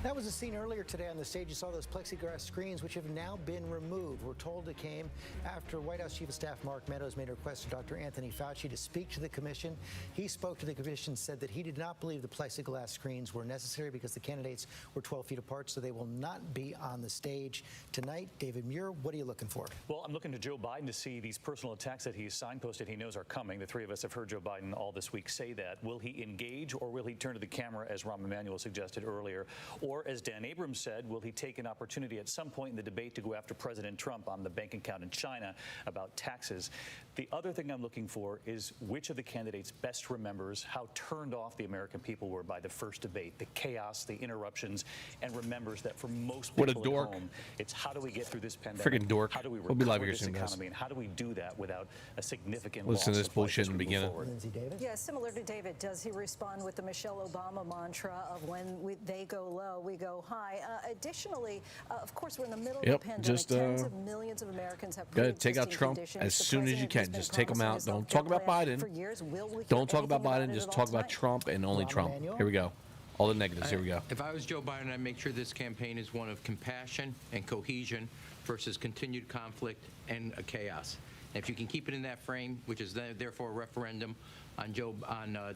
That was a scene earlier today on the stage. You saw those plexiglass screens, which have now been removed. We're told it came after White House Chief of Staff Mark Meadows made a request to Dr. Anthony Fauci to speak to the commission. He spoke to the commission, said that he did not believe the plexiglass screens were necessary because the candidates were 12 feet apart, so they will not be on the stage tonight. David Muir, what are you looking for? Well, I'm looking to Joe Biden to see these personal attacks that he's signposted he knows are coming. The three of us have heard Joe Biden all this week say that. Will he engage, or will he turn to the camera, as Rahm Emanuel suggested earlier? Or, as Dan Abrams said, will he take an opportunity at some point in the debate to go after President Trump on the bank account in China about taxes? The other thing I'm looking for is which of the candidates best remembers how turned off the American people were by the first debate, the chaos, the interruptions, and remembers that for most people at home, it's how do we get through this pandemic? Friggin' dork. How do we We'll be live recover here this soon, economy, guys. and how do we do that without a significant Listen to loss this of bullshit life in the as we move beginning. forward? Lindsay Davis? Yeah, similar to David, does he respond with the Michelle Obama mantra of when they go low, we go high? Additionally, of course, we're in the middle of a pandemic. Just, Tens of millions of Americans have gotta take out pre-existing Trump conditions. as The soon as you president can. has been Just take him out. promising a Don't talk healthcare about plan Biden. for years. Will we hear Don't talk about anything Biden. it Just at talk all about tonight? Trump and only Rahm Trump. Emanuel? Here we go. All the negatives. Here we go. If I was Joe Biden, I'd make sure this campaign is one of compassion and cohesion versus continued conflict and chaos. And if you can keep it in that frame, which is therefore a referendum on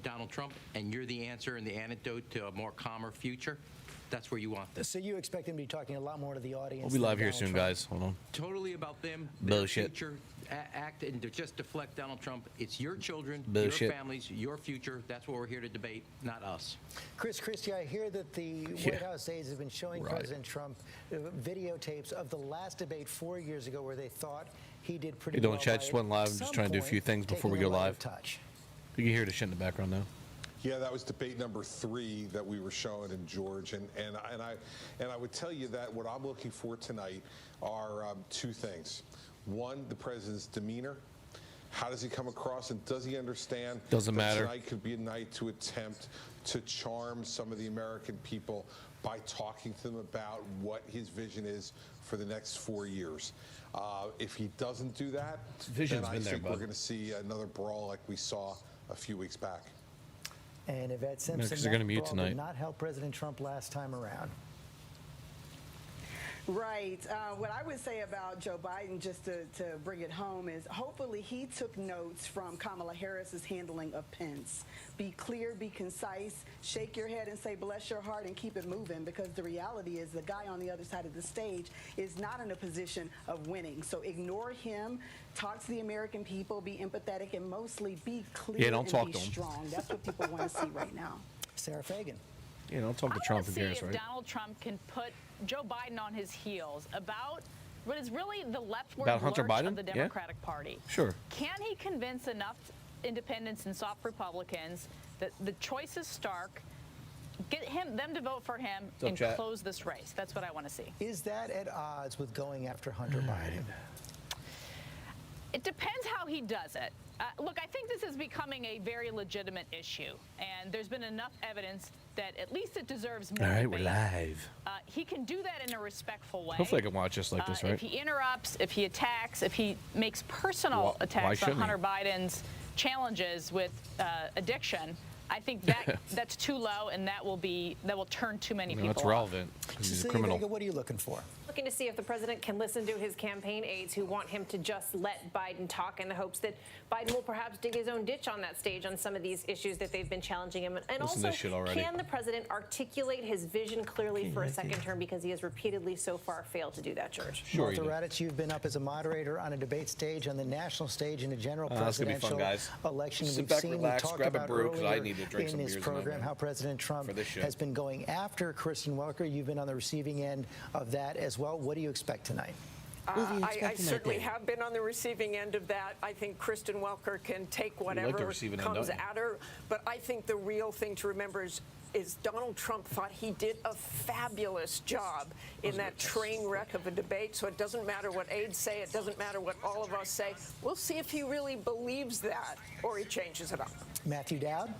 Donald Trump, and you're the answer and the antidote to a more calmer future, that's where you want this. So you expect him to be talking a lot more to the audience? We'll be live than here Donald soon, Trump? guys. Hold on. Totally about them, their Bullshit. future, act and to just deflect Donald Trump. It's your children, Bullshit. your families, your future. That's what we're here to debate, not us. Chris Christie, I hear that the White House aides have been showing President Trump videotapes of the last debate 4 years ago where they thought he did pretty Hey, don't well. chat. by Just went live. I'm at just some trying to do a point few things before we taking go a lighter live. touch. You can hear the shit in the background now. Yeah, that was debate number 3 that we were showing in George, and I would tell you that what I'm looking for tonight are 2 things. One, the president's demeanor. How does he come across, and does he understand Doesn't that matter. tonight could be a night to attempt to charm some of the American people by talking to them about what his vision is for the next 4 years. If he doesn't do that, Vision's then I been there, think we're bud. going to see another brawl like we saw a few weeks back. And Yvette 'cause Simpson, they're gonna that mute brawl tonight. did not help President Trump last time around. Right. What I would say about Joe Biden, just to bring it home, is hopefully he took notes from Kamala Harris's handling of Pence. Be clear, be concise, shake your head and say, bless your heart, and keep it moving, because the reality is the guy on the other side of the stage is not in a position of winning. So ignore him, talk to the American people, be empathetic, and mostly be clear don't and talk be to him. strong. That's what people want to see right now. Sarah Fagan. Yeah, don't talk to I Trump. want Who to see cares, if right? Donald Trump can put Joe Biden on his heels about what is really the leftward About Hunter lurch Biden? of the Yeah. Democratic Party. Sure. Can he convince enough independents and soft Republicans that the choice is stark, get them to vote for him, up, and chat? close this race? That's what I want to see. Is that at odds with going after Hunter Biden? It depends how he does it. Look, I think this is becoming a very legitimate issue, and there's been enough evidence that at least it deserves more All right, we're debate. live. He can do that in a respectful way. Hopefully I can watch this like this, right? If he interrupts, if he attacks, if he makes personal Why attacks on shouldn't he? Hunter Biden's challenges with addiction, I think that's too low, and that will turn too many people That's off. relevant. 'Cause he's a Cecilia criminal. Vega, what are you looking for? Looking to see if the president can listen to his campaign aides who want him to just let Biden talk, in the hopes that Biden will perhaps dig his own ditch on that stage on some of these issues that they've been challenging him. And Listen to also, this shit already. can the president articulate his vision clearly for a second term, because he has repeatedly so far failed to do that, George? Sure he Walter did. Raddatz, you've been up as a moderator on a debate stage, on the national stage, in a general That's gonna be fun, presidential guys. election. Sit We've back, seen, relax, we talked grab a about brew, 'cause I earlier need to drink in some this beers tonight, program man, how President Trump for this shit. has been going after Kristen Welker. You've been on the receiving end of that as well. What do you expect tonight? I certainly have been on the receiving end of that. I think Kristen Welker can take whatever receiving end, comes don't you? at her. But I think the real thing to remember is Donald Trump thought he did a fabulous job in that train wreck of a debate. So it doesn't matter what aides say. It doesn't matter what all of us say. We'll see if he really believes that or he changes it up. Matthew Dowd?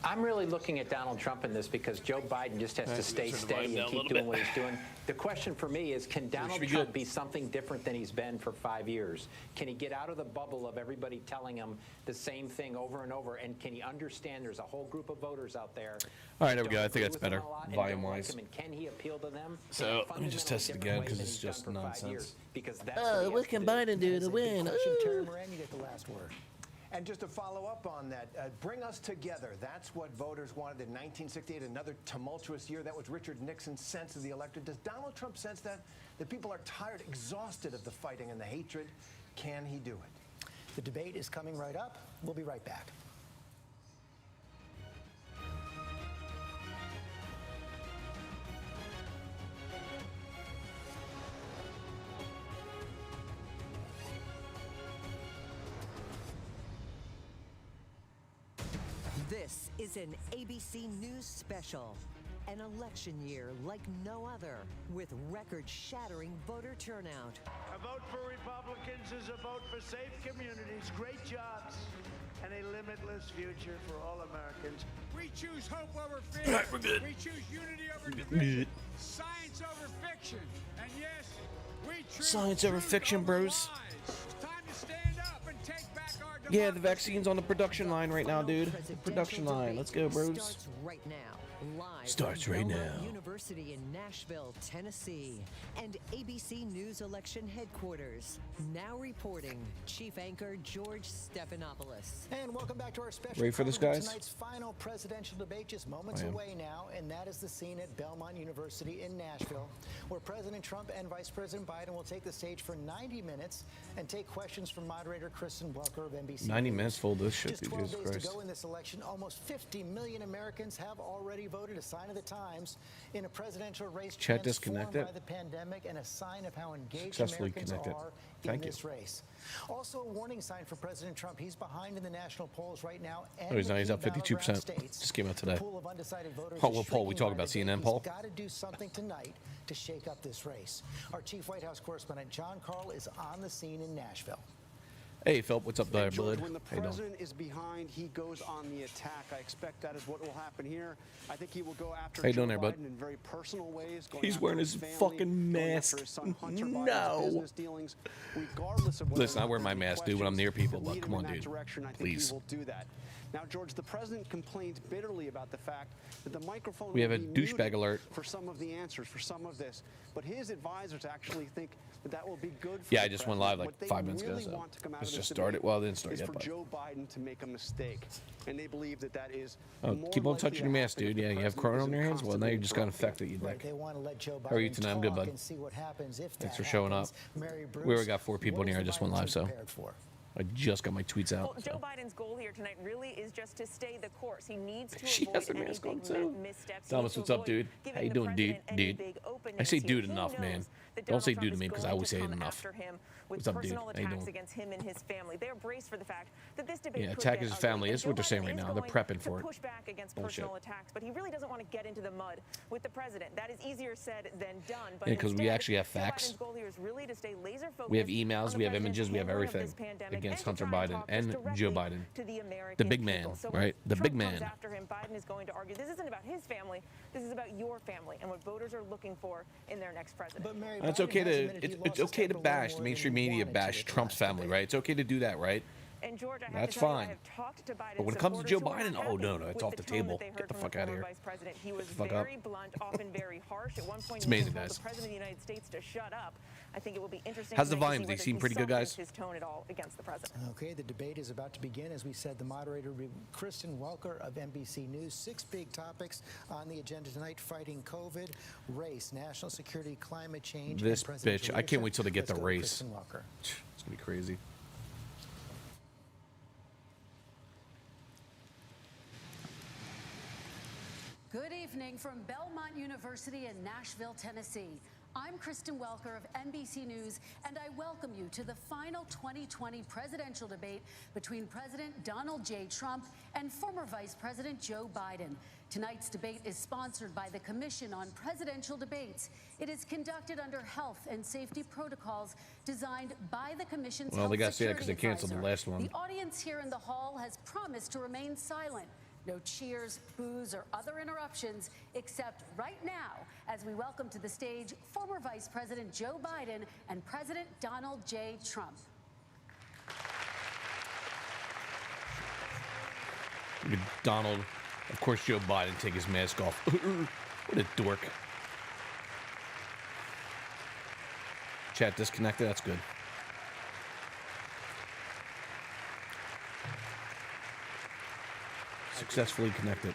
I'm really looking at Donald Trump in this because Joe Biden just has to stay steady and keep doing what he's doing. The question for me is, can Donald Trump be something different than he's been for 5 years? Can he get out of the bubble of everybody telling him the same thing over and over? And can he understand there's a whole group of voters out there? All right, there we go. I think that's better, volume-wise. And can he appeal to them? So let me just test it again because it's just nonsense. Because that's what can Biden do to win? Terry Moran, you get the last word. And just to follow up on that, bring us together. That's what voters wanted in 1968, another tumultuous year. That was Richard Nixon's sense of the electorate. Does Donald Trump sense that people are tired, exhausted of the fighting and the hatred? Can he do it? The debate is coming right up. We'll be right back. This is an ABC News special. An election year like no other, with record-shattering voter turnout. A vote for Republicans is a vote for safe communities, great jobs, and a limitless future for all Americans. We choose hope over fear. We're good. We choose unity over division. Science over fiction. And yes, we choose Science over fiction, bros. It's time to stand up and take back our democracy. Yeah, the vaccine's on the production line right now, dude. The production line. Let's go, bros. Starts right now. Live Starts from right Belmont now. University in Nashville, Tennessee, and ABC News election headquarters. Now reporting, Chief Anchor George Stephanopoulos. And welcome back to our special Ready for this, coverage of guys? tonight's final presidential debate, just moments away now, and that is the scene at Belmont University in Nashville, where President Trump and Vice President Biden will take the stage for 90 minutes and take questions from moderator Kristen Welker of NBC. 90 minutes full of this shit, Just dude. 12 Jesus days Christ. to go in this election. Almost 50 million Americans have already voted, a sign of the times in a presidential race Chat transformed disconnected. by the pandemic and a sign of how engaged Successfully Americans connected. are Thank in you. this race. Also a warning sign for President Trump. He's behind in the national polls right now. Oh, he's not. He's up 52%. Just came out today. Oh, what poll? We talk about CNN poll? He's got to do something tonight to shake up this race. Our chief White House correspondent John Carl is on the scene in Nashville. Hey, Philip, what's up there, George, bud? when the How you doing? president is behind, he goes on the attack. I expect that is what will happen here. I think he will go after How you Joe doing there, bud? Biden in very personal ways. He's wearing his family, fucking going mask. after his son Hunter No. Biden's business dealings, regardless of whether Listen, I wear my mask, dude, when I'm near people, but lead come him on, in that dude. direction. I think Please. he will do that. Now, George, the president complains bitterly about the fact that the microphone We have will a be douchebag muted alert. for some of the answers, for some of this. But his advisors actually think that will be good for Yeah, the I just went live like president. What 5 they minutes ago, really so want to come out it's of this just started. debate Well, it didn't start is yet, for but. Joe Biden to make a mistake, and they believe that that is Oh, more keep on likely touching to your mask, happen if dude. the Yeah, you have president corona on isn't your hands? Well, now you just got constantly infected, you Right, dick. they want to let Joe Biden How are you tonight? I'm good, talk bud. and see what happens if Thanks that for showing up. happens. Mary Bruce, We already got 4 people what in is here. I the just went Biden live, team so prepared for? I just got my tweets out. Well, Joe Biden's goal here tonight really is just to stay the course. He needs to She avoid has her any mask on, big too. missteps. He Thomas, needs to what's up, avoid dude? giving How you the doing, dude? president any Dude. big openness I say here. dude He enough, knows man. that Don't say Donald dude to Trump me is because I going always to say it come enough. after him with What's up, dude? personal How you attacks doing? against him and his family. They are braced for the fact that this debate Yeah, could attack get his ugly, family. and That's what Joe they're saying Biden right is now. They're going prepping to for it. push back against Bullshit. personal attacks, but he really doesn't want to get into the mud with the president. That is easier said than done. But Yeah, 'cause we instead, actually have Joe facts. Biden's goal here is really to stay laser focused. We have emails, on we the have images, we have president's handling of everything this pandemic against and to Hunter try Biden talk and directly Joe Biden. to the American The big man, people. So when right? The Trump big comes man. after him, Biden is going to argue this isn't about his family. This is about your family and what voters are looking for in their next president. But Mary, It's Biden okay has to admitted he it's lost okay his to temper way bash more the than mainstream he media, wanted bash to at Trump's last family, debate. right? It's okay to do that, right? And George, I have That's to tell you, fine. I have talked to Biden's But when it comes to Joe supporters who Biden, are oh, happy no, it's with off the tone that table. they Get heard the from fuck the outta former here. Vice President. He was Get the fuck up. very blunt, often very harsh. At one point, It's he amazing, told guys. the President of the United States to shut up. I think it will be interesting. How's the tonight to volumes? see They whether seem he pretty good, guys? softens his tone at all against the president. Okay, the debate is about to begin. As we said, the moderator, Kristen Welker of NBC News. 6 big topics on the agenda tonight: fighting COVID, race, national security, climate change. This and presidential bitch. I can't wait till they get Let's the go to race. Kristen Welker. It's gonna be crazy. Good evening from Belmont University in Nashville, Tennessee. I'm Kristen Welker of NBC News, and I welcome you to the final 2020 presidential debate between President Donald J. Trump and former Vice President Joe Biden. Tonight's debate is sponsored by the Commission on Presidential Debates. It is conducted under health and safety protocols designed by the Commission's Well, they health got to say that because they security canceled the advisor. last one. The audience here in the hall has promised to remain silent. No cheers, boos, or other interruptions, except right now as we welcome to the stage former Vice President Joe Biden and President Donald J. Trump. Donald, of course, Joe Biden take his mask off. What a dork. Chat disconnected. That's good. Successfully connected.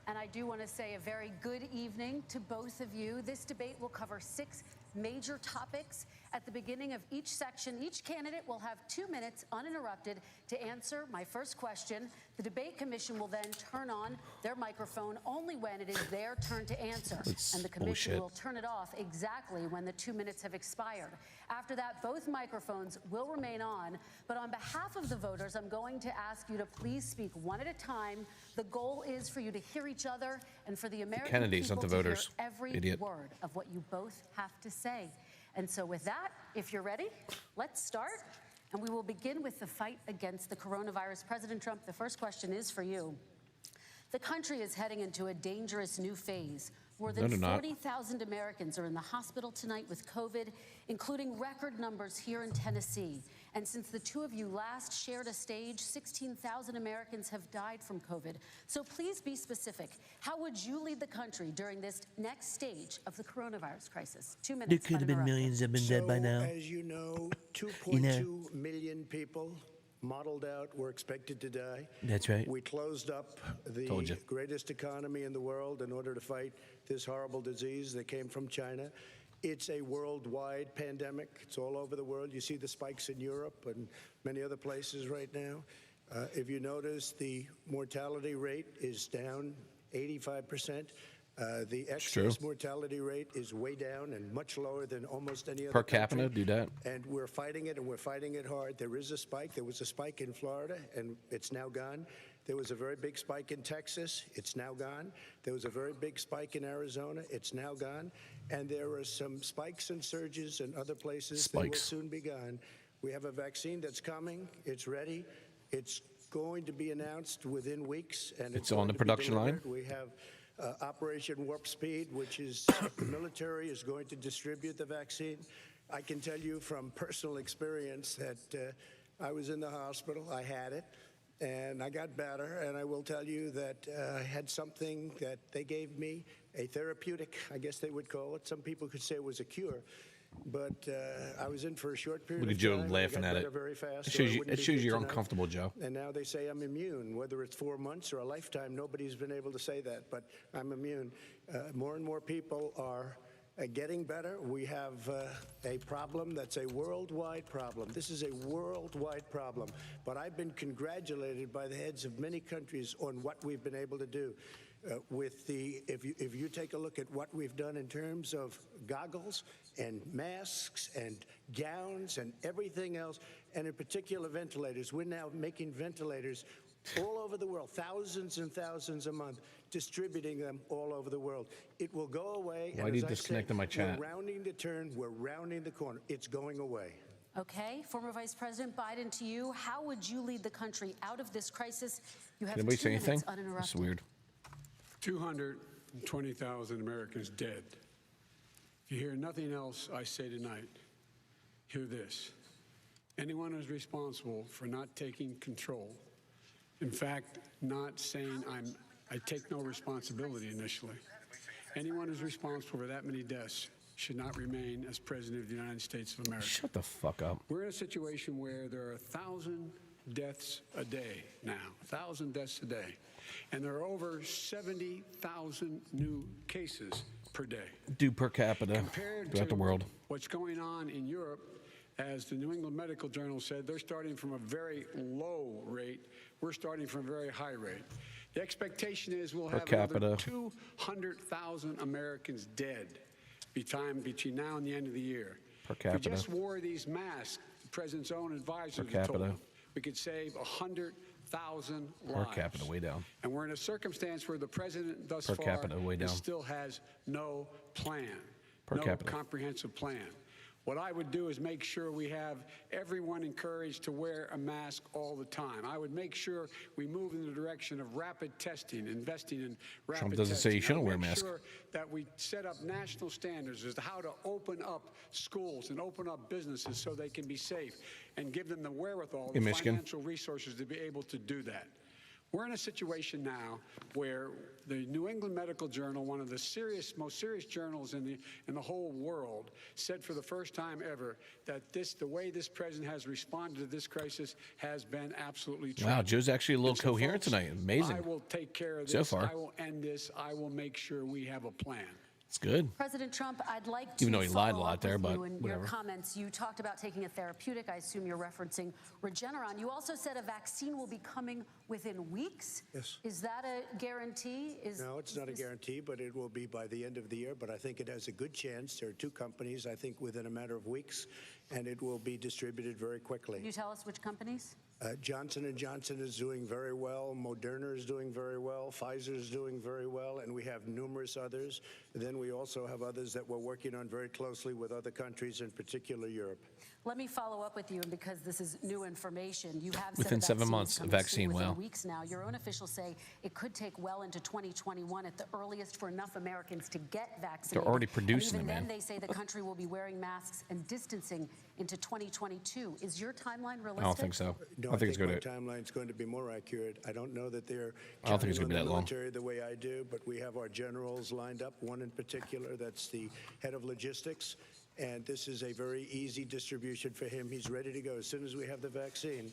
And I do want to say a very good evening to both of you. This debate will cover 6 major topics. At the beginning of each section, each candidate will have 2 minutes uninterrupted to answer my first question. The debate commission will then turn on their microphone only when it is their turn to answer. And the commission will turn it off exactly when the 2 minutes have expired. After that, both microphones will remain on. But on behalf of the voters, I'm going to ask you to please speak one at a time. The goal is for you to hear each other and for the American Kennedy's, people not the to voters. hear every Idiot. word of what you both have to say. And so with that, if you're ready, let's start. And we will begin with the fight against the coronavirus. President Trump, the first question is for you. The country is heading into a dangerous new phase. More than 40,000 Americans are in the hospital tonight with COVID, including record numbers here in Tennessee. And since the two of you last shared a stage, 16,000 Americans have died from COVID. So please be specific. How would you lead the country during this next stage of the coronavirus crisis? 2 minutes. There could have been millions have been dead by now. As you know, 2.2 million people modeled out were expected to die. That's right. We closed up the greatest economy in the world in order to fight this horrible disease that came from China. It's a worldwide pandemic. It's all over the world. You see the spikes in Europe and many other places right now. If you notice, the mortality rate is down 85%. The excess mortality rate is way down and much lower than almost any other Per capita, country. do that. And we're fighting it, and we're fighting it hard. There is a spike. There was a spike in Florida, and it's now gone. There was a very big spike in Texas. It's now gone. There was a very big spike in Arizona. It's now gone. And there are some spikes and surges in other places that will soon be gone. We have a vaccine that's coming. It's ready. It's going to be announced within weeks. And It's on the production line. We have Operation Warp Speed, which is the military is going to distribute the vaccine. I can tell you from personal experience that I was in the hospital. I had it, and I got better. And I will tell you that I had something that they gave me, a therapeutic, I guess they would call it. Some people could say it was a cure. But I was in for a short period Look of at Joe time. laughing at it. Very fast, It shows you're uncomfortable, Joe. And now they say I'm immune. Whether it's 4 months or a lifetime, nobody's been able to say that. But I'm immune. More and more people are getting better. We have a problem that's a worldwide problem. This is a worldwide problem. But I've been congratulated by the heads of many countries on what we've been able to do. If you take a look at what we've done in terms of goggles and masks and gowns and everything else, and in particular ventilators, we're now making ventilators all over the world, thousands and thousands a month, distributing them all over the world. It will go away. Why did you disconnect my chat? We're rounding the turn. We're rounding the corner. It's going away. Okay, former Vice President Biden, to you, how would you lead the country out of this crisis? You have Anybody 2 say minutes anything? uninterrupted. That's weird. 220,000 Americans dead. If you hear nothing else I say tonight, hear this. Anyone who's responsible for not taking control, in fact, not saying I take no responsibility initially, anyone who's responsible for that many deaths should not remain as President of the United States of America. Shut the fuck up. We're in a situation where there are 1,000 deaths a day now, 1,000 deaths a day. And there are over 70,000 new cases per day. Do per capita Compared throughout to the world. what's going on in Europe, as the New England Medical Journal said, they're starting from a very low rate. We're starting from a very high rate. The expectation is we'll have another 200,000 Americans dead between now and the end of the year. Per capita. If we just wore these masks, the president's own advisors Per capita. told him, we could save 100,000 Per lives. capita, way down. And we're in a circumstance where the president thus Per far capita, way down. still has no plan, Per no capita. comprehensive plan. What I would do is make sure we have everyone encouraged to wear a mask all the time. I would make sure we move in the direction of rapid testing, investing in rapid testing. Trump doesn't say you shouldn't wear a mask. Make sure that we set up national standards as to how to open up schools and open up businesses so they can be safe, and give them the wherewithal, the financial resources to be able to do that. We're in a situation now where the New England Medical Journal, one of the most serious journals in the whole world, said for the first time ever that the way this president has responded to this crisis has been absolutely tragic. Wow, Joe's actually a little coherent tonight. Amazing. I will take care of this. So far. I will end this. I will make sure we have a plan. It's good. President Trump, I'd like to Even though he lied a lot there, follow up but with you in whatever. your comments. You talked about taking a therapeutic. I assume you're referencing Regeneron. You also said a vaccine will be coming within weeks. Yes. Is that a guarantee? No, it's not a guarantee, but it will be by the end of the year. But I think it has a good chance. There are two companies, I think, within a matter of weeks, and it will be distributed very quickly. Can you tell us which companies? Johnson & Johnson is doing very well. Moderna is doing very well. Pfizer is doing very well. And we have numerous others. Then we also have others that we're working on very closely with other countries, in particular Europe. Let me follow up with you, and because this is new information, you have Within said 7 months, a vaccine, within wow. weeks now. Your own officials say it could take well into 2021 at the earliest for enough Americans to get vaccinated. They're already producing and them, even man. then, they say the country will be wearing masks and distancing into 2022. Is your timeline realistic? I don't think so. No, I think it's my going to. timeline's going to be more accurate. I don't know that they're I don't think it's counting gonna be on that the long. military the way I do, but we have our generals lined up, one in particular that's the head of logistics, and this is a very easy distribution for him. He's ready to go as soon as we have the vaccine,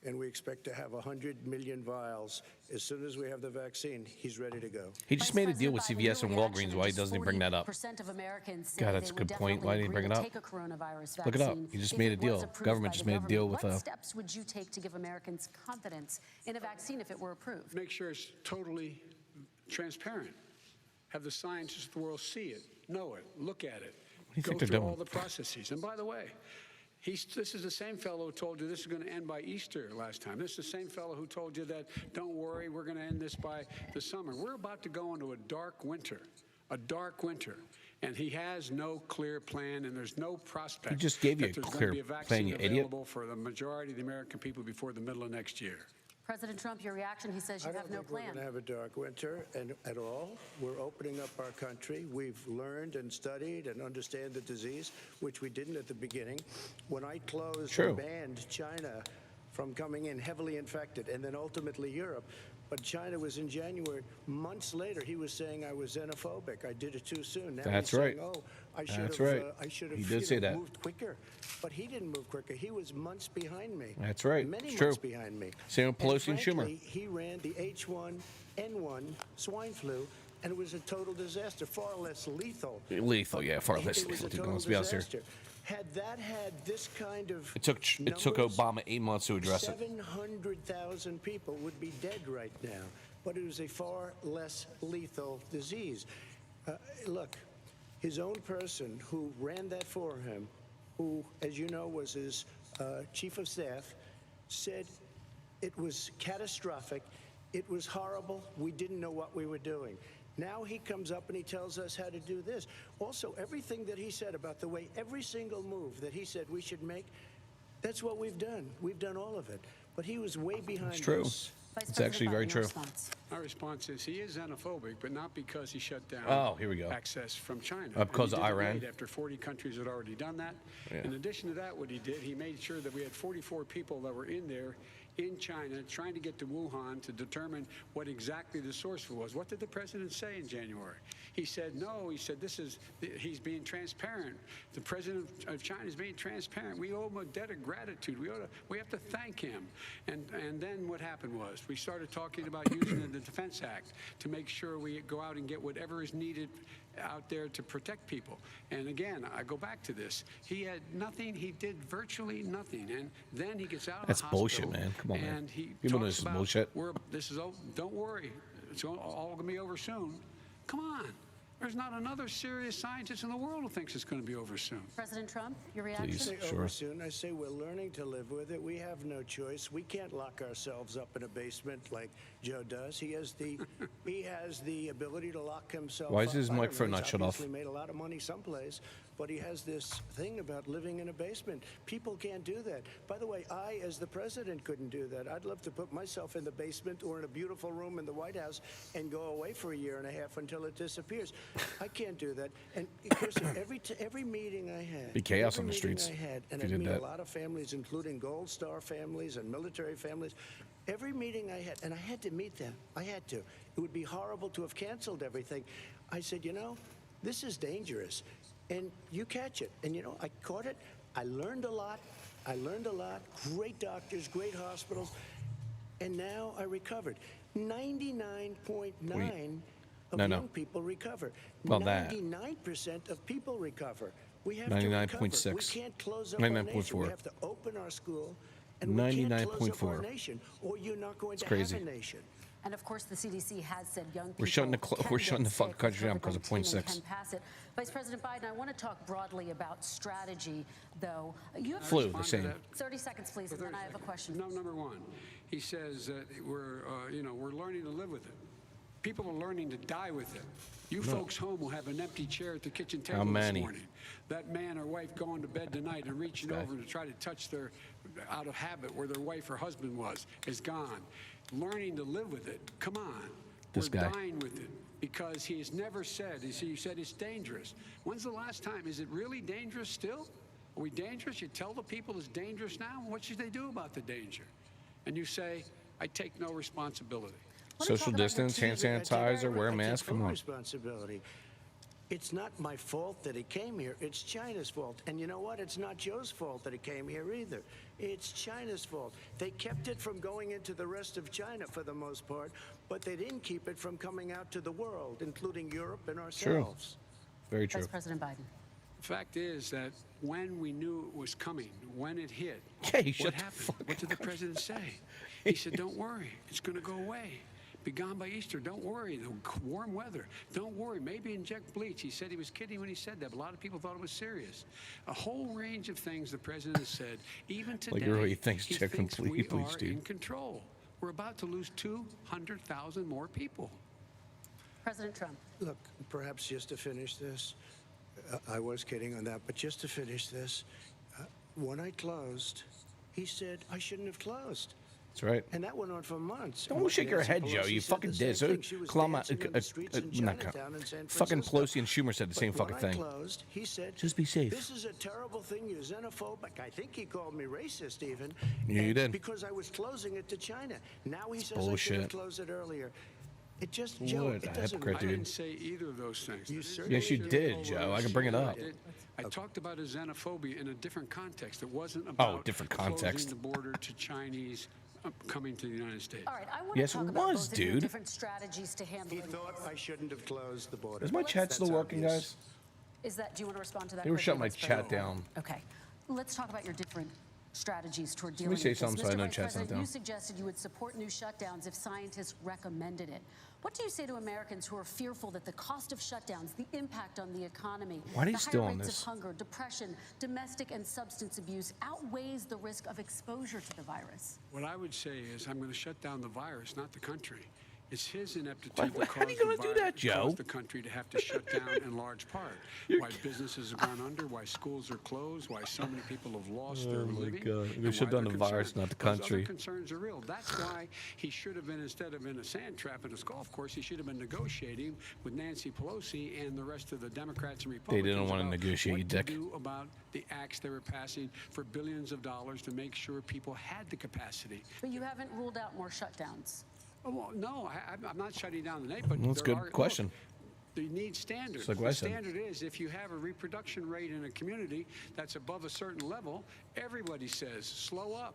and we expect to have 100 million vials. As soon as we have the vaccine, he's ready to go. He just made a deal with CVS and Walgreens. Why doesn't he bring that up? Of Americans say God, that's a they would good point. Why didn't he bring it definitely up? agree to take a coronavirus Look it up. vaccine He just if made a it was deal. approved Government by just the made a deal government. with What steps would you take to give Americans confidence in a vaccine if it were approved? Make sure it's totally transparent. Have the scientists of the world see it, know it, look at it, you go think they're through doing? all the processes. And by the way, this is the same fellow who told you this is going to end by Easter last time. This is the same fellow who told you that, don't worry, we're going to end this by the summer. We're about to go into a dark winter. And he has no clear plan, and there's no prospect. He just gave you that a there's clear going to be a vaccine plan, you idiot. available for the majority of the American people before the middle of next year. President Trump, your reaction, he says you I don't have no think we're plan. going to have a dark winter at all. We're opening up our country. We've learned and studied and understand the disease, which we didn't at the beginning. When I closed and banned China from coming in heavily infected, and then ultimately Europe, but China was in January. Months later, he was saying I was xenophobic. I did it too soon. Now That's he's right. saying, oh, I That's should have, right. I should have He did say that. moved quicker. But he didn't move quicker. He was months behind me. That's right. Many It's months true. behind me. Same with Pelosi and Schumer. Frankly, he ran the H1N1 swine flu, and it was a total disaster, far less lethal. Lethal, yeah, far less It was a lethal. total Let's be honest here. disaster. Had that had this kind of It took Obama 8 months to address it. 700,000 people would be dead right now, but it was a far less lethal disease. Look, his own person who ran that for him, who, as you know, was his chief of staff, said it was catastrophic, it was horrible, we didn't know what we were doing. Now he comes up and he tells us how to do this. Also, everything that he said about the way every single move that he said we should make, that's what we've done. We've done all of it. But he was way behind It's true. us. It's actually very true. My response is he is xenophobic, but not because he shut down here we go. access from China. Because And of he did it Iran? late after 40 countries had already done that. Yeah. In addition to that, what he did, he made sure that we had 44 people that were in there in China trying to get to Wuhan to determine what exactly the source was. What did the president say in January? He said, no, he said, he's being transparent. The president of China is being transparent. We owe him a debt of gratitude. We have to thank him. And then what happened was we started talking about using the Defense Act to make sure we go out and get whatever is needed out there to protect people. And again, I go back to this. He had nothing. He did virtually nothing. And then he gets out of That's the hospital. bullshit, man. Come on, man. And he People know talks this is about, bullshit. This is, don't worry. It's all going to be over soon. Come on. There's not another serious scientist in the world who thinks it's going to be over soon. President Trump, your reaction? Please, I say over soon. I say we're learning to live with it. We have no choice. We can't lock ourselves up in a basement like Joe does. He has the ability to lock himself Why is up. his I don't microphone know. not He's shut off? obviously made a lot of money someplace, but he has this thing about living in a basement. People can't do that. By the way, I, as the president, couldn't do that. I'd love to put myself in the basement or in a beautiful room in the White House and go away for a year and a half until it disappears. I can't do that. And Kirsten, every meeting I had, Be chaos every on the meeting streets I had, and if I you meet did a that. lot of families, including Gold Star families and military families. Every meeting I had, and I had to meet them. I had to. It would be horrible to have canceled everything. I said, you know, this is dangerous, and you catch it. And you know, I caught it. I learned a lot. Great doctors, great hospitals, and now I recovered. 99.9 of young people recover. Well, that. 99% of people recover. We have to recover. 99.6. We can't close up our nation. We have to open our school, and we can't close up our nation, or you're not going to have a nation. And of course, the CDC has said young people We're shutting the fucking country down because of 0.6. can pass it. Vice President Biden, I want to talk broadly about strategy, though. You have Flu, the same. 30 seconds, please, and then I have a question. Number one, he says that we're learning to live with it. People are learning to die with it. You folks home will have an empty chair at the kitchen table this morning. That man or wife going to bed tonight and reaching over to try to touch their, out of habit, where their wife or husband was, is gone. Learning to live with it. Come on. This We're guy. dying with it because he has never said, he said it's dangerous. When's the last time? Is it really dangerous still? Are we dangerous? You tell the people it's dangerous now? What should they do about the danger? And you say, I take no responsibility. Social distance, hand sanitizer, wear a mask. Come on. Responsibility. It's not my fault that he came here. It's China's fault. And you know what? It's not Joe's fault that he came here either. It's China's fault. They kept it from going into the rest of China for the most part, but they didn't keep it from coming out to the world, including Europe and ourselves. Very true. Vice President Biden. The fact is that when we knew it was coming, when it hit, what happened? What did the president say? He said, don't worry, it's going to go away. Be gone by Easter. Don't worry. The warm weather. Don't worry. Maybe inject bleach. He said he was kidding when he said that, but a lot of people thought it was serious. A whole range of things the president has said. Even today, Like everybody thinks he check thinks we complete bleach, are dude. in control. We're about to lose 200,000 more people. President Trump. Look, perhaps just to finish this, I was kidding on that, but just to finish this, when I closed, he said I shouldn't have closed. That's right. And that went on for months. Don't shake your head, Joe. You fucking did. So, fucking Pelosi and Schumer said the same fucking thing. Closed, he said, just be safe. This is a terrible thing. You're xenophobic. I think he called me racist even. Yeah, you did. Because I was closing it to China. Now he says bullshit. I should have closed it earlier. It just, Joe, What it a doesn't hypocrite, I dude. didn't say either of those things. Yes, you did, Joe. I can bring it up. I talked about his xenophobia in a different context. It wasn't about different context. closing the border to Chinese coming to the United States. All right, I want Yes, to talk it about was, both of your dude. different strategies to handle He it. thought I shouldn't have closed the border. Is my chat still working, guys? Is that? Do you want to respond to that? They were quickly, shutting my Vice chat President? down. Okay, let's talk about your different strategies toward Let dealing me with say this. something so I Mr. know Vice chat's not President, down. you suggested you would support new shutdowns if scientists recommended it. What do you say to Americans who are fearful that the cost of shutdowns, the impact on the economy, Why are the you higher still on rates this? of hunger, depression, domestic and substance abuse outweighs the risk of exposure to the virus? What I would say is I'm going to shut down the virus, not the country. It's his ineptitude What? that How are you caused gonna the do virus- that, Joe? caused the country to have to shut down in large part. Why businesses have gone under, why schools are closed, why so many people have lost their Oh, my living. God. We're and gonna shut why down they're the virus, concerned. not the Those country. other concerns are real. That's why he should have been, instead of in a sand trap at a golf course, he should have been negotiating with Nancy Pelosi and the rest of the Democrats and Republicans. didn't wanna about negotiate, what you to dick. do about the acts they were passing for billions of dollars to make sure people had the capacity. But you haven't ruled out more shutdowns. Oh, well, no, I'm not shutting down the name, but Well, that's a there good are, question. Look, you need standards. It's like what The I said. standard is if you have a reproduction rate in a community that's above a certain level, everybody says slow up,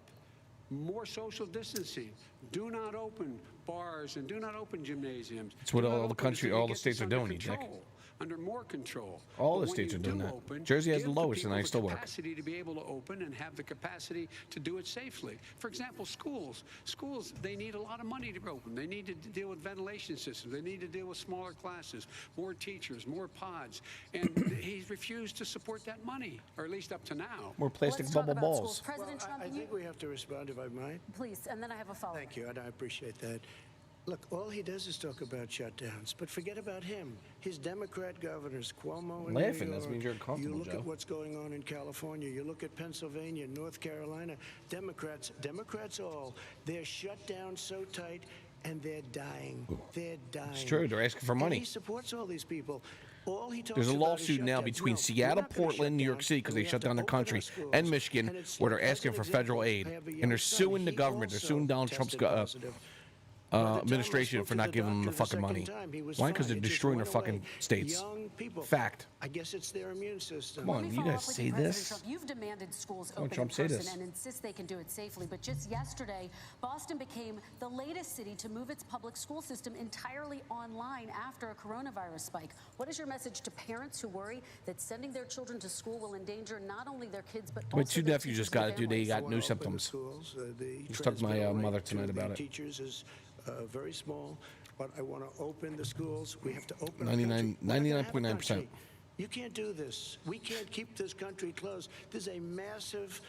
more social distancing, do not open bars and do not open gymnasiums. It's what Do not all the open country, until you all the get states this are under doing, you dick. control. under more control. All But the when states you are doing do that. open, Jersey has the give lowest, and people they the still work. capacity to be able to open and have the capacity to do it safely. For example, schools. Schools, they need a lot of money to open. They need to deal with ventilation systems. They need to deal with smaller classes, more teachers, more pods. And he's refused to support that money, or at least up to now. More plastic bubble balls. President Trump, I think we have to respond, if I might. please, and then I have a follow-up. Thank you, and I appreciate that. Look, all he does is talk about shutdowns, but forget about him. His Democrat governors, Cuomo and Laughing, New that York. means you're comfortable, You look Joe. at what's going on in California. You look at Pennsylvania, North Carolina. Democrats all, they're shut down so tight, and they're dying. They're dying. It's true. They're asking for And money. he supports all these people. All he talks There's a about is lawsuit now shutdowns. between No, Seattle, we're not gonna Portland, New shut York down, City because and they we shut have to down the open our country, schools. and Michigan, And it's where they're as asking an for example, federal aid, I have a and young they're son. suing the He government. They're also suing Donald Trump's tested positive. administration for not giving them the fucking money. Why? Because they're destroying their fucking states. Young people. Fact. I guess it's their immune system. Come on, Let me you follow guys up with say President this? Trump. You've demanded schools Come on, open Trump, in say person this. and insist they can do it safely. But just yesterday, Boston became the latest city to move its public school system entirely online after a coronavirus spike. What is your message to parents who worry that sending their children to school will endanger not only their kids but My also two their nephews teachers just and got it, dude. They families? got new symptoms. Just talked to my mother tonight about it. Teachers is very small, but I want to open the schools. We have to open 99.9%. You can't do this. We can't keep this country closed. This is a massive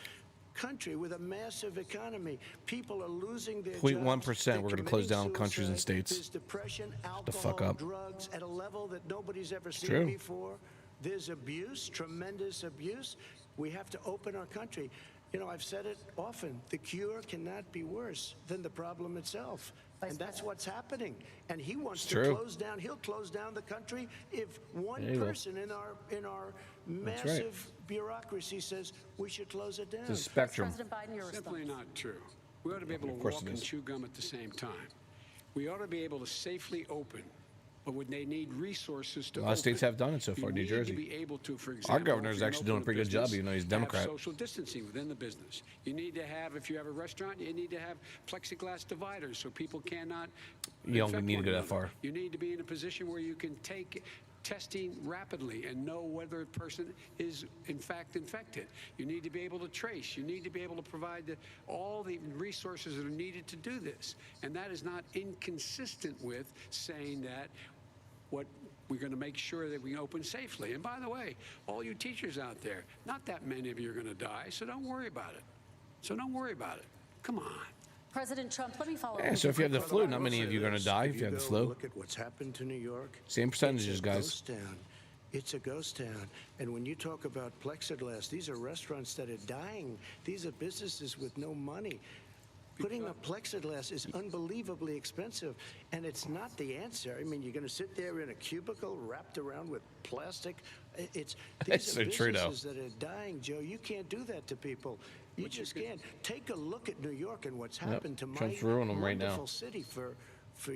country with a massive economy. People are losing their 0.1%. We're going to close down countries and states. There's depression, the fuck alcohol, up. drugs at a level that nobody's ever seen true. before. There's abuse, tremendous abuse. We have to open our country. You know, I've said it often, the cure cannot be worse than the problem itself. And that's what's happening. And he wants to true. close down. He'll close down the country if one Yeah, he will. person in our That's massive bureaucracy says we should close it down. It's a spectrum. President Biden, your response. Simply not true. We ought to be able to Of course walk it and is. chew gum at the same time. We ought to be able to safely open, but would they need resources to A lot of states open? have done it so far, You New need Jersey. to be able to, for Our example, governor's if you're actually gonna doing a pretty open good job, business, even though he's have Democrat. social distancing within the business. You need to have, if you have a restaurant, you need to have plexiglass dividers so people cannot. You don't infect need to one go that another. far. You need to be in a position where you can take testing rapidly and know whether a person is in fact infected. You need to be able to trace. You need to be able to provide all the resources that are needed to do this. And that is not inconsistent with saying that what we're going to make sure that we open safely. And by the way, all you teachers out there, not that many of you are going to die, so don't worry about it. So don't worry about it. Come on. President Trump, let me follow up. Yeah, with so if you have the By flu, way, not I'll many say of you are going to this. die if you have the go flu. Look at what's happened to New York. Same percentages, It's a guys. Ghost town. It's a ghost town. And when you talk about plexiglass, these are restaurants that are dying. These are businesses with no money. Putting up plexiglass is unbelievably expensive, and it's not the answer. I mean, you're going to sit there in a cubicle wrapped around with plastic. These That's are so true, though. businesses that are dying, Joe. You can't do that to people. You just can't. Take a look at New York and what's happened to my Trump's ruining them right now. wonderful city for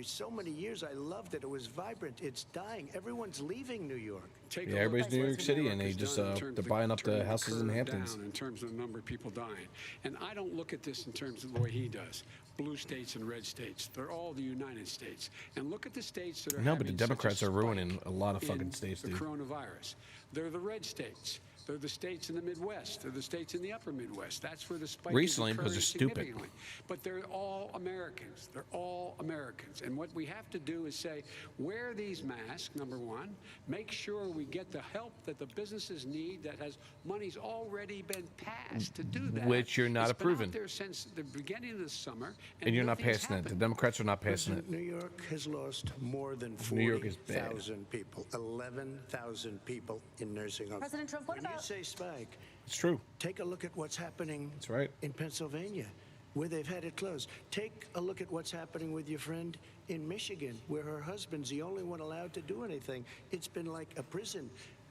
so many years. I loved it. It was vibrant. It's dying. Everyone's leaving New York. Take Yeah, a look everybody's at New what York City, and they has just done in terms they're of buying up the turning houses in the curve Hamptons. down in terms of the number of people dying. And I don't look at this in terms of the way he does. Blue states and red states. They're all the United States. And look at the states that are No, but the having such a Democrats are ruining spike a lot of fucking in states, the dude. coronavirus. They're the red states. They're the states in the Midwest. They're the states in the upper Midwest. That's where the spike Recently, is because they're occurring stupid. significantly. But they're all Americans. They're all Americans. And what we have to do is say, wear these masks, number one. Make sure we get the help that the businesses need that has money's already been passed to do that. Which you're not It's been approving. out there since the beginning of the summer. And you're not nothing's passing it. The happened. Democrats are not passing it. New York has lost more than New York is bad. 40,000 people, 11,000 people in nursing homes. President Trump, what when about- you say spike, It's true. take a look at what's happening That's right. in Pennsylvania, where they've had it closed. Take a look at what's happening with your friend in Michigan, where her husband's the only one allowed to do anything. It's been like a prison.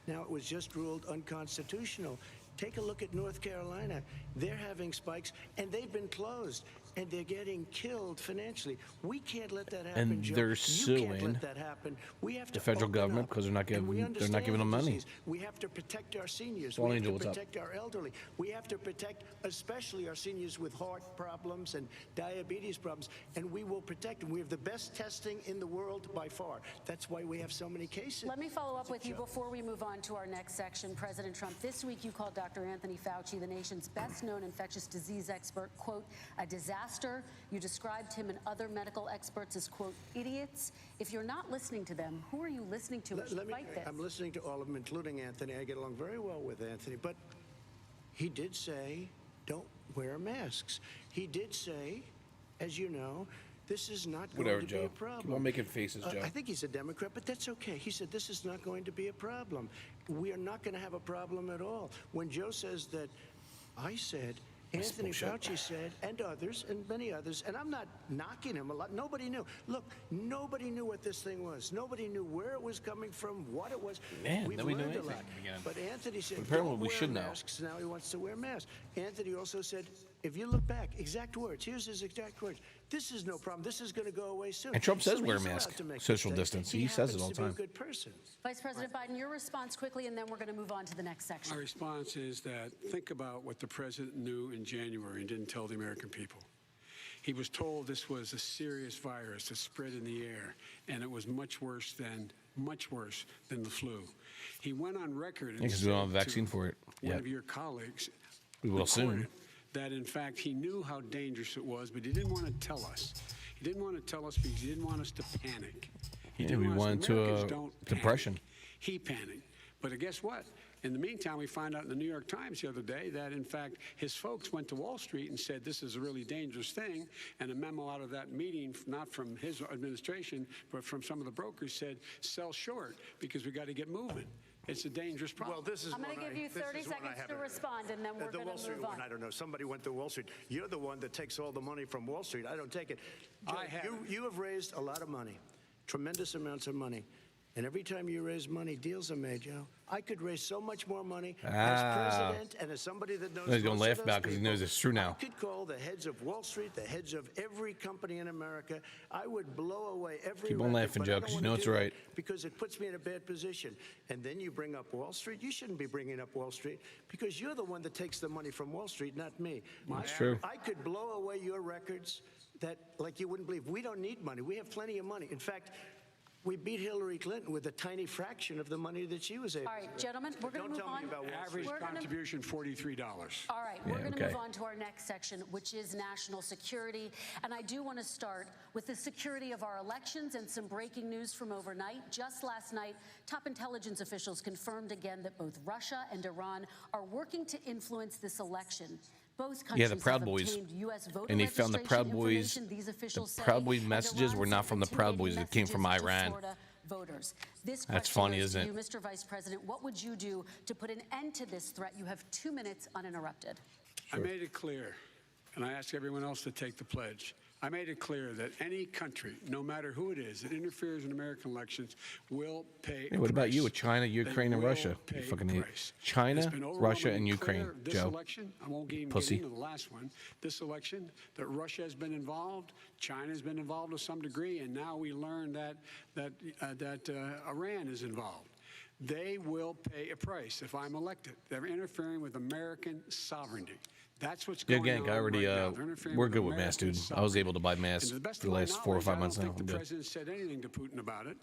Now it was just ruled unconstitutional. Take a look at North Carolina. They're having spikes, and they've been closed. and they're getting killed financially. We can't let that happen, And Joe. they're You suing can't let that happen. We have to the federal open government up, because they're not and we giving understand them the money. disease. We have to protect our seniors. Well, We have Angel, to what's up? protect our elderly. We have to protect especially our seniors with heart problems and diabetes problems, and we will protect them. We have the best testing in the world by far. That's why we have so many cases. Let me follow up with you before we move on to our next section. President Trump, this week you called Dr. Anthony Fauci, the nation's best-known infectious disease expert, quote, a disaster. You described him and other medical experts as, quote, idiots. If you're not listening to them, who are you listening to as you fight this? I'm listening to all of them, including Anthony. I get along very well with Anthony, but he did say, don't wear masks. He did say, as you know, this is not going to be a problem. Keep on making faces, Joe. I think he's a Democrat, but that's okay. He said this is not going to be a problem. We are not going to have a problem at all. When Joe says that, I said, Anthony Fauci said, and others, and many others, and I'm not knocking him a lot. Nobody knew. Look, nobody knew what this thing was. Nobody knew where it was coming from, what it was. Man, We've nobody knew learned a anything lot. in the beginning. But Anthony said, But apparently don't we wear should know. masks. Now he wants to wear masks. Anthony also said, if you look back, exact words, here's his exact words, this is no problem. This is going to go away soon. And Trump says So wear a he's allowed mask, to make social mistakes. distance. He says it all the happens to be time. a good person. Vice President Biden, your response quickly, and then we're going to move on to the next section. My response is that think about what the president knew in January and didn't tell the American people. He was told this was a serious virus that spread in the air, and it was much worse than the flu. He went on record and Because we don't have a said vaccine to for it one yet. of your colleagues, We will soon. recorded, that in fact he knew how dangerous it was, but he didn't want to tell us. He didn't want to tell us because he didn't want us to panic. He Yeah, didn't we want us- went to Americans a don't depression. panic. He panicked. But guess what? In the meantime, we find out in the New York Times the other day that, in fact, his folks went to Wall Street and said this is a really dangerous thing. And a memo out of that meeting, not from his administration, but from some of the brokers, said sell short because we got to get moving. It's a dangerous problem. Well, this is I'm going to give you 30 seconds to respond, and then we're the going Wall to Street move one, on. I don't know. Somebody went to Wall Street. You're the one that takes all the money from Wall Street. I don't take it. Joe, you have raised a lot of money, tremendous amounts of money. And every time you raise money, deals are made, Joe. I could raise so much more money as president and as somebody that knows. He's going to most laugh of those about because he people. knows it's true now. I could call the heads of Wall Street, the heads of every company in America. I would blow away every Keep on record, laughing, but Joe, I don't 'cause you wanna know it's do that right. because it puts me in a bad position. And then you bring up Wall Street. You shouldn't be bringing up Wall Street because you're the one that takes the money from Wall Street, not me. That's true. I could blow away your records that, like you wouldn't believe. We don't need money. We have plenty of money. In fact, we beat Hillary Clinton with a tiny fraction of the money that she was able All right, gentlemen, we're going to move Don't tell on. me about Wall Average Street. contribution, $43. All right, we're going to move on to our next section, which is national security. And I do want to start with the security of our elections and some breaking news from overnight. Just last night, top intelligence officials confirmed again that both Russia and Iran are working to influence this election. Both countries Yeah, the Proud have Boys. obtained US voter And they found the Proud registration Boys. information, these The officials say, Proud Boys and messages Iran were not from the sent Proud Boys. It came intimidating from messages to Iran. Florida voters. This That's question funny, goes to isn't you, it? Mr. Vice President. What would you do to put an end to this threat? You have 2 minutes uninterrupted. I made it clear, and I ask everyone else to take the pledge. I made it clear that any country, no matter who it is, that interferes in American elections will pay Hey, what about you with price. China, They Ukraine, and will Russia? pay You fucking a idiot. price. It's China, been Russia, and overwhelmingly Ukraine, clear this Joe. election, I won't even Pussy. get into the last one. This election, that Russia has been involved, China has been involved to some degree, and now we learn that Iran is involved. They will pay a price if I'm elected. They're interfering with American sovereignty. That's what's Yeah, going gang, on I already, right now. They're interfering we're with good with masks, American dude. I was able to buy sovereignty. masks And to the best for of the my last 4 or 5 knowledge, months I now. don't think I'm the good. president said anything to Putin about it.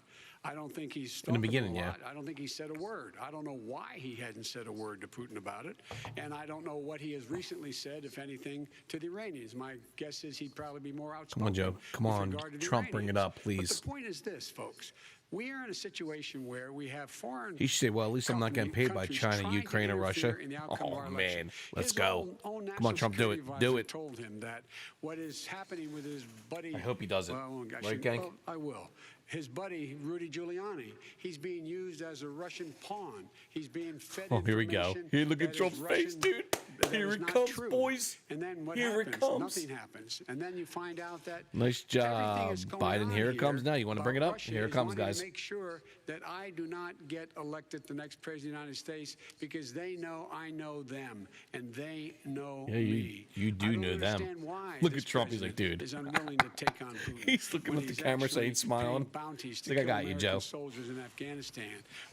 I don't think he's In the talked beginning, a yeah. lot. I don't think he said a word. I don't know why he hadn't said a word to Putin about it. And I don't know what he has recently said, if anything, to the Iranians. My guess is he'd probably be more outspoken. Come on, Joe. Come with on. regard to the Trump, bring it Iranians. up, please. But the point is this, folks. We are in a situation where we have foreign He should say, well, at least I'm not getting paid by countries China, trying to Ukraine, or Russia. interfere in the outcome of Oh, our election. man. Let's His go. own Come on, Trump, do it. national Do security it. advisor told him that what is happening with his buddy. I hope he does it. Well, I Right, shouldn't- gang? well, I will. His buddy, Rudy Giuliani, he's being used as a Russian pawn. He's being fed Oh, here we go. information Here, look at that is Trump's face, Russian, dude. that Here is it not comes, true. boys. And then what Here it happens? comes. Nothing happens. And then you find out that Nice job, everything is going Biden. on Here it comes now. You want to bring it about up? Russia Here it is comes, wanting guys. to make sure that I do not get elected the next president of the United States because they know I know them and they know Yeah, me. you do I don't know them. understand why Look this at Trump. He's like, president dude. is unwilling to take on Putin. He's looking when at the he's camera actually saying, smiling. paying bounties to He's like, I kill got you, American Joe. soldiers in Afghanistan.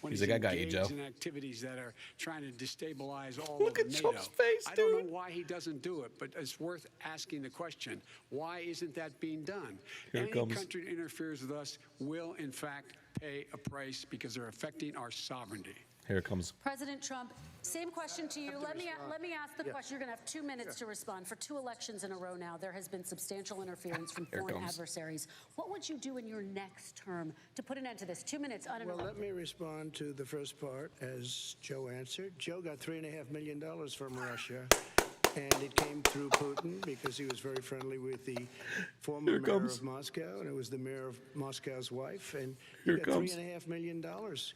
When He's he's like, I got you, engaged Joe. in activities that are trying to destabilize all Look of at NATO. Trump's face, I don't know why he doesn't do it, but it's worth asking the question: why isn't that being done? Here it Any comes. country that interferes with us will, in fact, pay a price because they're affecting our sovereignty. Here it comes. President Trump, same question to you. Let me ask the question. You're going to have 2 minutes to respond. For 2 elections in a row now, there has been substantial interference from Here it foreign comes. adversaries. What would you do in your next term to put an end to this? 2 minutes Well, uninterrupted. let me respond to the first part as Joe answered. Joe got $3.5 million from Russia, and it came through Putin because he was very friendly with the former mayor of Moscow, and it was the mayor of Moscow's wife. And Here you it got comes. $3.5 million.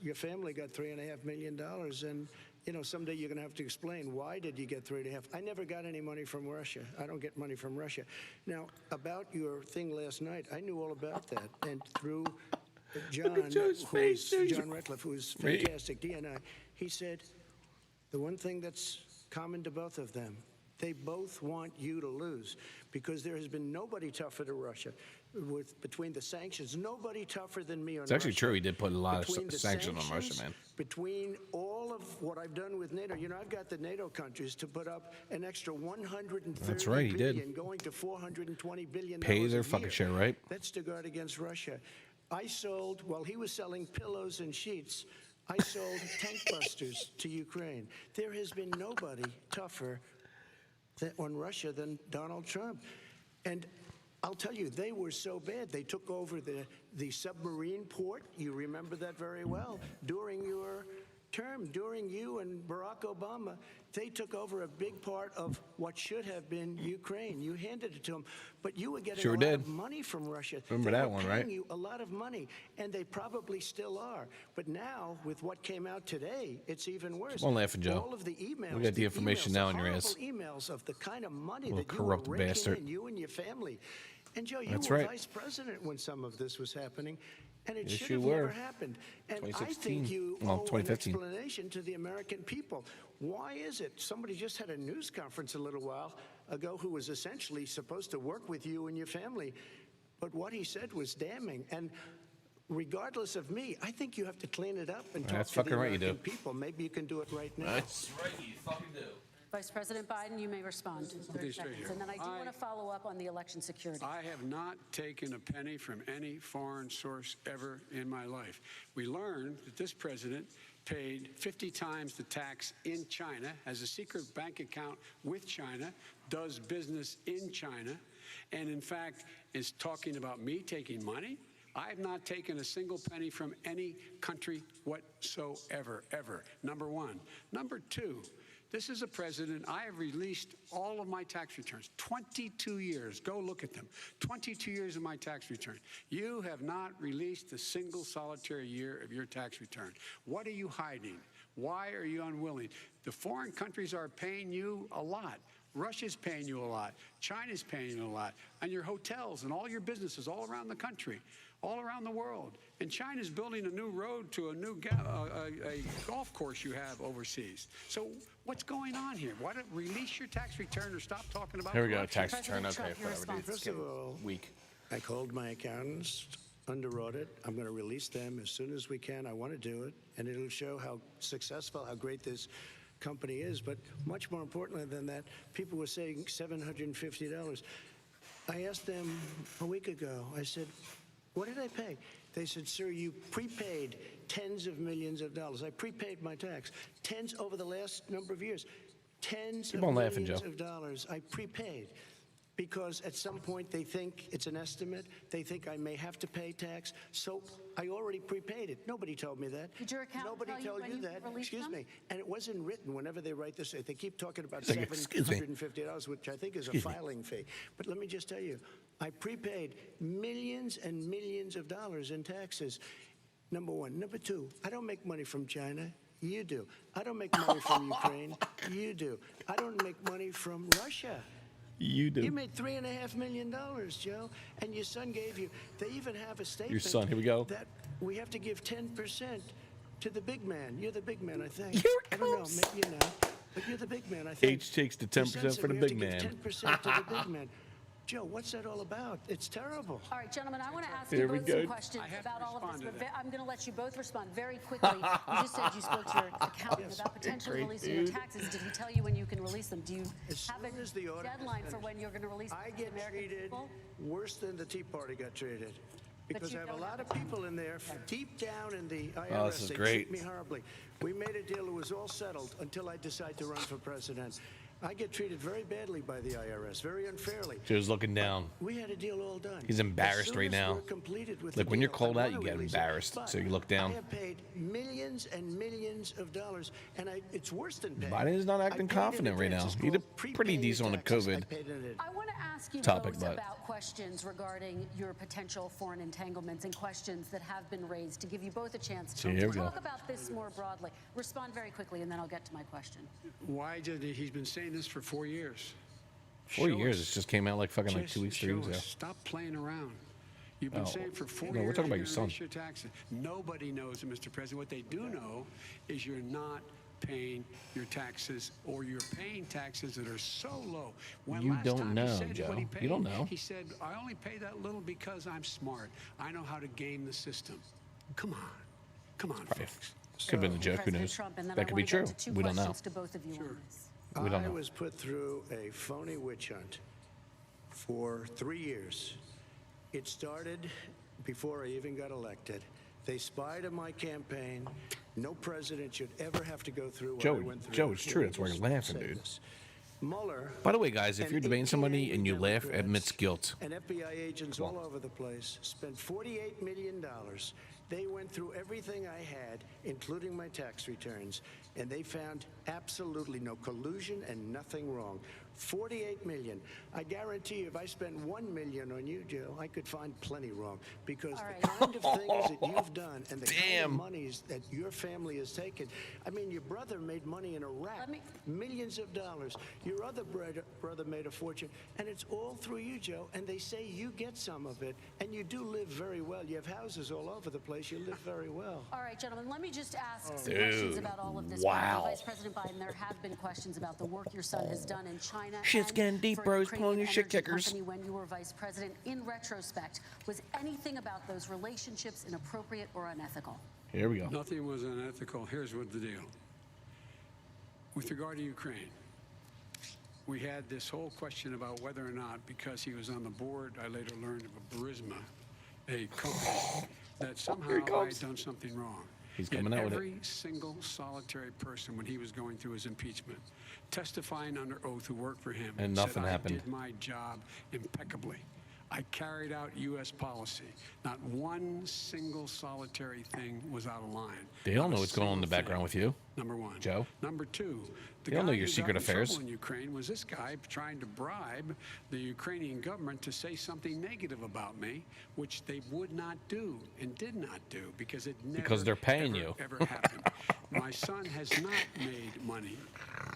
Your family got $3.5 million, and you know, someday you're going to have to explain why did you get 3.5. I never got any money from Russia. I don't get money from Russia. Now, about your thing last night, I knew all about that, and through John, John Ratcliffe, who's fantastic, DNI, he said the one thing that's common to both of them, they both want you to lose because there has been nobody tougher to Russia. Between the sanctions, nobody tougher than me on It's actually Russia. true. He did put a lot Between of the sanctions on Russia, sanctions, man. Between all of what I've done with NATO, you know, I've got the NATO countries to put up an extra 130 That's right, he did. billion, going to 420 billion. Pay their a fucking year. share, right? That's to guard against Russia. I sold, while he was selling pillows and sheets, I sold tank busters to Ukraine. There has been nobody tougher on Russia than Donald Trump. And I'll tell you, they were so bad. They took over the submarine port. You remember that very well. During your term, during you and Barack Obama, they took over a big part of what should have been Ukraine. You handed it to them, but you were getting Sure a lot did. of money from Russia. Remember They that were one, paying right? you a lot of money, and they probably still are. But now, with what came out today, it's even worse. Come on, Laughing Joe. All of the emails. We got the information emails, now the in your ass. horrible emails of the kind of money Little that you were corrupt raking bastard. in, you and your family. And Joe, you That's were right. vice president when some of this was happening, and it Yes, should you have were. never happened. And I 2016. think you Well, owe an 2015. explanation to the American people. Why is it? Somebody just had a news conference a little while ago who was essentially supposed to work with you and your family, but what he said was damning. And regardless of me, I think you have to clean it up and talk That's to the fucking right, you American do. people. Maybe you can do it right now. That's right, you fucking do. Vice President Biden, you may respond in 30 Okay, straight seconds. here. And then I do want to follow up on the election security. I have not taken a penny from any foreign source ever in my life. We learned that this president paid 50 times the tax in China, has a secret bank account with China, does business in China, and in fact is talking about me taking money. I have not taken a single penny from any country whatsoever, ever. Number one. Number two, this is a president, I have released all of my tax returns, 22 years. Go look at them. 22 years of my tax return. You have not released a single solitary year of your tax return. What are you hiding? Why are you unwilling? The foreign countries are paying you a lot. Russia's paying you a lot. China's paying you a lot. And your hotels and all your businesses all around the country, all around the world. And China's building a new road to a new a golf course you have overseas. So what's going on here? Why don't release your tax return or stop talking about Here we go, corruption? tax return. Okay, whatever, dude. First of all, Weak. I called my accountants under audit. I'm going to release them as soon as we can. I want to do it, and it'll show how successful, how great this company is. But much more importantly than that, people were saying $750. I asked them a week ago, I said, what did I pay? They said, sir, you prepaid tens of millions of dollars. I prepaid my tax. Tens over the last number of years. Tens Keep of on laughing, millions Joe. of dollars I prepaid. because at some point they think it's an estimate. They think I may have to pay tax. So I already prepaid it. Nobody told me that. Did your accountant Nobody tell you told when you you that. could release Excuse them? me. And it wasn't written whenever they write this. They keep talking about Like, excuse me. $750, which I think is a Excuse me. filing fee. But let me just tell you, I prepaid millions and millions of dollars in taxes. Number one. Number two, I don't make money from China. You do. I don't make money from Ukraine. You do. I don't make money from Russia. You do. You made $3.5 million, Joe, and your son gave you. They even have a statement. Your son, here we go. That we have to give 10% to the big man. You're the big man, I think. Here it I don't know, comes. maybe you're not, but you're the big man, I think. H takes the Your son 10% said for the we have big to man. give 10% to the big man. Joe, what's that all about? It's terrible. All right, gentlemen, I want to ask There you we both go. some questions I have to about all of this, respond to but that. I'm going to let you both respond very quickly. You just said you spoke to your accountant about potentially great releasing your dude. taxes. Did he tell you when you can release them? Do you As have soon as the a audit is deadline for finished. when you're going to release them I to the get American treated people? worse than the Tea Party got treated. Because you I have a don't lot have of people in there, deep down in the IRS, Oh, this is they great. treat me horribly. We made a deal, it was all settled until I decide to run for president. I get treated very badly by the IRS, very unfairly. Joe's looking down. We had a deal all done. He's embarrassed As soon right as now. we're completed with Like, the when you're deal, called I out, wanna you get release it. embarrassed, But so you look down. I have paid millions and millions of dollars, and it's worse than paying. Biden is not I acting paid in confident right now. advance. It's He did called pretty prepaying decent on the taxes. I COVID. paid in advance. I want to ask you topic, both but- about questions regarding your potential foreign entanglements and questions that have been raised to give you both a chance See, to here we go. talk about this more broadly. Respond very quickly, and then I'll get to my question. Why did he's been saying this for 4 years? 4 Show years. us. It just came out like fucking like Just 2 weeks, 3 show weeks ago. us. Stop playing around. You've been Oh, saying for 4 no, we're years talking about you're your gonna son. raise your taxes. Nobody knows it, Mr. President. What they do know is you're not paying your taxes, or you're paying taxes that are so low. When You last don't time know, he said Joe. what he You paid, don't know. He said, I only pay that little because I'm smart. I know how to game the system. Come on. Come on, folks. Could have been a joke. Who President knows? Trump, and then That I could be want to true. get to two We don't know. questions to both of you on this. We don't I know. was put through a phony witch hunt for 3 years. It started before I even got elected. They spied on my campaign. No president should ever have to go through what Joe, I went through. Joe, it's true. That's why you're Just laughing, say dude. this. Mueller. By the way, guys, if and you're debating 18 somebody angry and you laugh, Democrats admits guilt. And FBI agents all over the place spent $48 million. They went through everything I had, including my tax returns, and they found absolutely no collusion and nothing wrong. $48 million. I guarantee you, if I spent $1 million on you, Joe, I could find plenty wrong, because the kind of things that you've done and the kind of monies that your family has taken. I mean, your brother made money in Iraq, millions of dollars. Your other brother made a fortune, and it's all through you, Joe. And they say you get some of it, and you do live very well. You have houses all over the place. You live very well. All right, gentlemen, let me just ask some Dude, questions about all of this. wow. Vice President Biden, there have been questions about the work your son has done in China. Shit's and getting deep, for bros. Ukrainian Pull on your shit energy kickers. company when you were vice president. In retrospect, was anything about those relationships inappropriate or unethical? Here we go. Nothing was unethical. Here's what the deal. With regard to Ukraine, we had this whole question about whether or not, because he was on the board, I later learned of a Burisma, a company, that somehow I had done something wrong. He's Yet coming out with it. every single solitary person, when he was going through his impeachment, testifying under oath who worked for him, And said, nothing I happened. did my job impeccably. I carried out U.S. policy. Not one single solitary thing was out of line. They don't Not know a what's going on in the single background thing. with you. Number one. Joe. Number two, the They don't guy know your who secret got in affairs. trouble in Ukraine was this guy trying to bribe the Ukrainian government to say something negative about me, which they would not do and did not do, because it never Because they're paying ever, you. ever happened. My son has not made money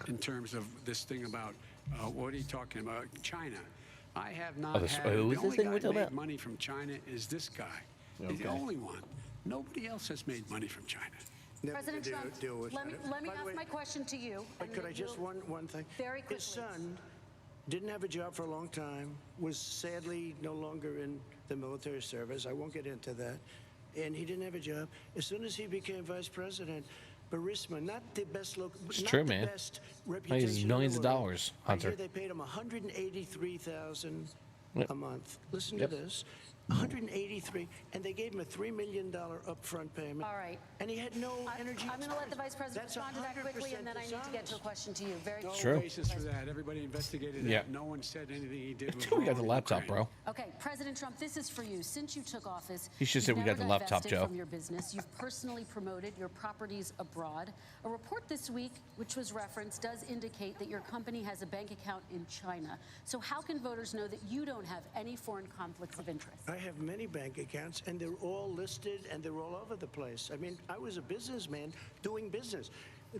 in terms of this thing about what are you talking about? China. I have not Oh, this- had. who The is this only thing guy we're who talking made about? money from China is this guy. He's the Okay. only one. Nobody else has made money from China. President Trump, let me ask my question to you. But and could I just you'll- one thing? Very quickly. His son didn't have a job for a long time, was sadly no longer in the military service. I won't get into that. And he didn't have a job. As soon as he became vice president, Burisma, not the best It's true, man. best He reputation has in the millions of world. dollars, I hear Hunter. they paid him $183,000 Yep. a month. Listen Yep. to this. 183, and they gave him a $3 million upfront payment. All right. And he had no energy. I'm going to let the Vice President respond to that quickly, and then I need to get to a question to you. Very No Sure. basis for that. Everybody investigated Yeah. that. No one said anything he did was Until we got the wrong in laptop, Ukraine. bro. Okay, President Trump, this is for you. Since you took office, He should say you've we got never the laptop, divested Joe. from your business. You've personally promoted your properties abroad. A report this week, which was referenced, does indicate that your company has a bank account in China. So how can voters know that you don't have any foreign conflicts of interest? I have many bank accounts, and they're all listed, and they're all over the place. I mean, I was a businessman doing business.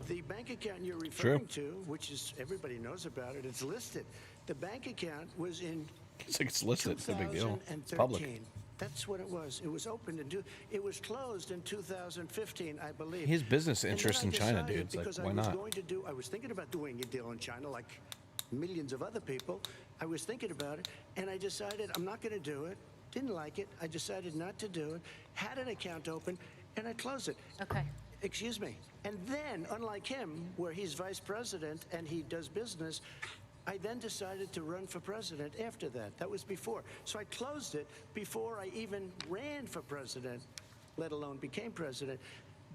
The bank account you're referring to, which is everybody knows about it, it's listed. The bank account was in It's like it's listed. It's no big deal. It's public. 2013. That's what it was. It was opened in it was closed in 2015, I believe. His business And then interest I in China, decided, dude. It's like, because why I was not? I was thinking about doing a deal in China, like millions of other people. I was thinking about it, and I decided I'm not going to do it. Didn't like it. I decided not to do it. Had an account open, and I closed it. Okay. Excuse me. And then, unlike him, where he's vice president and he does business, I then decided to run for president after that. That was before. So I closed it before I even ran for president, let alone became president.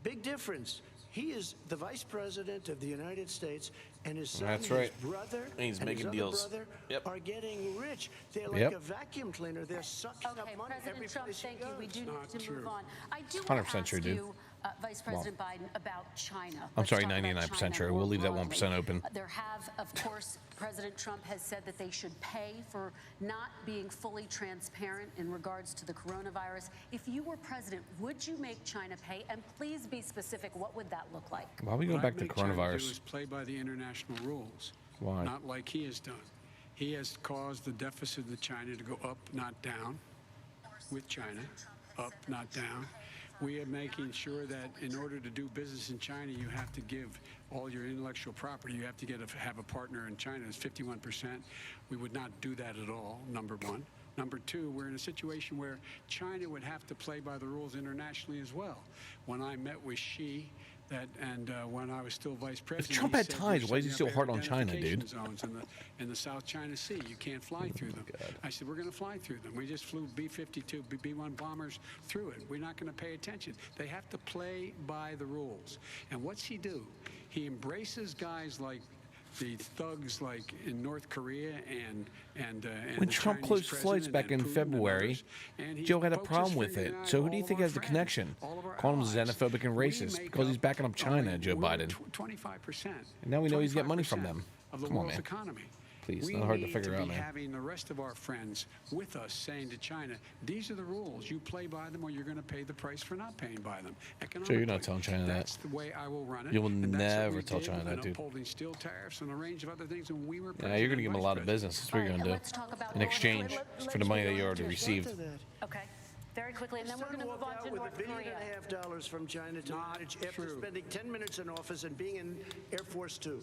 Big difference. He is the vice president of the United States, and his son, That's right. his brother, And he's and making his deals. other brother Yep. are getting rich. They're like Yep. a vacuum cleaner. They're sucking up money every President Trump, place he thank you. We goes. do need to move on. I do want 100% to ask true, dude. you, Vice President Biden, about China. I'm Let's sorry, talk about 99% China true. more We'll leave that broadly. 1% open. There have, of course, President Trump has said that they should pay for not being fully transparent in regards to the coronavirus. If you were president, would you make China pay? And please be specific. What would that look like? Why are we going What back I'd to make China do coronavirus? is play by the international rules. Why? Not like he has done. He has caused the deficit of China to go up, not down, with China, up, not down. We are making sure that in order to do business in China, you have to give all your intellectual property. You have to have a partner in China. It's 51%. We would not do that at all, number one. Number two, we're in a situation where China would have to play by the rules internationally as well. When I met with Xi, when I was still vice president, Trump he had said, ties, "We're why is he setting so up hard on China, identification dude?" Zones in the South China Sea. You can't fly through them. I said, we're going to fly through them. We just flew B-52, B-1 bombers through it. We're not going to pay attention. They have to play by the rules. And what's he do? He embraces guys like the thugs like in North Korea and When the Trump Chinese closed flights president back and in Putin and February, others, and he Joe had a folks problem is with it. figuring out So who do you all think of has our the friends, connection? all of our Calling him allies. xenophobic and We racist make because he's up backing up China, only- Joe we're Biden. 25%. And now we know he's got money from 25% them. Of the Come on, world's man. economy. Please, we not hard to need figure to out, be man. having the rest of our friends with us saying to China, these are the rules. You play by them or you're going to pay the price for not paying by them. Joe, you're not telling China that. That's the way I will run it. You will and that's what never we tell did China in that, dude. upholding steel tariffs and a range of other things when we were Yeah, you're going to give him a lot of business. That's what you're going to let's do. talk about In exchange for the money that you already received. Okay. Very quickly, and then we're going to move on to North with Korea. $1.5 billion from China to manage after spending 10 minutes in office and being in Air Force 2.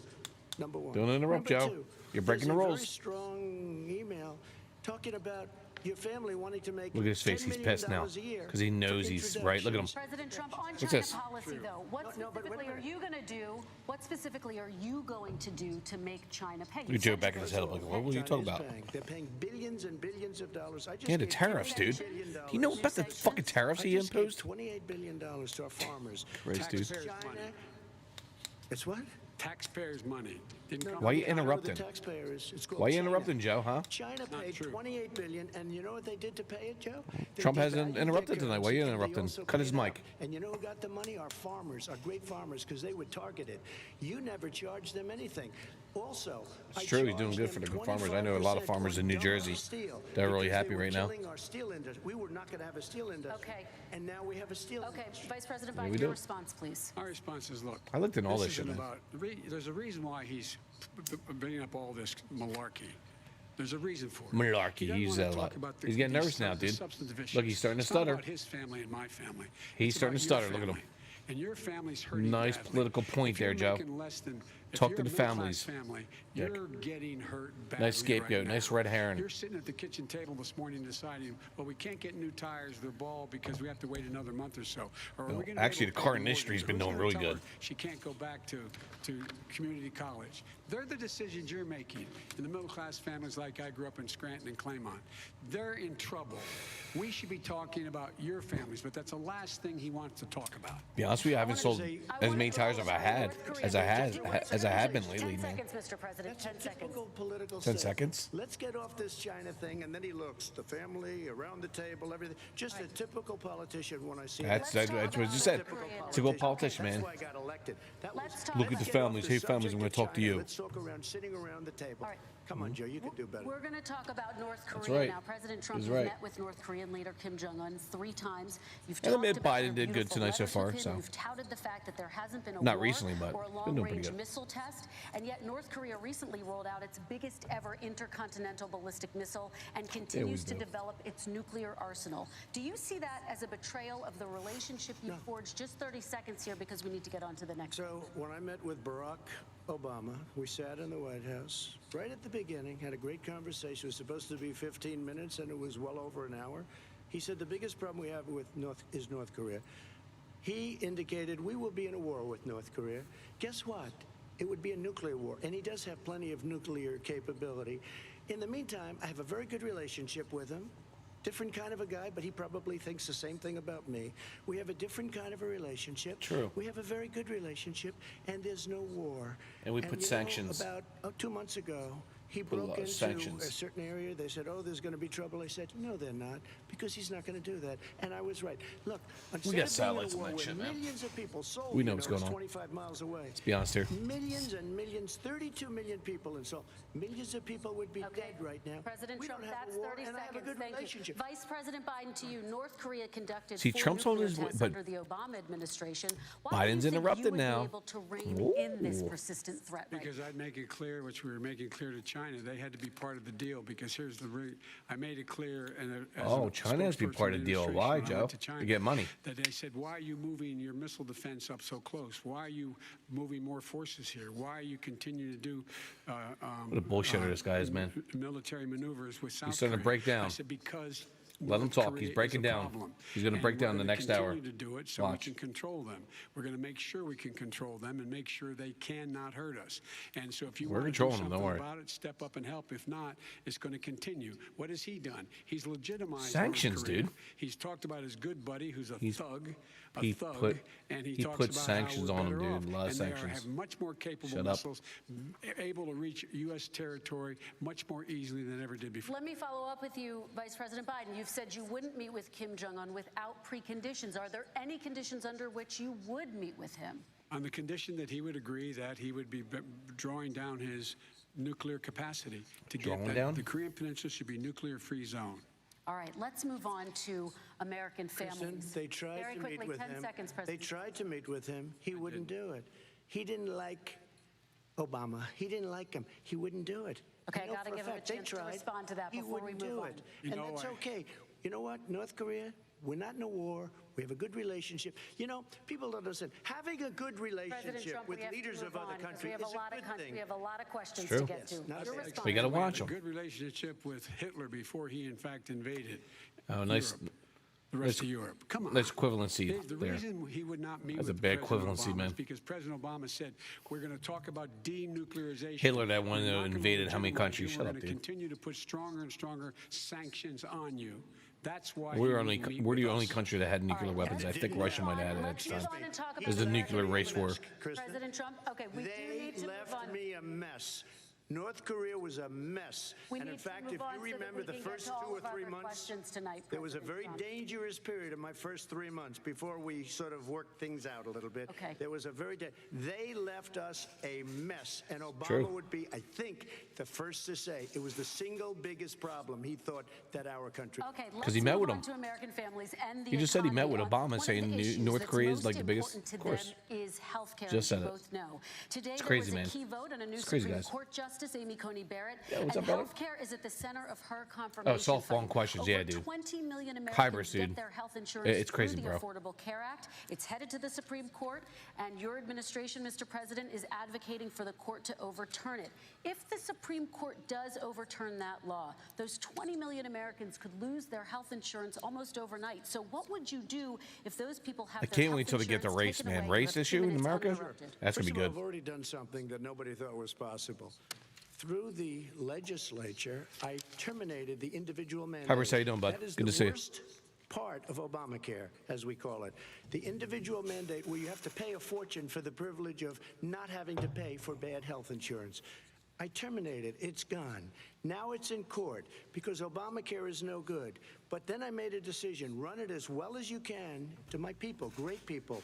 Number one. Don't interrupt, Number Joe. two, You're breaking there's the a rules. very strong email talking about your family wanting to make Look at his face. $10 He's million pissed now a year because he knows for he's right. Look at him. President Trump, on What's China this? policy, though, what specifically are you going to do? What specifically are you going to do to make China pay? Look at Joe backing his head up like, what were you talking about? They're paying billions and billions of dollars. I just Yeah, the gave tariffs, dude. $28 billion. Do you know about the fucking tariffs he imposed? $28 billion to our farmers. Christ, dude. Taxpayers' money. It's what? Taxpayers' money. Didn't come Why are you from- interrupting? The taxpayers. It's called Why are you China. interrupting, Joe, huh? China paid $28 billion, and you know what they did to pay it, Joe? They Trump hasn't devalued interrupted their tonight. Why are you currency, and they interrupting? also Cut his paid out. mic. And you know who got the money? Our farmers, our great farmers, because they were targeted. You never charged them anything. Also, It's true, he's doing good for the good farmers. I know a lot of farmers in New Jersey. They're really happy right now. Our steel industry. We were not going to have a steel industry. Okay. And now we have a steel Okay, industry. Vice President Yeah, Biden, we your do. response, please. My response is, look. I looked in all this isn't shit, man. about. There's a reason why he's bringing up all this malarkey. There's a reason for it. Malarkey, He doesn't he uses wanna that a lot. talk about the- He's getting these nervous now, the dude. substantive issues. Look, he's starting to It's not stutter. about his family and my family. He's It's starting to about your stutter. Look at him. family. And your family's hurting Nice badly. political point If you're there, Joe. making less than Talk to the families. Family, Yeah. you're getting hurt badly. Nice scapegoat, right now. nice red herring. You're sitting at the kitchen table this morning deciding, well, we can't get new tires for the ball because we have to wait another month or so. Or No, are we gonna actually, be able the to car pay industry's been mortgage? doing Who's really gonna good. tell her she can't go back to community college? They're the decisions you're making. In the middle-class families like I grew up in Scranton and Claymont, they're in trouble. We should be talking about your families, but that's the last thing he wants to talk about. To be honest with you, I haven't sold as many tires as I had been lately, 10 man. seconds, Mr. President. 10 seconds. Typical political 10 set. seconds? Let's get off this China thing, and then he looks, the family, around the table, everything. Just a typical politician when I see That's that. what you said. Typical politician, man. That's why I got elected. That was, Look at the families. Hey, families, I'm going to talk to you. Let's talk around, sitting around the table. Come on, Joe, you can do better. We're going to talk about North Korea That's right. now. President Trump He's has right. met with North Korean leader Kim Jong-un 3 times. You've And I talked admit about Biden your did good beautiful tonight so letters far, with him. so. You've touted the fact that there hasn't been a Not war recently, but or a been doing pretty long-range good. missile test, and yet North Korea recently rolled out its biggest ever intercontinental ballistic missile and continues to do. develop its nuclear arsenal. Do you see that as a betrayal of the relationship you forged? Just 30 seconds here because we need to get on to the next. So when I met with Barack Obama, we sat in the White House right at the beginning, had a great conversation. It was supposed to be 15 minutes, and it was well over an hour. He said the biggest problem we have with North Korea. He indicated we will be in a war with North Korea. Guess what? It would be a nuclear war, and he does have plenty of nuclear capability. In the meantime, I have a very good relationship with him. Different kind of a guy, but he probably thinks the same thing about me. We have a different kind of a relationship. True. We have a very good relationship, and there's no war. And we put you sanctions. Know, about 2 months ago, he Put a broke lot of into sanctions. a certain area. They said, oh, there's going to be trouble. I said, no, they're not, because he's not going to do that. And I was right. Look, instead got of satellites being on in a that war shit, where man. millions of people sold, We know what's going it's on. 25 miles away. Let's be honest here. Millions and millions, 32 million people, and so millions of people would be dead right now. President we Trump, don't have that's a war, 30 and I have a seconds. good Thank relationship. you. Vice President Biden, to you. North Korea conducted See, 4 Trump's on nuclear his way, tests but under the Obama administration. Why Biden's do you think interrupted you would now. Be able to rein in this Ooh. persistent threat right Because I'd make it clear, which we were making clear to China, they had to be part of the deal. Because here's I made it clear. And China has to be part of the deal. Why, Joe? To get money. That they said, why are you moving your missile defense up so close? Why are you moving more forces here? Why are you continuing to do What a bullshitter this guy is, man. military maneuvers with South He's starting to Korea? break down. I said, because Let him North talk. Korea He's is breaking a down. problem. He's going to And break down we're the gonna next hour. continue to do it so Watch. we can control them. We're going to make sure we can control them and make sure they cannot hurt us. And so if you We're want to do controlling them, something don't worry. about it, step up and help. If not, it's going to continue. What has he done? He's legitimized Sanctions, North Korea. dude. He's talked about his good buddy, who's a thug, he put- and he talks put about sanctions how we're on him, better dude. off. A lot of and sanctions. They have much more capable Shut up. missiles, able to reach U.S. territory much more easily than ever did before. Let me follow up with you, Vice President Biden. You've said you wouldn't meet with Kim Jong-un without preconditions. Are there any conditions under which you would meet with him? On the condition that he would agree that he would be drawing down his nuclear capacity to Drawing get that down? the Korean Peninsula should be nuclear-free zone. All right, let's move on to American Kristen, families. they tried Very to quickly, meet with 10 him. seconds, They President. tried to meet with him. He wouldn't do it. He didn't like Obama. He didn't like him. He wouldn't do it. Okay, I know got to for give him a fact they chance to tried. respond to that He before we wouldn't move do on. it. And that's okay. You know what? North Korea, we're not in a war. We have a good relationship. You know, people don't understand. Having a good President relationship Trump, with we have to leaders move of other on, 'cause countries we have is a lot a of good thing. We have a lot of questions True. to get to. not Your bad. response. We got to We had watch a him. good relationship with Hitler before he, in fact, invaded Oh, nice. Europe, the rest of Europe. Come on. Nice equivalency The there. reason he would not meet That's a with bad President equivalency, Obama man. is because President Obama said, we're going to talk about denuclearization. Hitler that one We're that not gonna invaded how many legitimize countries? you. Shut We're up, gonna dude. continue to put stronger and stronger sanctions on you. That's why We're he only would meet we're the with only us. country that had nuclear weapons. I think Russia might have had it at Let's the move time. on and talk about There's a nuclear race war. President Trump. Okay, we do They need to move left on. me a mess. North Korea was a mess. We And need in to fact, move if on you so that remember we the can get first to all 2 or of our 3 other months, questions tonight, there was a President very Trump. dangerous period in my first 3 months before we sort of worked things out a little bit. Okay. There was a they left us a mess. And Obama True. would be, I think, the first to say it was the single biggest problem he thought that our country. Okay, let's 'Cause he met move with on him. to American families and the He just said he met economy. with Obama One of saying the issues North that's Korea is most like the biggest- important to of course. them is healthcare, Just as said you it. both know. Today It's there crazy, was a man. key vote on a new It's crazy, Supreme guys. Court justice Justice Amy Coney Barrett. Yeah, what's and up, brother? healthcare is at the center of her confirmation. Oh, soft long questions. Yeah, dude. 20 million Hybris, Americans dude. get their health insurance It's crazy, through the bro. Affordable Care Act. It's headed to the Supreme Court, and your administration, Mr. President, is advocating for the court to overturn it. If the Supreme Court does overturn that law, those 20 million Americans could lose their health insurance almost overnight. So what would you do if those people have I their can't health wait till they get the insurance race, taken man. away Race in issue in 2 minutes America? uninterrupted? That's going First to be of all, good. I've already done something that nobody thought was possible. Through the legislature, I terminated the individual mandate. Hybris, how you doing, bud? That is Good the to see you. worst part of Obamacare, as we call it. The individual mandate where you have to pay a fortune for the privilege of not having to pay for bad health insurance. I terminated. It's gone. Now it's in court because Obamacare is no good. But then I made a decision. Run it as well as you can to my people, great people.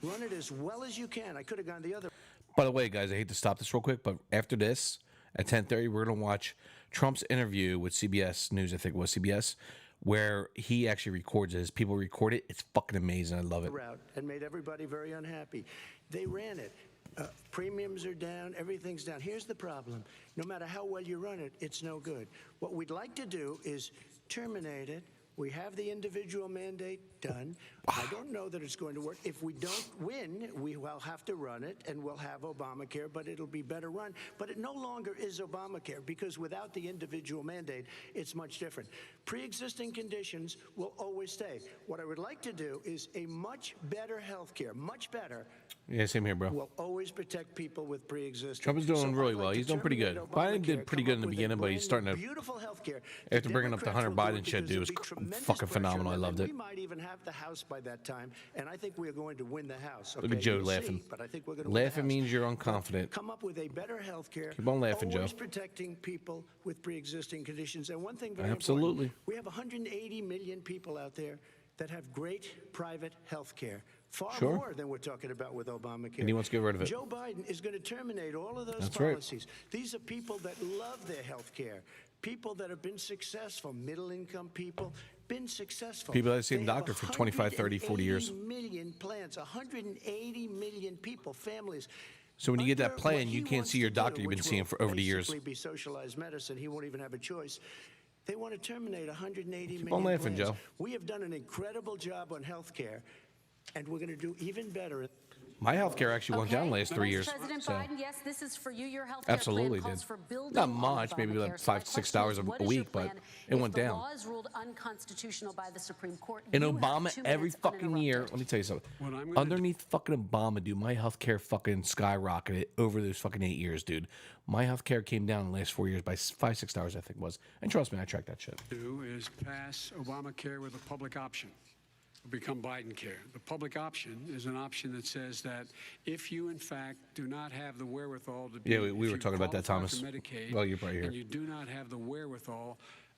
Run it as well as you can. I could have gone the other. By the way, guys, I hate to stop this real quick, but after this, at 10:30, we're going to watch Trump's interview with CBS News, I think it was CBS, where he actually records it. His people record it. It's fucking amazing. I love it. Route and made everybody very unhappy. They ran it. Premiums are down. Everything's down. Here's the problem. No matter how well you run it, it's no good. What we'd like to do is terminate it. We have the individual mandate done. I don't know that it's going to work. If we don't win, we will have to run it, and we'll have Obamacare, but it'll be better run. But it no longer is Obamacare, because without the individual mandate, it's much different. Pre-existing conditions will always stay. What I would like to do is a much better health care, much better, Yeah, same here, bro. will always protect people with pre-existing. Trump is doing So really I'd like well. to He's doing pretty good. terminate Biden Obamacare, did pretty good in the come up with a beginning, but he's brand starting new, to. beautiful health care. After bringing up the Hunter Democrats will do Biden it shit, dude, it was because there'll be tremendous fucking phenomenal. I pressure on loved them. it. We might even have the House by that time, and I think we are going to win the House. Look at okay? Joe We'll laughing. see, but I think we're going to win the Laughing House. means you're unconfident. Come up with a better health care. Keep on laughing, Joe. Always protecting people with pre-existing conditions. And one thing very Absolutely. important, we have 180 million people out there that have great private health care. Far Sure. more than we're talking about with Obamacare. And he wants to get rid of it. Joe Biden is going to terminate all of those That's right. policies. These are people that love their health care, people that have been successful, middle-income people, been successful. People that have seen They a doctor for 25, 30, 40 years. 180 million plans, 180 million people, families. So when you get that Under plan, what you he can't wants see your to do, doctor you've been which seeing will for over the years. basically be socialized medicine. He won't even have a choice. They want to terminate 180 Keep million on laughing, plans. Joe. We have done an incredible job on health care, and we're going to do even better. My health care actually went down the last 3 years. President So. Biden, yes, this is for you. Your health care Absolutely plan calls did. for building Not on much, maybe like Obamacare. So my $5 to $6 question is, a what is your week, but plan it went if down. the law is ruled unconstitutional by the Supreme Court? And you have Obama, 2 every minutes fucking year, let me tell you something. What I'm gonna Underneath fucking Obama, dude, my health care fucking skyrocketed over those fucking 8 years, dude. My health care came down in the last 4 years by $5, $6, I think it was. And trust me, I tracked that shit. do is pass Obamacare with a public option. It'll become Biden care. The public option is an option that says that if you, in fact, do not have the wherewithal to be, Yeah, we if were you talking about that, qualify Thomas. for Medicaid, Well, you're probably here. and you do not have the wherewithal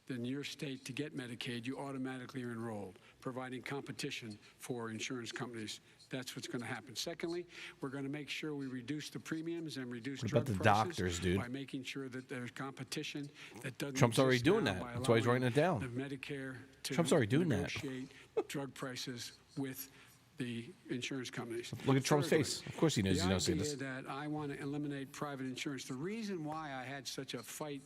in your state to get Medicaid, you automatically are enrolled, providing competition for insurance companies. That's what's going to happen. Secondly, we're going to make sure we reduce the premiums and reduce What drug about the prices doctors, dude? by making sure that there's competition that doesn't Trump's already exist doing now that. by That's why he's allowing writing it down. the Medicare to Trump's already doing that. negotiate drug prices with the insurance companies. Look at Trump's Thirdly, face. Of course he knows the he's not saying idea this. that I want to eliminate private insurance. The reason why I had such a fight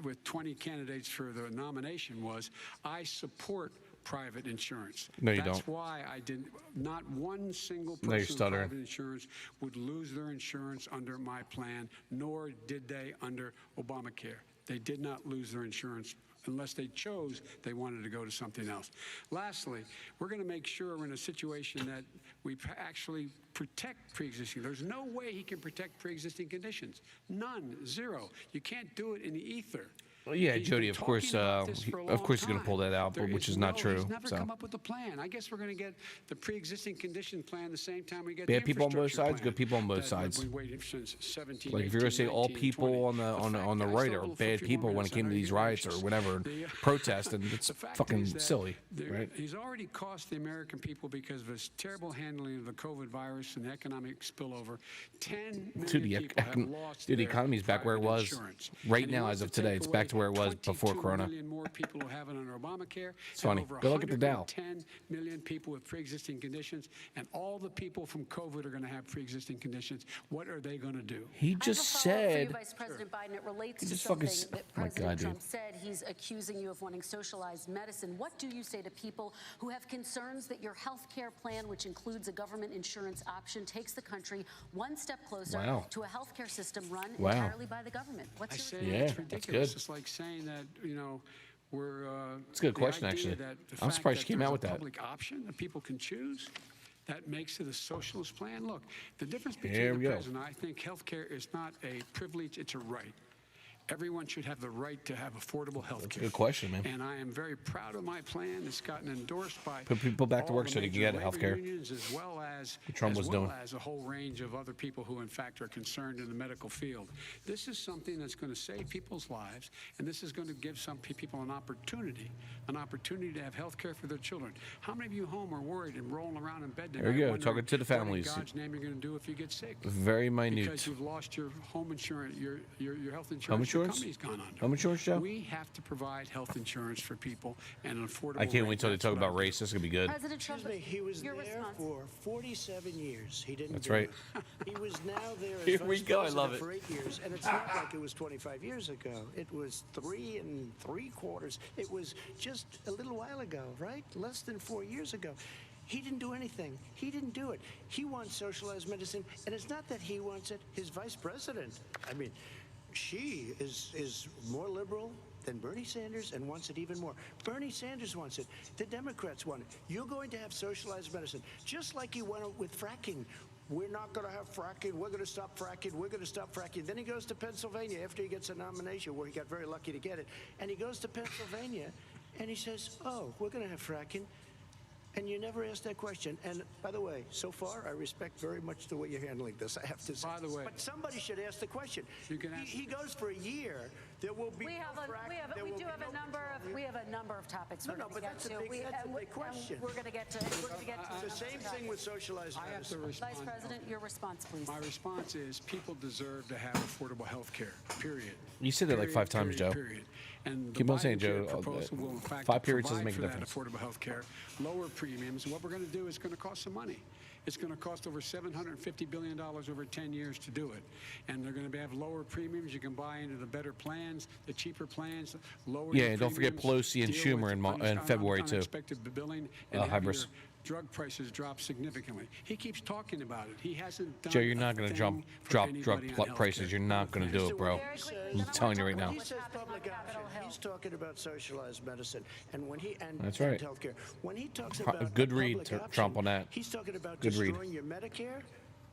with 20 candidates for the nomination was I support private insurance. No, you That's don't. why I didn't. Not one single No, you're person with stuttering. private insurance would lose their insurance under my plan, nor did they under Obamacare. They did not lose their insurance unless they chose they wanted to go to something else. Lastly, we're going to make sure we're in a situation that we actually protect pre-existing. There's no way he can protect pre-existing conditions. None. Zero. You can't do it in the ether. Well, yeah, He's Jody, been of course, talking about this for a of long course he's going to time. pull that out, There which is is not no- true. He's never So. come up with a plan. I guess we're going to get the pre-existing condition plan the same time we get Bad the people on both infrastructure sides, good plan people on both that sides. we've waited since 17, Like if you're going to say 18, all 19, people 20. on the fact right is, are though, for a bad few people more when it minutes, came I to know these you're riots or anxious. whatever, protest, and it's The fact fucking is that silly, right? He's already cost the American people, because of his terrible handling of the COVID virus and the economic spillover, 10 million Dude, people have lost the their economy's back where it private was insurance. right And he now wants as of to today. take It's away back to to where it was before 22 Corona. million more people who have it under Obamacare. It's funny. Over Go look at the Dow. 10 million people with pre-existing conditions, and all the people from COVID are going to have pre-existing conditions. What are they going to do? He just said. Vice President Biden, it relates He to just fucking something that oh my President God, Trump dude. said. He's accusing you of wanting socialized medicine. What do you say to people who have concerns that your health care plan, which includes a government insurance option, takes the country one step closer Wow. to a health care system run Wow. entirely by the government? I What's say your Yeah, it's that's ridiculous. good. It's like saying that, we're. It's a good the question, idea actually. that the I'm fact surprised that she came there's out with a that. Public option that people can choose. That makes it a socialist plan. Look, the difference Here between we the go. president, I think health care is not a privilege, it's a right. Everyone should have the right to have affordable health That's a care. good question, man. And I am very proud of my plan. It's gotten endorsed by Put people back to all work the so they can major get health labor care. unions, as well as Trump was doing. as a whole range of other people who, in fact, are concerned in the medical field. This is something that's going to save people's lives, and this is going to give some people an opportunity to have health care for their children. How many of you home are worried and rolling around in bed tonight? There you go, wondering talking to the what in families. God's name you're going to do if you get sick? Very minute. Because you've lost your home insurance, your health insurance. Home Your insurance? company's gone under. Home insurance, Joe? We have to provide health insurance for people and an affordable. I can't rate. wait till they That's talk what about I do. race. This is gonna be good. President Trump, Excuse me, he was your there response. for 47 years. He didn't That's do right. it. He was now there as Here vice we go, I president love it. for 8 years, and it's not like it was 25 years ago. It was 3 3/4. It was just a little while ago, right? Less than 4 years ago. He didn't do anything. He didn't do it. He wants socialized medicine, and it's not that he wants it. His vice president, I mean, she is more liberal than Bernie Sanders and wants it even more. Bernie Sanders wants it. The Democrats want it. You're going to have socialized medicine, just like you went with fracking. We're not going to have fracking. We're going to stop fracking. We're going to stop fracking. Then he goes to Pennsylvania after he gets a nomination, where he got very lucky to get it. And he goes to Pennsylvania, and he says, oh, we're going to have fracking. And you never asked that question. And by the way, so far, I respect very much the way you're handling this, I have to say. By the way, but somebody should ask the question. You can ask He goes for a year. There will be We no have fracking. There we will do be have no a number of we have a number of topics No, we're no, going but to get that's a to. big- that's a big question. We're going to get to. We're going to get to It's the same thing with socialized I have to medicine. respond. Vice President, your response, please. My response is people deserve to have affordable health care, period. You said that like 5 times, Joe. Period. And the Keep on saying, Biden Joe. proposal will, in fact, 5 periods doesn't provide make a for that difference. affordable health care, lower premiums. And what we're going to do is going to cost some money. It's going to cost over $750 billion over 10 years to do it. And they're going to have lower premiums. You can buy into the better plans, the cheaper plans, lower Yeah, your and don't forget premiums, Pelosi and deal with Schumer in February, too. unexpected billing, and have Hybris. your drug prices drop significantly. He keeps talking about it. He hasn't done Joe, you're not going to drop drug prices. You're not going to do it, bro. I'm telling you right now. He says public option. He's talking about socialized medicine, and when he and That's right. healthcare. When he talks Pro- about good a read, public option, Trump, on that. He's talking about Good read. destroying your Medicare.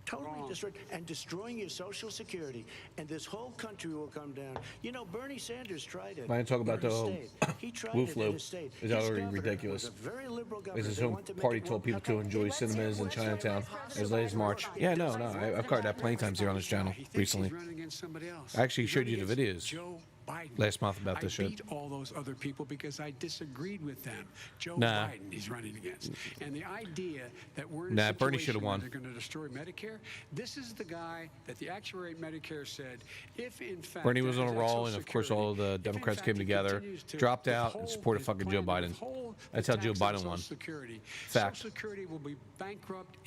Totally destroyed, and destroying your Social Security, and this whole country will come down. You know, Bernie Sanders tried it. Why don't you talk about in his the state. He tried Wu it in flu? his state. Is His already governor ridiculous. was a very liberal This governor. is They some wanted to make party it told work. people to enjoy cinemas in Chinatown as late as March. Yeah, no. I've covered that plenty of times here on this channel He thinks recently. he's running against somebody else. I actually He's showed you running the against videos Joe Biden. last month about this I shit. beat all those other people because I disagreed with them. Joe Nah. Biden he's running against. And the idea that we're in a Nah, situation Bernie should've where won. they're going to destroy Medicare, this is the guy that the actuary at Medicare said, if in fact Bernie was on a that roll, Social and of course Security, all of the if in Democrats fact came he together, continues to dropped out, and withhold supported his fucking plan Joe to Biden. withhold That's the how Joe tax on Biden Social won. Security. Fact. Social Security will be bankrupt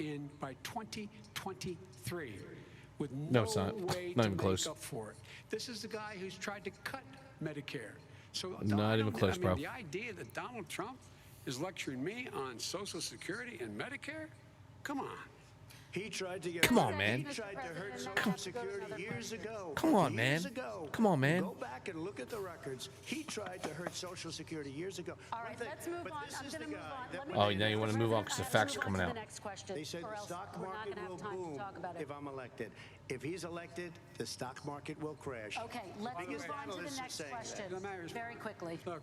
by 2023 with No, it's not. way Not to even close. make up for it. This is the guy who's tried to cut Medicare. So Not even close, bro. The idea that Donald Trump is lecturing me on Social Security and Medicare? Come on. He tried to get. Come on, man. He tried to hurt Social Security years ago. Come on, Years man. ago. Come on, man. Go back and look at the records. He tried to hurt Social Security years ago. All right, let's move on. I'm going to move on. Let me- Oh, now you want to move on because the facts are coming to out. the next question. They said or the else stock we're not market gonna will have time boom to talk about it. if I'm elected. If he's elected, the stock market will crash. Okay, let's Biggest move on to analysts the are next saying that. question very quickly. Look.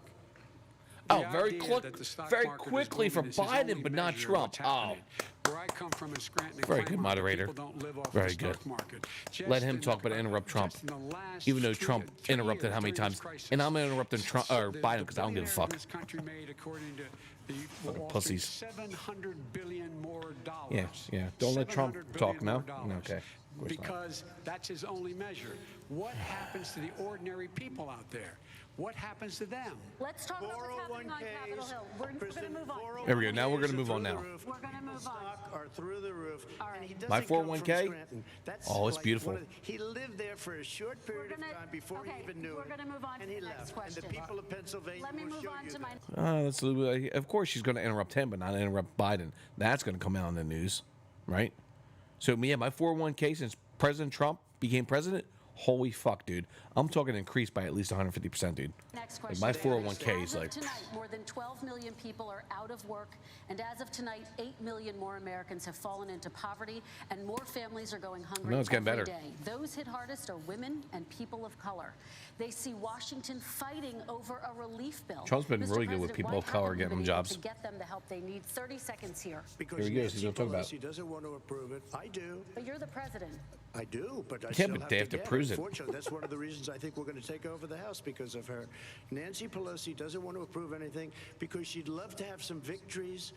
Oh, the very idea quick, that the stock very market is quickly for moving is his Biden, only but not measure of Trump. what's Oh, happening. Where I come from in Scranton, and very good Claremont, moderator. people don't live off Very the good. stock market. Let Just him in talk, the- but interrupt Trump. just in the last Even though three- Trump three interrupted years how many during times, this crisis, and I'm interrupting Trump or the Biden because I don't give a billionaires fuck. in this country made, according to the Fucking Wall pussies. Street, $700 billion more dollars. Yeah, yeah. Don't let Trump $700 talk billion now. more dollars. No, okay. Of course not. Because that's his only measure. What happens to the ordinary people out there? what happens to them? Let's talk about what's happening on Capitol Hill. We're going to move on. There we go. Now we're going to move on now. We're going to move on. Are through the roof. All right. And he doesn't My come from 401k? Scranton. That's Oh, it's like beautiful. he lived there for a short period of time before he even knew we're it. going to move on and to he the next left. question. And the people of Pennsylvania Let me will move show on you to that. my. That's a little, of course she's going to interrupt him, but not interrupt Biden. That's going to come out in the news, right? So yeah, my 401k since President Trump became president, holy fuck, dude. I'm talking increased by at least 150%, dude. Next Like question. my 401k is As of like. tonight, more than 12 million people are out of work, and as of tonight, 8 million more Americans have fallen into poverty, and more families are going hungry No, it's getting every better. day. Those hit hardest are women and people of color. They see Washington fighting over a relief bill. Trump's been Mr. really good with President, people why of color haven't you getting them been able jobs. to get them the help they need. 30 seconds here. Because Here he goes. He's Nancy gonna talk about Pelosi doesn't want to approve it. I do. But you're the president. I do, but I Yeah, still but have they to have to get prove it. Unfortunately, that's one of the reasons I think we're going to take over the House because of her. Nancy Pelosi doesn't want to approve anything because she'd love to have some victories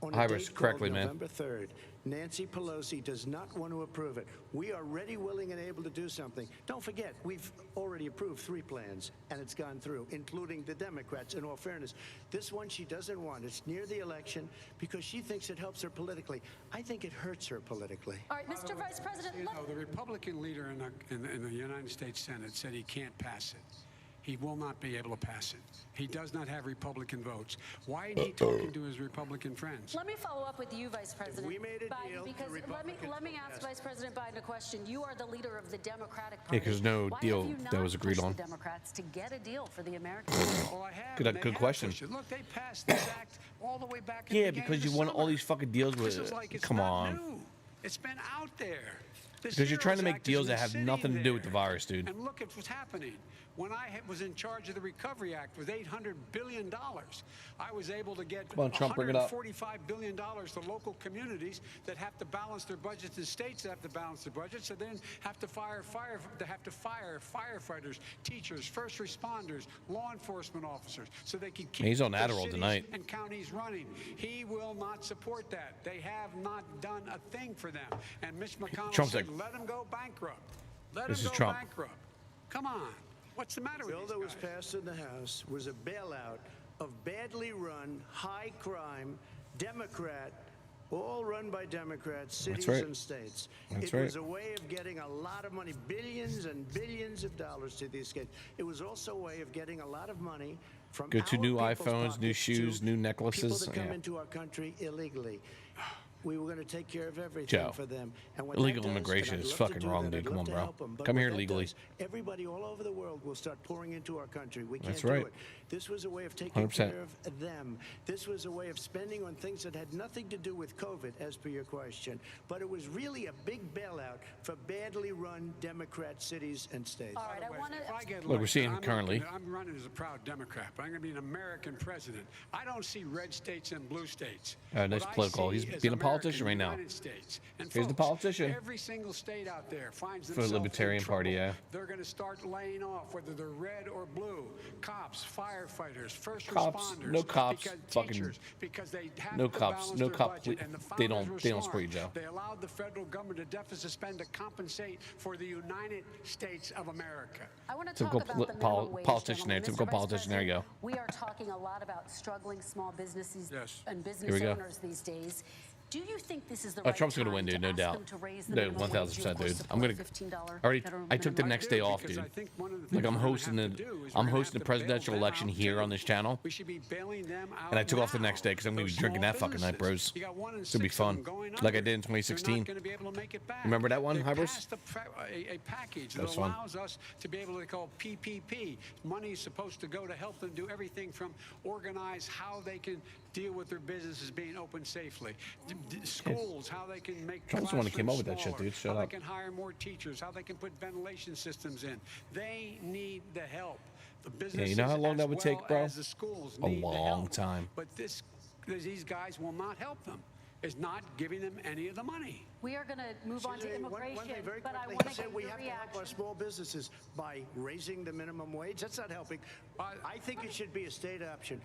on a Iris, date correctly, called man. November 3rd. Nancy Pelosi does not want to approve it. We are ready, willing, and able to do something. Don't forget, we've already approved 3 plans, and it's gone through, including the Democrats, in all fairness. This one she doesn't want. It's near the election because she thinks it helps her politically. I think it hurts her politically. All right, Mr. Vice President. You know, the Republican leader in the United States Senate said he can't pass it. He will not be able to pass it. He does not have Republican votes. Why isn't he talking to his Republican friends? Let me follow up with you, Vice President we made a Biden, deal, the because Republicans let me will ask pass Vice President Biden a question. You are the leader of the Democratic Yeah, Party. 'cause there's no Why deal have you that not was agreed pushed on. the Democrats to get a deal for the Americans? Well, I have. Good- and they good have question. pushed it. Look, they passed this act all the way back. At Yeah, the beginning because of you the want all summer. these fucking deals with. This is like it's Come not on. new. It's been out there. This Because you're trying to HEROES make Act has deals that been have sitting nothing to do with the there. virus, dude. And look at what's happening. When I was in charge of the Recovery Act with $800 billion, I was able to get Come on, Trump, bring it up. $145 billion to local communities that have to balance their budgets and states that have to balance their budgets, so then have to fire firefighters, teachers, first responders, law enforcement officers, so they can keep He's on their Adderall cities tonight. and counties running. He will not support that. They have not done a thing for them. And Mitch McConnell Trump's said, like, let them go bankrupt. Let this them is go Trump. bankrupt. Come on. What's the matter The with bill these that was guys? passed in the House was a bailout of badly run, high crime, Democrat, all run by Democrats, cities right. and states. That's It right. was a way of getting a lot of money, billions and billions of dollars to these states. It was also a way of getting a lot of money from Go to our new people's iPhones, new pockets shoes, to new people necklaces. that come Yeah. into our country illegally. We were going to take care of everything Joe, for them. And what illegal that does, immigration and I'd is love to fucking do wrong, that, dude. I'd Come love on, to bro. help them, but Come what here that legally. does, everybody all over the world will start pouring into our country. We can't That's right. do it. This was a way of taking 100%. care of them. This was a way of spending on things that had nothing to do with COVID, as per your question. But it was really a big bailout for badly run Democrat cities and states. All right, I want If I get Look, we're elected, seeing I'm not currently- gonna- I'm running as a proud Democrat, but I'm going to be an American president. I don't see red states and blue states. Nice What I political. see He's is being a America, politician right now. United States. And Here's the folks, politician. Every single state out there finds For the themselves Libertarian in Party, trouble. yeah. They're going to start laying off, whether they're red or blue. Cops, firefighters, first Cops, responders. no cops, because fucking- teachers, because they have no to cops, balance no their cop budget, poli- and the they founders don't- were they don't smart. support you, Joe. They allowed the federal government a deficit spend to compensate for the United States of America. I want to Typical talk about the pol- minimum wage, politician there, gentlemen. typical Mr. Vice politician, there you go. President, We are talking a lot about struggling small businesses Yes. and Here business we go. owners these days. Do you think this is the Oh, right Trump's gonna time win, dude, to no ask doubt. them to raise the No, minimum wage? 1000%, You, of course, dude. I'm gonna. support $15 Already, federal I took the minimum next wage. day off, because dude. I think one of the Like things I'm we're gonna hosting have the to do is I'm we're gonna hosting the have to bail presidential them election out, here too. on this channel. We should be bailing them out. And I took off the now. next day because I'm gonna be Those drinking small that fucking night, businesses. bros. You got 1 in It's gonna be 6 of them fun, going like I under. did in 2016. They're not going to be able to make it back. Remember that one, They Hybris? passed a package That that was fun. allows us to be able to call PPP. Money is supposed to go to help them do everything from organize how they can deal with their businesses being open safely, schools, how they can make Trump's the one that came up with that shit, smaller, dude. Shut how up. they can hire more teachers, how they can put ventilation systems in. They need the help. The Yeah, businesses you know how long as that would well take, bro? as the schools A need the long help. time. But these guys will not help them. Is not giving them any of the money. We are going to move on to Excuse me, immigration, one thing very but I quickly. want He to said get we your have to help reaction. our small businesses by raising the minimum wage. That's not helping. I think it should be a state option.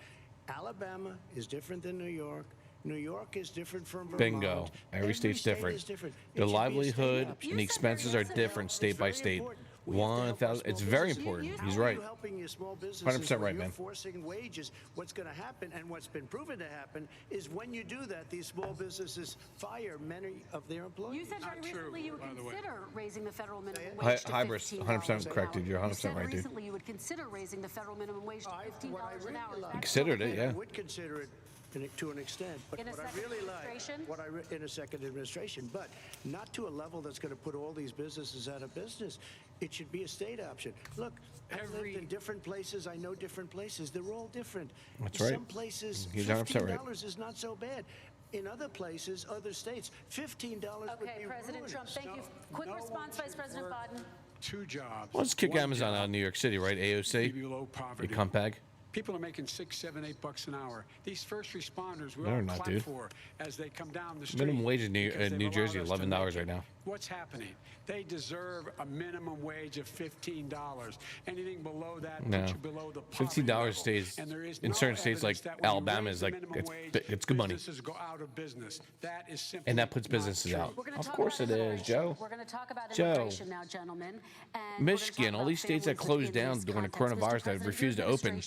Alabama is different than New York. New York is different from Vermont. Bingo. Every state's state different. is different. The It should be a state livelihood option. and the expenses are different state by It's very state. important. 1,000. It's very important. He's right. Helping your small 100% right, man. Forcing wages. What's going to happen, and what's been proven to happen, is when you do that, these small businesses fire many of their employees. You said very recently you would consider raising the federal minimum Hi, wage to Hybris, $15 100% an correct, hour. dude. You're 100% You said right, dude. recently you would consider raising the federal minimum wage to $15 an hour. Considered it, yeah. I would consider it to an extent, but In a what I second really administration? in a second administration, but not to a level that's going to put all these businesses out of business. It should be a state option. Look, I've lived in different places. I know different places. They're all different. That's right. Some places, He's 100% right. $15 is not so bad. In other places, other states, $15 would be Okay, President ruinous. Trump, thank you. Quick response, Vice President Biden. 2 jobs. Well, let's kick one Amazon job, out of New York City, right? AOC. below poverty. You cuntbag. People are making $6, $7, $8 an hour. These first responders we They're all not, clap dude. for as they come down the street. Minimum wage in New because they've Jersey, allowed us to $11 make right it. now. What's happening? They deserve a minimum wage of $15. Anything below that No. puts you below the poverty $15 level. stays And there is in no certain states like evidence that when you Alabama raise is the like minimum wage, it's good money, businesses go out of business. That is simply and that puts not businesses true. out. We're gonna Of talk course about it is, immigration. Joe. We're going to talk about Joe. immigration now, gentlemen. And Michigan, all these states that closed down during the coronavirus that refused to open,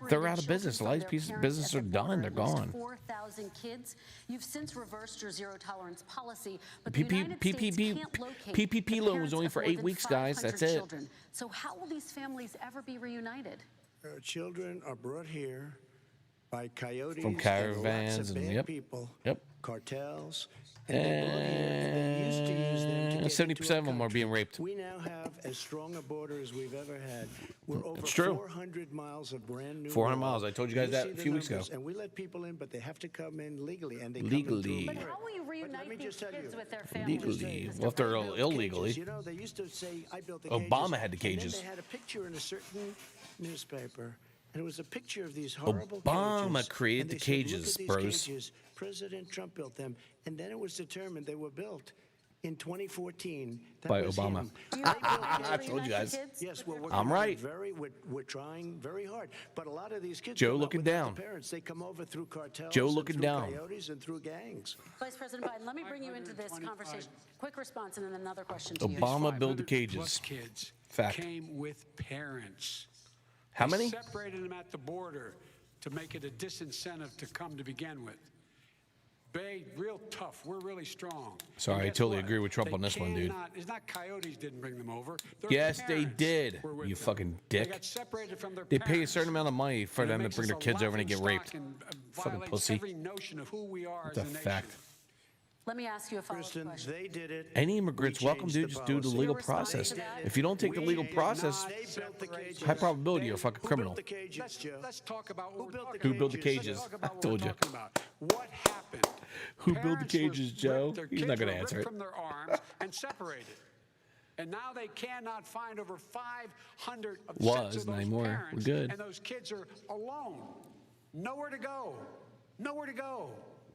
they're out of business. A lot of these businesses are done. They're gone. 4,000 kids. You've since reversed your zero-tolerance policy, but the United States can't locate PPP the loan was parents only of for more 8 than weeks, guys. 500 That's it. children. So how will these families ever be reunited? Children are brought here by coyotes From caravans and lots of and bad yep. people, Yep. cartels, and they're brought here, and they used to use them to get 70% into our of them are country. being raped. We now have as strong a border as we've ever had. We're over It's true. 400 miles of brand new 400 wall. miles. I told you guys that see a the few weeks numbers, ago. And we let people in, but they have to come in legally, and they Legally. come in But how will you reunite these kids with their families? Legally. Well, if they're illegally. You know, they used to say, I built the Obama cages, had the cages. And then they had a picture in a certain newspaper, and it was a picture of these horrible Obama cages. created And they the said, "Look cages, at these bros." cages. President Trump built them, and then it was determined they were built in 2014 That By was Obama. him. I told you guys. Yes, well, I'm right. We're trying very hard, but a lot of these kids Joe come up looking without down. the parents. They come over through cartels. Joe and looking through down. Coyotes and through gangs. Vice President Biden, let me bring you into this conversation. Quick response and then another question to you. Obama built the 500+ cages. kids Fact. came with parents. How They many? separated them at the border to make it a disincentive to come to begin with. They real tough. We're really strong. Sorry, And I guess totally what? agree with Trump They on this one, dude. cannot- It's not coyotes didn't bring them over. Their Yes, they parents did. were with You them. fucking They dick. got separated from their They pay a parents. certain amount of money for And it them to makes bring us their a kids over and get raped. laughingstock and, Fucking violates pussy. every notion of who we are It's as a a nation. fact. Let me ask you a follow-up Kristen, question. they did it. Any immigrants, We welcome, changed dude. the Just do the policy. legal Your response process. to that? If you don't take the legal did process, not They built the cages. high probability you're a fucking Who criminal. built the cages, Joe? Let's talk about Who what built we're the talking Who built the about. cages? Let's talk about I what told we're you. talking about. What happened? Who built the Parents were cages, ripped- Joe? their He's kids not gonna were answer ripped it. from their arms and separated. And now they cannot find over 500 of sets Was, of not those anymore. parents. We're good. And those kids are alone. Nowhere to go. Nowhere to go.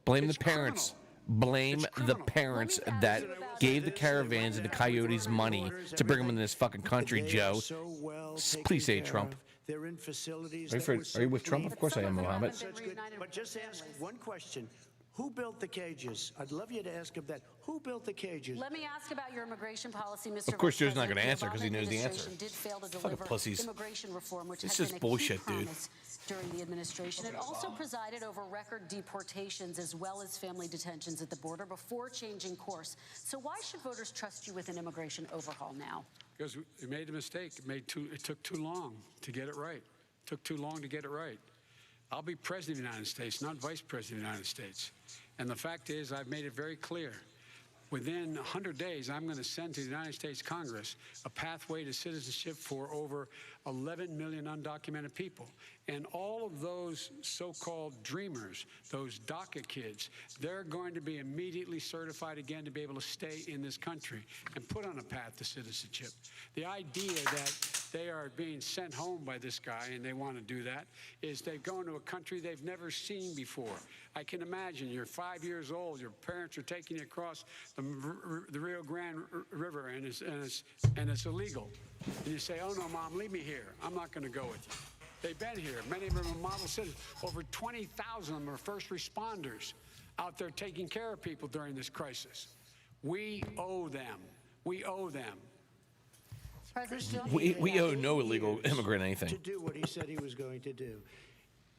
Blame the It's parents. criminal. Blame It's the criminal. parents that gave the caravans and the coyotes money to bring them in this fucking country, They Joe. are so well Please say taken care Trump. of. They're in facilities. Are you, that were are you with so Trump? clean. Of course I am, Mohammed. Such good- But just ask one question. Who built the cages? I'd love you to ask him that. Who built the cages? Let me ask about your immigration policy, Mr. Of course, Vice Joe's not President. gonna answer 'cause he Obama knows the administration answer. Did fail to Fucking deliver pussies. immigration reform, which It's has just been a bullshit, key dude. promise during the administration. It also presided over record deportations as well as family detentions at the border before changing course. So why should voters trust you with an immigration overhaul now? Because we made a mistake. It took too long to get it right. It took too long to get it right. I'll be president of the United States, not vice president of the United States. And the fact is, I've made it very clear. Within 100 days, I'm going to send to the United States Congress a pathway to citizenship for over 11 million undocumented people. And all of those so-called dreamers, those DACA kids, they're going to be immediately certified again to be able to stay in this country and put on a path to citizenship. The idea that they are being sent home by this guy and they want to do that is they've gone to a country they've never seen before. I can imagine you're 5 years old, your parents are taking you across the Rio Grande River and it's illegal. And you say, oh no, Mom, leave me here. I'm not going to go with you. They've been here. Many of them are model citizens. Over 20,000 of them are first responders out there taking care of people during this crisis. We owe them. We owe them. We owe no illegal immigrant anything. To do what he said he was going to do.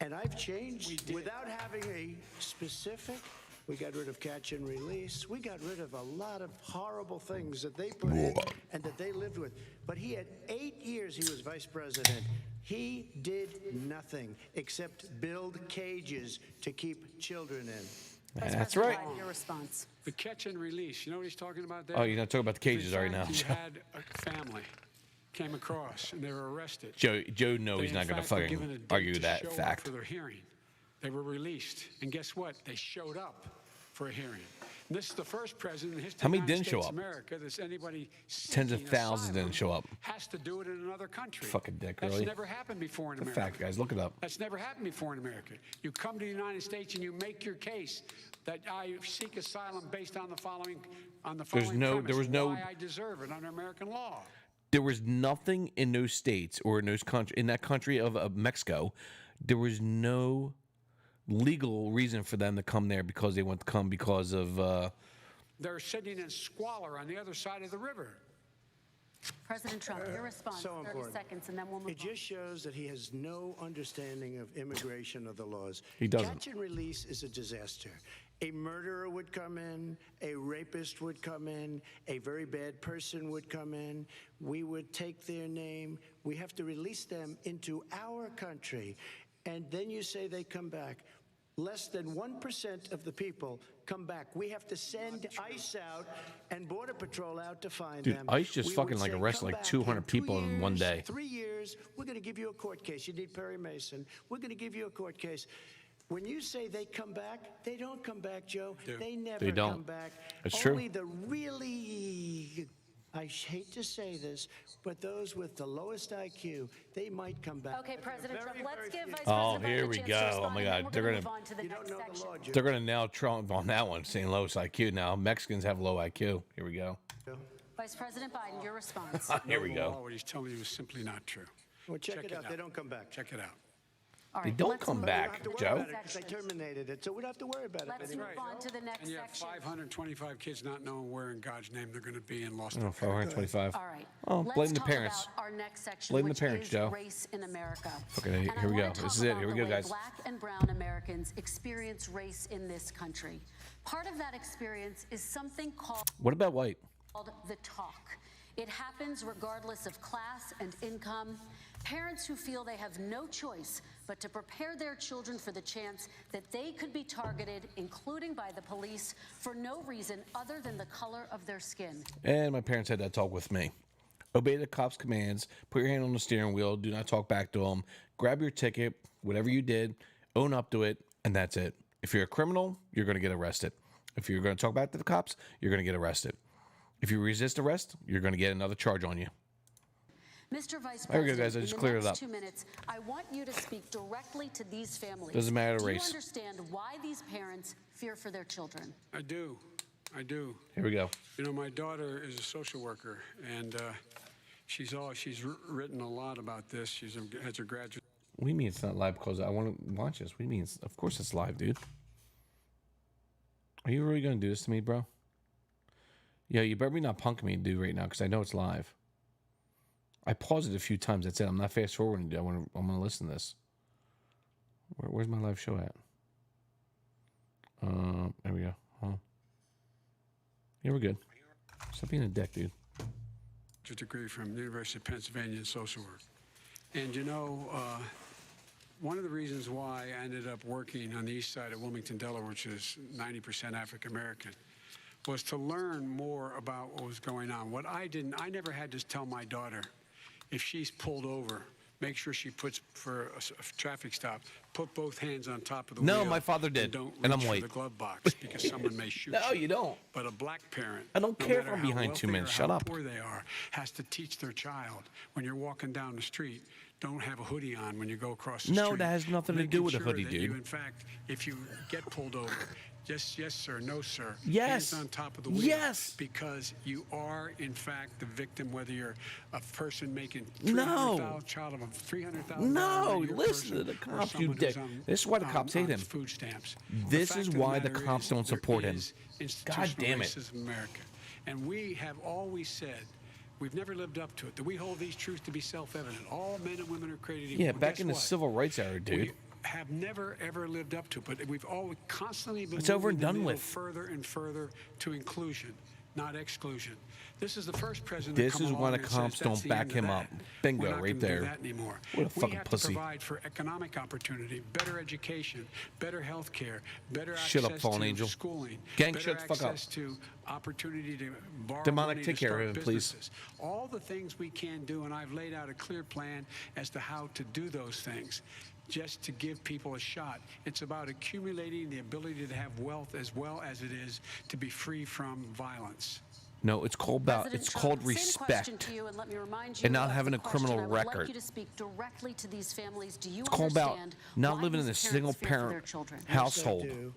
And I've changed without having a specific. We got rid of catch and release. We got rid of a lot of horrible things that they put in and that they lived with. But he had 8 years he was vice president. He did nothing except build cages to keep children in. That's right. Your response. The catch and release. You know what he's talking about there? Oh, you're not talking about the cages, are you now? He had a family came across and they were arrested. Joe, no, he's not going to fucking argue that fact. For their hearing, they were released, and guess what? They showed up for a hearing. And this is the first president in history How many of the United didn't show States up? of America that's anybody Tens of seeking thousands asylum didn't show up. has to do it in another country. Fucking dick, That's really? never happened before in The America. fact, guys, look it up. That's never happened before in America. You come to the United States and you make your case that I seek asylum based on the following premise, why I deserve it under American law. There was nothing in those states or in that country of Mexico. There was no legal reason for them to come there because they want to come because of. They're sitting in squalor on the other side of the river. President Trump, your response, So 30 important. seconds, and then we'll move It just shows that he has no understanding of immigration or the laws. He doesn't. Catch and release is a disaster. A murderer would come in, a rapist would come in, a very bad person would come in. We would take their name. We have to release them into our country. And then you say they come back. Less than 1% of the people come back. We have to send ICE out and Border Patrol out to find Dude, them. ICE just We fucking would like say, arrested "Come like back 200 in 2 people in one years, day." 3 years, we're going to give you a court case. You need Perry Mason. We're going to give you a court case. When you say they come back, they don't come back, Joe. They never They don't. come back. It's true. Only the really, I hate to say this, but those with the lowest IQ, they might come back. Okay, President Trump, let's give Vice Oh, President here Biden we a chance to go. Oh respond, my and then God, we're they're gonna gonna move on to the next section. they're gonna nail Trump on that one, saying lowest IQ. Now Mexicans have low IQ. Here we go. Vice President Biden, your response. Here we go. What he's telling you is simply not true. Well, check it out. They don't come back. Check it out. All They right, don't let's come move back, on to Joe. the next They section. terminated it, so we don't have to worry about it Let's anymore. move on to the next And you have section. 525 kids not knowing where in God's name they're going to be and lost. Oh, 525. All right. Oh, Let's blame the talk parents. about our next section, Blame the which parents, is Joe. race in America. Okay, And I here we go. wanna talk This is it. about Here we the go, way guys. Black and brown Americans experience race in this country. Part of that experience is something called What about white? the talk. It happens regardless of class and income. Parents who feel they have no choice but to prepare their children for the chance that they could be targeted, including by the police, for no reason other than the color of their skin. And my parents had that talk with me. Obey the cops' commands. Put your hand on the steering wheel. Do not talk back to them. Grab your ticket. Whatever you did, own up to it, and that's it. If you're a criminal, you're going to get arrested. If you're going to talk back to the cops, you're going to get arrested. If you resist arrest, you're going to get another charge on you. Mr. Vice There we go, President, guys. I just in the cleared it next up. 2 minutes, I want you to speak directly to these families. Doesn't matter Do race. you understand why these parents fear for their children? I do. I do. Here we go. You know, my daughter is a social worker, and she's written a lot about this. Has her graduate. What do you mean it's not live? Because I want to watch this. What do you mean? Of course it's live, dude. Are you really going to do this to me, bro? Yeah, you better be not punking me, dude, right now, because I know it's live. I paused it a few times. That's it. I'm not fast forwarding. I'm gonna listen to this. Where's my live show at? There we go. Huh. Yeah, we're good. Stop being a dick, dude. Degree from the University of Pennsylvania in social work. And you know, one of the reasons why I ended up working on the east side of Wilmington, Delaware, which is 90% African American, was to learn more about what was going on. What I never had to tell my daughter, if she's pulled over, make sure she puts for a traffic stop, put both hands on top of the wheel. No, my father did, Don't and I'm reach for white. the glove box because someone may shoot No, you. you don't. But a black parent, I don't no care if matter I'm how behind 2 wealthy minutes. or Shut how up. poor they are, has to teach their child when you're walking down the street, don't have a hoodie on when you go across the street. No, that has nothing to do with a Making hoodie, sure that dude. You, in fact, if you get pulled over, just yes, sir, no, sir. Yes. Hands on top of the wheel. Yes. Because you are, in fact, the victim, whether you're a person making No. child of a $300,000. No, a year listen to person, the or cops, you someone who's dick. on- This is why the on- cops hate on him. Food stamps. This fact is of the why the matter cops is, don't support there him. is God damn it. institutional racism in America. And we have always said We've never lived up to it. That we hold these truths to be self-evident. All men and women are created equal. Yeah, And back guess in the what? civil rights era, dude. We have never, ever lived up to it, but we've all constantly been It's over and moving the done needle with. further and further to inclusion, not exclusion. This is the first president This to come is along when the and comps says, "That's don't the back end of him that. up." Bingo, We're not right gonna there. do that anymore. What a fucking we have pussy. to provide for economic opportunity, better education, better health care, better Shut up, access fallen to angel. schooling, Gang, better shut the fuck up. access to opportunity to borrow Demonic, money take to care start of him, please. businesses. All the things we can do, and I've laid out a clear plan as to how to do those things, just to give people a shot. It's about accumulating the ability to have wealth as well as it is to be free from violence. No, it's called President it's Trump, called same question respect. to you, and let me remind you And not of having the a criminal question. I would like record. you to speak directly to these families. Do you It's called about understand not why living in a these single parents fear for their parent children? household. Yes, I do.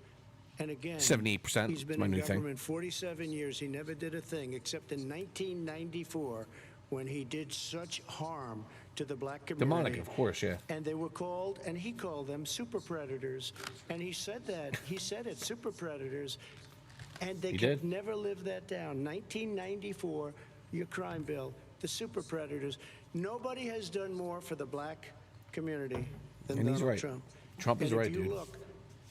And again, 78% he's is been my in new thing. government 47 years. He never did a thing except in 1994 when he did such harm to the black community. Demonic, of course, yeah. And they were called, and he called them super predators. And he said that. He said it, super predators. And they He could did? never live that down. 1994, your crime bill, the super predators. Nobody has done more for the black community than And he's Donald right. Trump. Trump is And right, if you dude. look,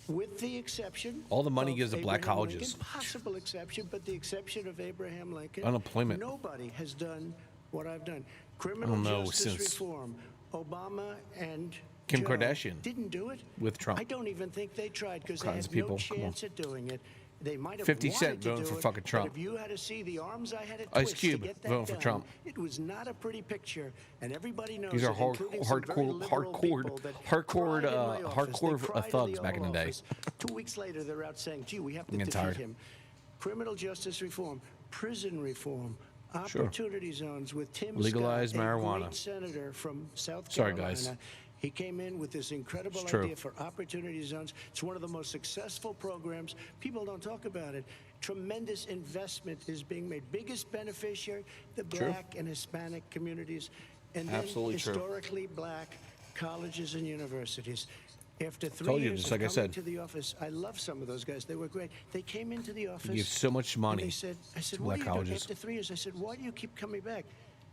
with the exception, All the money of gives to black Abraham colleges. Lincoln, possible exception, but the exception of Abraham Lincoln, Unemployment. nobody has done what I've done. I Criminal don't know, justice since reform, Obama and Kim Joe Kardashian didn't do it. with Trump. I don't even think they tried because they Kinds had of people. no Come on. chance at doing it. They might have 50 wanted Cent to voting do for it, fucking Trump. But if you had to see the arms I had to Ice twist Cube to get that voting for done, Trump. it was not a pretty picture, and everybody knows These are it, including some very liberal people that cried in my office. They cried in thugs the back in the Oval day. Office. 2 weeks later, they're out saying, "Gee, we have to I'm defeat getting tired. him." Criminal justice reform, prison reform, Sure. opportunity zones with Tim Legalize Scott, marijuana. a great senator from South Sorry, Carolina. guys. He came in with this incredible It's true. idea for opportunity zones. It's one of the most successful programs. People don't talk about it. Tremendous investment is being made. Biggest beneficiary, the True. black and Hispanic communities, and then Absolutely true. historically black colleges and universities. After 3 Told you, years just of like I coming said. to the office, I love some of those guys. They were great. They came into the office. give so much and money they said, I said, to what are black you doing? colleges. After 3 years, I said, why do you keep coming back?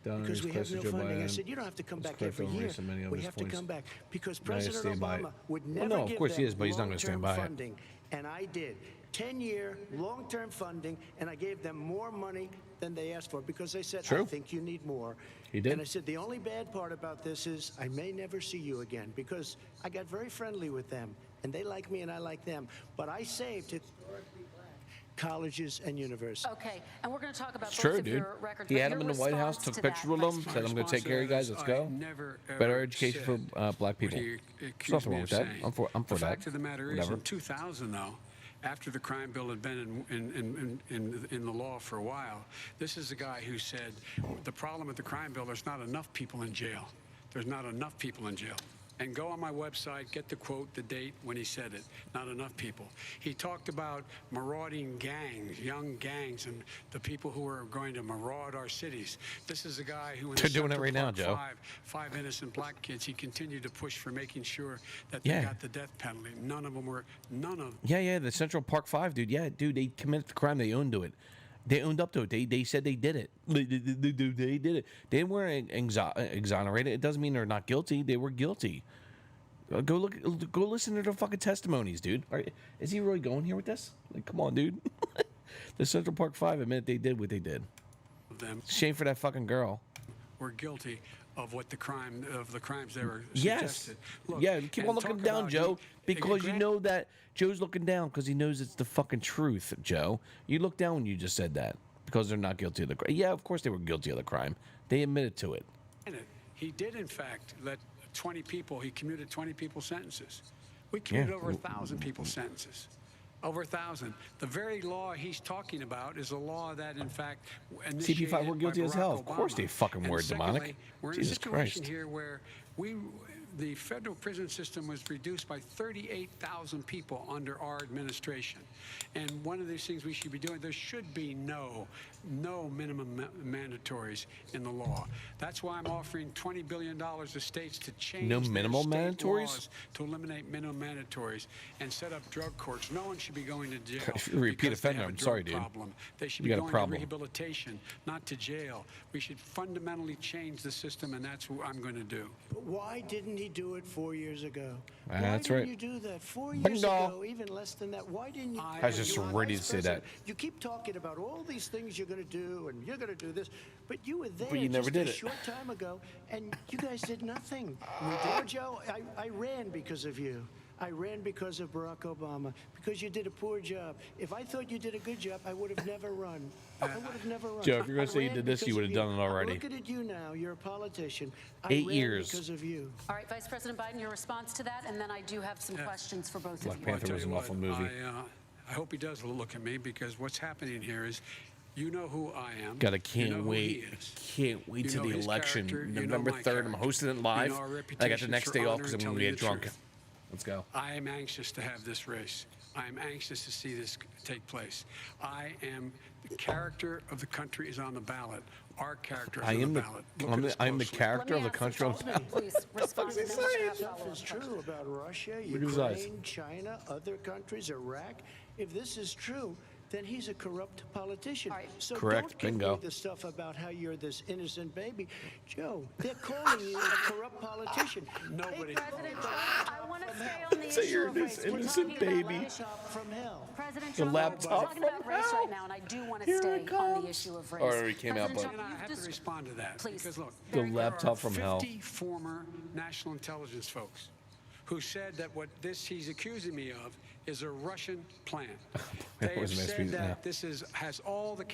Donors Because we have close to no Joe funding. I Biden. said, you don't have to come Let's back pray every for him, year. raise many of We his have to points. come back because Now you President stand by it. Obama would Well, never no, of give course he them is, but he's not gonna stand long-term by it. funding, and I did. 10-year, long-term funding, and I gave them more money than they asked for because they said, True. I think you need more. He did. And I said, the only bad part about this is I may never see you again because I got very friendly with them, and they like me and I like them. But I saved historically black colleges and universities. Okay, and we're going to talk about It's both true, of dude. your records. He but had your him in the White House, response took to pictures that with by him, said, I'm going to take care of you guys, let's I go. never, ever Better education said for black people. what he There's accused nothing me wrong of with that. saying. I'm for the that. fact of the matter is, Whatever. in 2000, though, after the crime bill had been in the law for a while, this is the guy who said, the problem with the crime bill, there's not enough people in jail. There's not enough people in jail. And go on my website, get the quote, the date when he said it. Not enough people. He talked about marauding gangs, young gangs, and the people who are going to maraud our cities. This is a guy who, in They're the doing it Central right now, Park Joe. five innocent black kids, he continued to push for making sure that Yeah. they got the death penalty. None of them. Yeah, the Central Park 5, dude. Yeah, dude, they committed the crime. They owned to it. They owned up to it. They said they did it. They did it. They weren't exonerated. It doesn't mean they're not guilty. They were guilty. Go listen to their fucking testimonies, dude. Is he really going here with this? Like, come on, dude. The Central Park 5 admit they did what they did. Them Shame for that fucking girl. were guilty of the crimes they were Yes. suggested. Look, Yeah, keep and on looking talk down, about Joe, because you grant- know that Joe's looking down because he knows it's the fucking truth, Joe. You look down when you just said that because they're not guilty of the crime. Yeah, of course they were guilty of the crime. They admitted to it. He did, in fact, let 20 people, he commuted 20 people's sentences. We commuted over 1,000 people's sentences. Over 1,000. The very law he's talking about is a law that, in fact, initiated CP5 were by guilty as Barack hell. Of course Obama. they fucking were, And secondly, demonic. We're Jesus in a situation Christ. here where the federal prison system was reduced by 38,000 people under our administration. And one of these things we should be doing, there should be no minimum mandatories in the law. That's why I'm offering $20 billion to states to change No their minimal state mandatories? laws to eliminate minimum mandatories and set up drug courts. No one should be going to jail. If you're a repeat because they offender, have a I'm drug sorry, dude. problem. They should You be got a going problem. to rehabilitation, not to jail. We should fundamentally change the system, and that's what I'm going to do. But why didn't he do it 4 years ago? That's why right. didn't you do that 4 years Bingo. ago, even less than that? Why didn't you? I was just you were ready vice to say that. president. You keep talking about all these things you're going to do, and you're going to do this, but you were there But you never just did a it. short time ago, and you guys did nothing. Joe, I ran because of you. I ran because of Barack Obama, because you did a poor job. If I thought you did a good job, I would have never run. I would have never run. Joe, if you're gonna I say you ran did this, you because would have of done it already. Looking at you now, you're a politician. I 8 ran years. because of you. All right, Vice President Biden, your response to that, and then I do have some questions for both Black of you. Panther was an awful movie. I hope he does look at me, because what's happening here is, you know who I am. God, I You can't know who wait. he is. Can't wait You till know the his election. character, you know November my 3rd. I'm character. hosting it You live. know our I got the reputation next for day off honor because I'm and going to telling get the drunk. truth. Let's go. I am anxious to have this race. I am anxious to see this take place. The character of the country is on the ballot. Our character is I on am the the ballot. Look at us I'm the closely. character of the country on the ballot. Please respond. This stuff is true about Russia, Look at his eyes. Ukraine, China, other countries, Iraq. If this is true, then he's a corrupt politician. So Correct. don't give Bingo. me the stuff about how you're this innocent baby. Joe, they're calling you a corrupt politician. Nobody. President Trump, I want to stay on the Say issue you're of this race. We're innocent talking about baby. Laptop from hell. President The Trump, laptop we're talking about from race hell. right now, and I do want to Here stay it on the comes. issue of race. Or it came out, President but- Trump, And I you've have to just- respond to that. Please. Because look, The there laptop are from hell. 50 former national intelligence folks who said that what he's accusing me of is a Russian plan. That They was have a nice said piece, that yeah. this has all the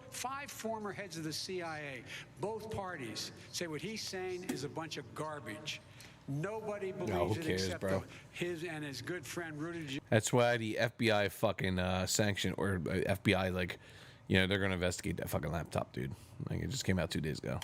five former heads of the CIA. Both parties say what he's saying is a bunch of garbage. Nobody believes who it cares, except bro? his and his good friend Rudy Giuliani. That's why the FBI fucking sanction or FBI they're going to investigate that fucking laptop, dude. Like it just came out 2 days ago.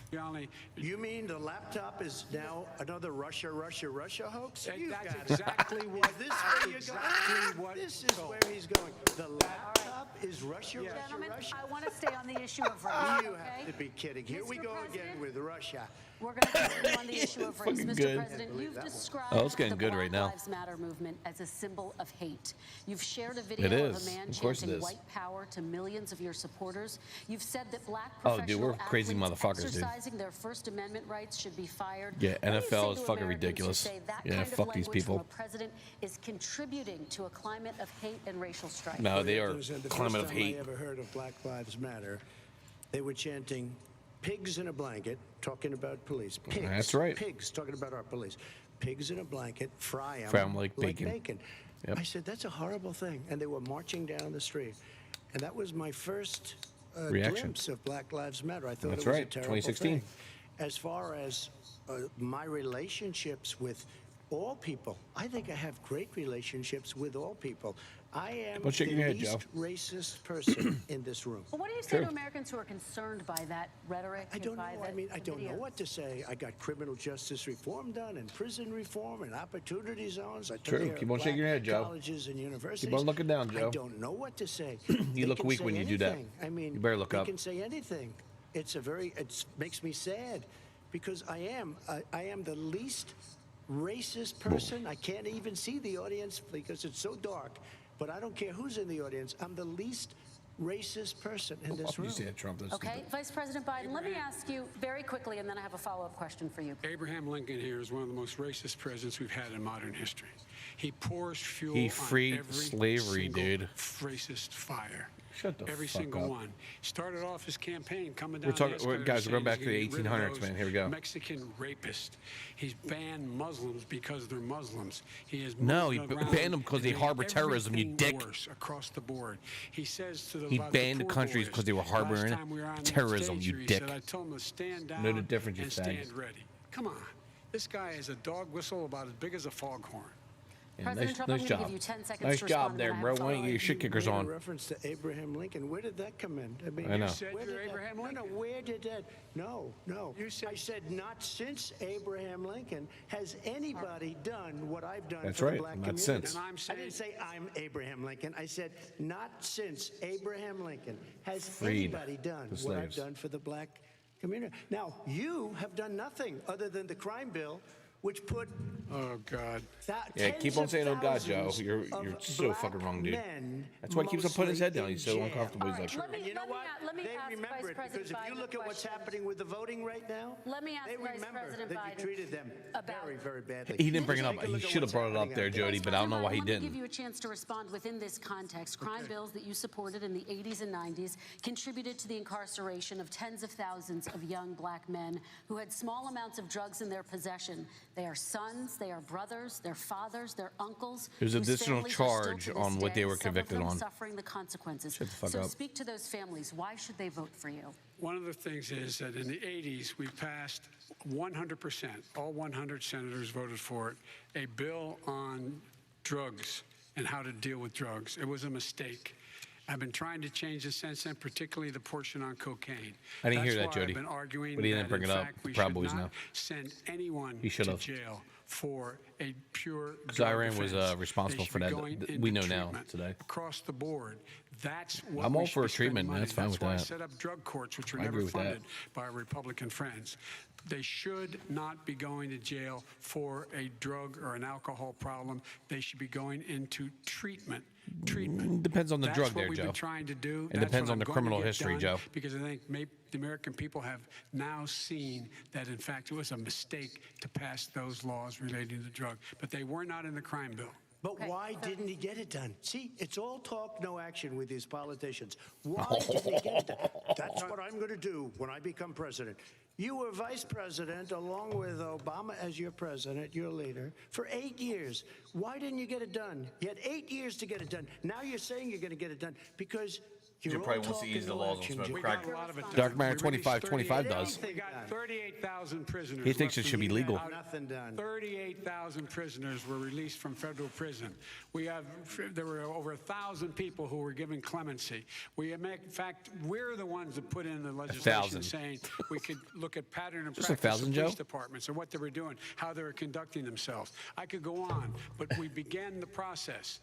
You mean the laptop is now another Russia hoax? That- You that's got it. exactly what- Is this that's where you're exactly going? what- This is where he's going. The laptop is Russia, Gentlemen, Russia. I want to stay on the issue of race. You okay? have to be kidding. Here we Mr. go President, again with Russia. We're going to continue on the issue of race. Fucking Mr. good. President, you've described Oh, it's getting the good Black right now. Lives Matter movement as a symbol of hate. You've shared a video It of is. a man Of course it chanting is. white power to millions of your supporters. You've said that black Oh, professional dude, we're crazy athletes motherfuckers, dude. exercising their First Amendment rights should be fired. Yeah, What do you NFL say is to fucking Americans who ridiculous. say that Yeah, kind of fuck these language from people. a president is contributing to a climate of hate and racial strife? No, they are The first climate of time hate. I ever heard of Black Lives Matter, they were chanting pigs in a blanket, talking about police. Pigs. That's right. Pigs, talking about our police. Pigs in a blanket, fry them Fry 'em like bacon. Yep. I said, that's a horrible thing. And they were marching down the street. And that was my first Reaction. glimpse of Black Lives Matter. I thought That's it was right, a terrible 2016. thing. As far as my relationships with all people, I think I have great relationships with all people. I am Don't shake the your head, least Joe. racist person in this room. Well, what do you say True. to Americans who are concerned by that rhetoric? I don't know. and by I mean, I the don't know videos? what to say. I got criminal justice reform done, and prison reform, and opportunity zones. I took True. care Keep of on shaking your black head, Joe. Colleges and universities. Keep on looking down, Joe. I don't know what to say. You They look can weak say when you do that. anything. I mean, You better look they up. can say anything. It makes me sad because I am the least racist person. I can't even see the audience because it's so dark. But I don't care who's in the audience. I'm the least racist person in this room. You say that, Trump. That's Okay, stupid. Vice President Biden, let me ask you very quickly, and then I have a follow-up question for you. Abraham Lincoln here is one of the most racist presidents we've had in modern history. He pours fuel He on freed every slavery, single dude. racist fire. Shut the Every fuck single up. one. Started off his campaign coming We're down. talking- the we're- escalator guys, we're going saying back he's to the gonna get rid of 1800s, those man. Here we go. Mexican rapist. He's banned Muslims because they're Muslims. He has No, moved he around banned them 'cause and they made harbor terrorism, you everything dick. worse across the board. He says to the He about banned the poor countries boys, 'cause they were harboring last time we were on that terrorism, stage you here, he dick. said, I told him to stand down Know the difference, you and fag. stand ready. Come on. This guy is a dog whistle about as big as a foghorn. Yeah, President Trump, nice I'm going job. to give you 10 seconds Nice to job respond, there, and then I bro. have a Why don't you get your shit kickers made on? a reference to Abraham Lincoln. Where did that come in? mean, I know. You said you're Abraham Lincoln. No, where did that? No. I said not since Abraham Lincoln has anybody done what I've done That's for right, the black not community. since. And I didn't say I'm Abraham Lincoln. I said not since Abraham Lincoln has Freed anybody done the what I've slaves. done for the black community. Now, you have done nothing other than the crime bill, which put Oh, God. Yeah, keep on saying, "Oh God, Joe." You're so fucking wrong, dude. That's why he keeps on putting his head down. He's so uncomfortable. He's like, You know what? let me They ask remember it Vice because if you President look Biden at what's happening with the voting right now, Let me ask they Vice remember President that Biden you treated them very, very badly. he didn't bring it up. Take a He look at should have what's brought it up happening there, out there. Jody, but I don't know why he Let me give didn't. you a chance to respond within this context. Crime bills that you supported in the 80s and 90s contributed to the incarceration of tens of thousands of young black men who had small amounts of drugs in their possession. They are sons, they are brothers, they're fathers, they're uncles. There's whose additional families are still charge to this on what day, they were some of convicted them on. suffering the consequences. Shut the fuck so up. speak to those families. Why should they vote for you? One of the things is that in the 80s, we passed 100%, all 100 senators voted for it, a bill on drugs and how to deal with drugs. It was a mistake. I've been trying to change it since then, particularly the portion on cocaine. I didn't hear That's that, why Jody. I've been arguing But he didn't that, bring in it up. fact, we Proud should Boys not now. send anyone He should to have. jail for a pure Because drug Iran was offense. responsible They for should be that. going We into know now treatment today. across the board. That's what I'm we all should for be spending treatment, man. money. That's fine with why I that. set up drug courts, which were I never agree with that. funded by our Republican friends. They should not be going to jail for a drug or an alcohol problem. They should be going into treatment. Depends on the That's drug what there, we've Joe. been trying to do. It That's depends what on I'm the going to criminal get history, done, Joe. Because I think maybe the American people have now seen that, in fact, it was a mistake to pass those laws relating to drug. But they were not in the crime bill. But why didn't he get it done? See, it's all talk, no action with these politicians. Why didn't he get it done? That's what I'm going to do when I become president. You were vice president along with Obama as your president, your leader, for 8 years. Why didn't you get it done? You had 8 years to get it done. Now you're saying you're going to get it done because you're all probably wants to talk ease and the no laws on action. smoking We crack. got a lot of it done. Dark Matter We released 25 does. We got 38,000 prisoners. He thinks left it should in be the legal. United- Nothing done. 38,000 prisoners were released from federal prison. There were over 1,000 people who were given clemency. In fact, we're the ones that put in the legislation 1,000. saying we could look at pattern and Just practice 1,000, of Joe? police departments and what they were doing, how they were conducting themselves. I could go on, but we began the process.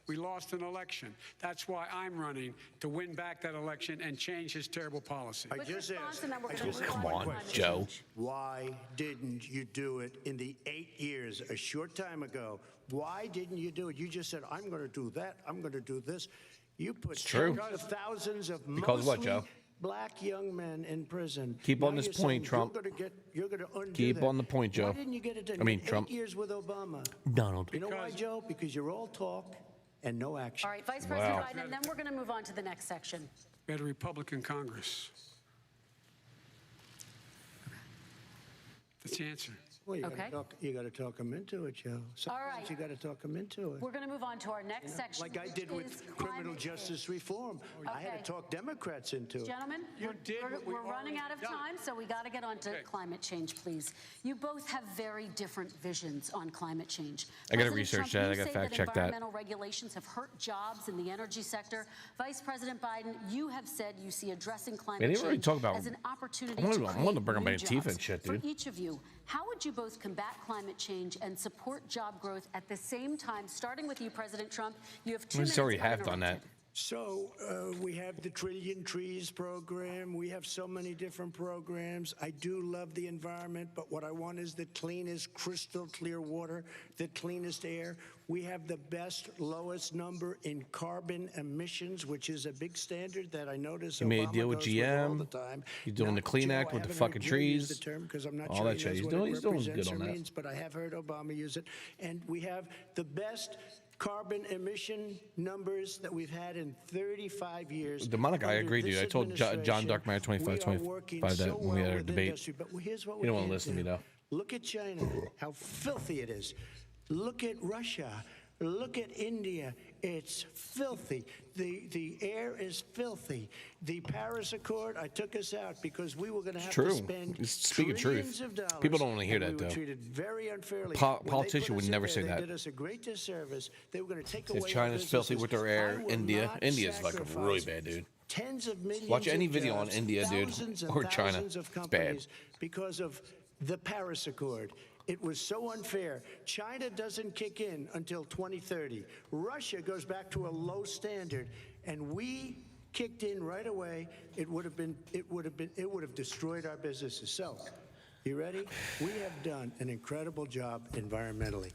We lost an election. That's why I'm running to win back that election and change his terrible policy. I just asked. Come on, Joe. Why didn't you do it in the 8 years, a short time ago? Why didn't you do it? You just said, I'm going to do that. I'm going to do this. You put It's true. tens of thousands of Because what, mostly Joe? black young men in prison. Keep Now on this you're point, saying Trump. You're going to undo Keep that. on the point, Joe. Why didn't you get it done? I mean, You had Trump. 8 years with Obama. Donald. You know why, Joe? Because you're all talk and no action. All right, Vice President Biden, and then we're going to move on to the next section. We had a Republican Congress. That's the answer. Well, you Okay. got to talk them into it, Joe. Sometimes right. you got to talk them into it. We're going to move on to our next section. Like I which did is with criminal climate justice change. reform. I had Okay. to talk Democrats into it. Gentlemen, we're running out of time, so we got to get on to climate change, please. You both have very different visions on climate change. I gotta President research Trump, that. I you gotta say fact check that. Environmental regulations have hurt jobs in the energy sector. Vice President Biden, you have said you see addressing climate Man, they really change talk about- as an opportunity I wanna- to I create wanna bring up new Antifa and jobs. shit, For dude. each of you, how would you both combat climate change and support job growth at the same time? Starting with you, President Trump, you have 2 minutes. He's already half done that. uninterrupted. So we have the Trillion Trees program. We have so many different programs. I do love the environment, but what I want is the cleanest, crystal clear water, the cleanest air. We have the best, lowest number in carbon emissions, which is a big standard that I notice He made a Obama deal with goes all GM. the time. He's doing the Now, Clean Joe, Act I with the haven't heard fucking you use trees. the term because I'm not All sure that he shit. knows He's what doing- it he's doing good represents on or that. means, but I have heard Obama use it. And we have the best carbon emission numbers that we've had in 35 years. The Monica, I under agree, dude. this I told John administration. Darkmeyer 25 that when we had our debate. But here's what He we don't wanna can't listen to me, do. though. Look at China, how filthy it is. Look at Russia. Look at India. It's filthy. The air is filthy. The Paris Accord, I took us out because we were going to have to spend Speaking trillions truth. of dollars. People don't want to hear and that, we were though. treated very unfairly. Politician would never say that. They did us a great disservice. They were going to take away If our China's filthy businesses. with their air, I will India's not like really sacrifice bad, dude. Tens of millions Watch any of video on jobs, India, dude, thousands and or China. thousands of It's bad. companies because of the Paris Accord. It was so unfair. China doesn't kick in until 2030. Russia goes back to a low standard, and we kicked in right away. It would have destroyed our businesses. So, you ready? We have done an incredible job environmentally.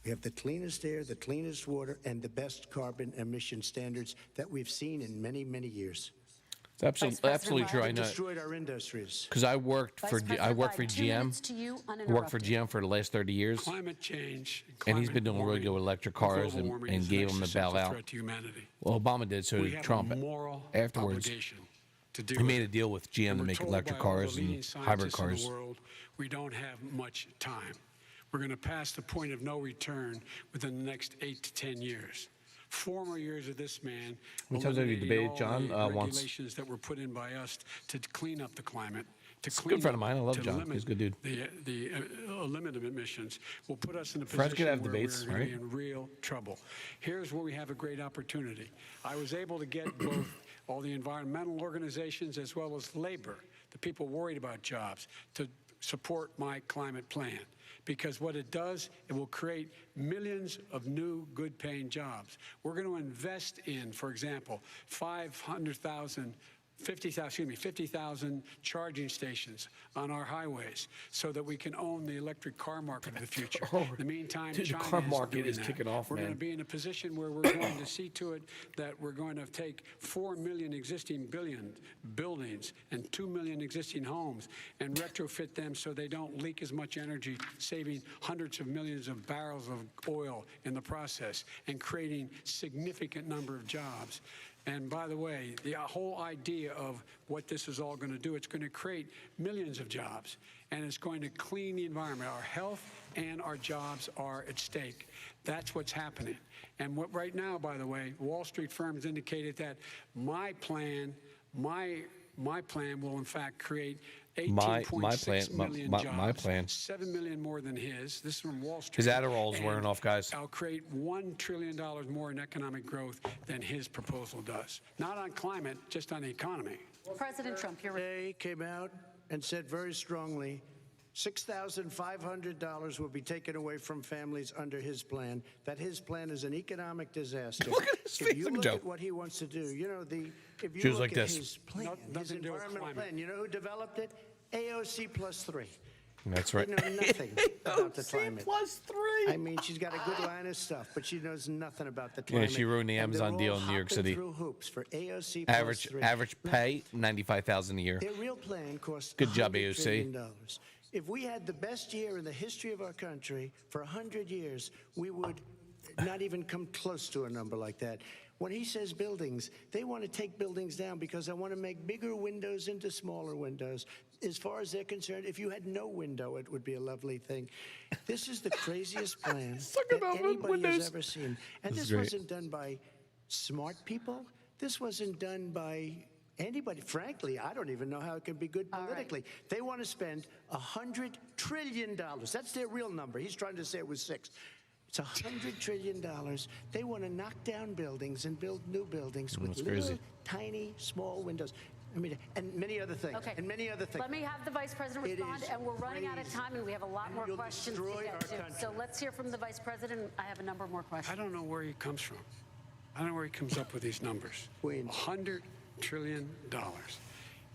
We have the cleanest air, the cleanest water, and the best carbon emission standards that we've seen in many, many years. It's absolutely true. I know. Destroyed our industries. Because I worked for GM. I worked for GM for the last 30 years. Climate change, and he's been doing really good with electric cars and gave them the bailout. Well, Obama did, so did Trump. Afterwards, he made a deal with GM to make electric cars and hybrid cars. In the world, we don't have much time. We're going to pass the point of no return within the next 8 to 10 years. 4 more years of this man. How many times have you debated John? Once. Regulations that were put in by us to clean up the climate. He's a good friend of mine. I love John. He's a good dude. The limit of emissions will put us in a Friends position could have where debates, we're going to right? be in real trouble. Here's where we have a great opportunity. I was able to get both all the environmental organizations as well as labor, the people worried about jobs, to support my climate plan. Because what it does, it will create millions of new, good-paying jobs. We're going to invest in, for example, 50,000 charging stations on our highways so that we can own the electric car market of the future. In the meantime, Dude, China the car isn't market doing is that. kicking off, We're man. going to be in a position where we're going to see to it that we're going to take 4 million existing buildings and 2 million existing homes and retrofit them so they don't leak as much energy, saving hundreds of millions of barrels of oil in the process and creating significant number of jobs. And by the way, the whole idea of what this is all going to do, it's going to create millions of jobs, and it's going to clean the environment. Our health and our jobs are at stake. That's what's happening. And what right now, by the way, Wall Street firms indicated that my plan will in fact create 18.6 million jobs. My plan. 7 million more than his. This is from Wall Street. His Adderall's wearing off, guys. I'll create $1 trillion more in economic growth than his proposal does. Not on climate, just on the economy. President Trump, you're Today came out and said very strongly, $6,500 will be taken away from families under his plan. That his plan is an economic disaster. Look at his face. If you Look at look Joe. at what he wants to do, you know, if you She was look like at this. his plan, his Nothing to do with environmental climate. plan, you know who developed it? AOC +3. That's right. They know nothing about the climate. +3. I mean, she's got a good line of stuff, but she knows nothing about the Yeah, climate. she ruined the And they're Amazon deal all in New York hopping City. through hoops for AOC +3. Average pay $95,000 a year. Their real plan cost Good job, $100 AOC. trillion. If we had the best year in the history of our country for 100 years, we would not even come close to a number like that. When he says buildings, they want to take buildings down because they want to make bigger windows into smaller windows. As far as they're concerned, if you had no window, it would be a lovely thing. This is the craziest plan that anybody has ever seen. And this wasn't done by smart people. This wasn't done by anybody. Frankly, I don't even know how it can be good politically. They want to spend $100 trillion. That's their real number. He's trying to say it was 6. It's $100 trillion. They want to knock down buildings and build new buildings with That's little, crazy. tiny, small windows. I mean, and many other things. Okay. And many other things. Let me have the Vice President It respond, is and we're running out of crazy. time, and we have a lot more You'll questions to destroy get our to. country. So let's hear from the Vice President. I have a number more questions. I don't know where he comes from. I don't know where he comes up with these numbers. $100 trillion.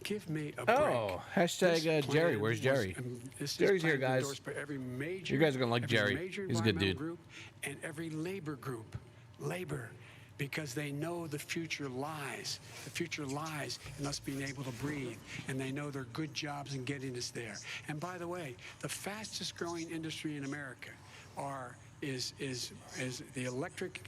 Give me a break. Oh, hashtag This Jerry. plan Where's was- Jerry? this Jerry's plan here, was guys. endorsed by every major, You guys are gonna like every Jerry. major He's a good dude. environmental group and every labor group. Labor. Because they know the future lies. The future lies in us being able to breathe. And they know there are good jobs in getting us there. And by the way, the fastest growing industry in America is the electric,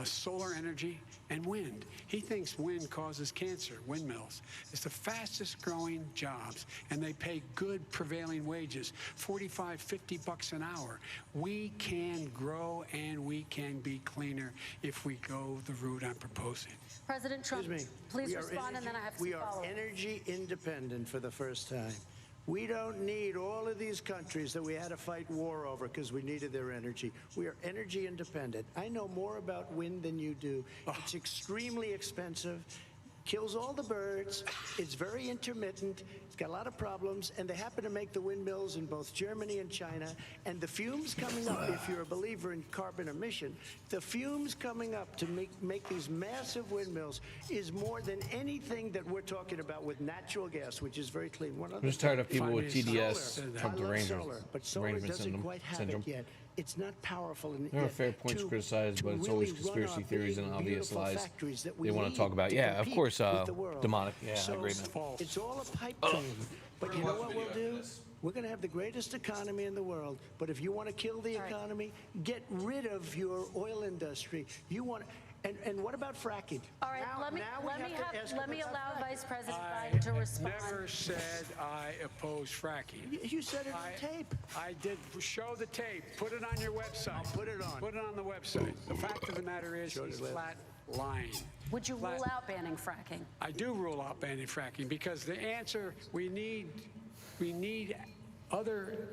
solar energy, and wind. He thinks wind causes cancer, windmills. It's the fastest growing jobs, and they pay good prevailing wages, 45, 50 bucks an hour. We can grow and we can be cleaner if we go the route I'm proposing. President Trump, please respond, and then I have some We are follow-up. energy independent for the first time. We don't need all of these countries that we had to fight war over because we needed their energy. We are energy independent. I know more about wind than you do. It's extremely expensive, kills all the birds, it's very intermittent, it's got a lot of problems, and they happen to make the windmills in both Germany and China. And the fumes coming up, if you're a believer in carbon emission, the fumes coming up to make these massive windmills is more than anything that we're talking about with natural gas, which is very clean. I'm just tired of people with TDS Trump solar, but solar doesn't quite have it yet. It's not powerful. There are fair points to criticize, but it's always conspiracy theories and obvious lies they want to talk about. Yeah, of course, demonic. Yeah, I agree, man. It's all a pipe dream. But you know what we'll do? We're going to have the greatest economy in the world. But if you want to kill the economy, get rid of your oil industry. You want. And what about fracking? All right, let me allow Vice President I Biden to respond. never said I oppose fracking. You said it on tape. I did. Show the tape. Put it on your website. I'll put it on. Put it on the website. The fact of the matter is he's flat lying. Would you rule out banning fracking? I do rule out banning fracking because the answer we need other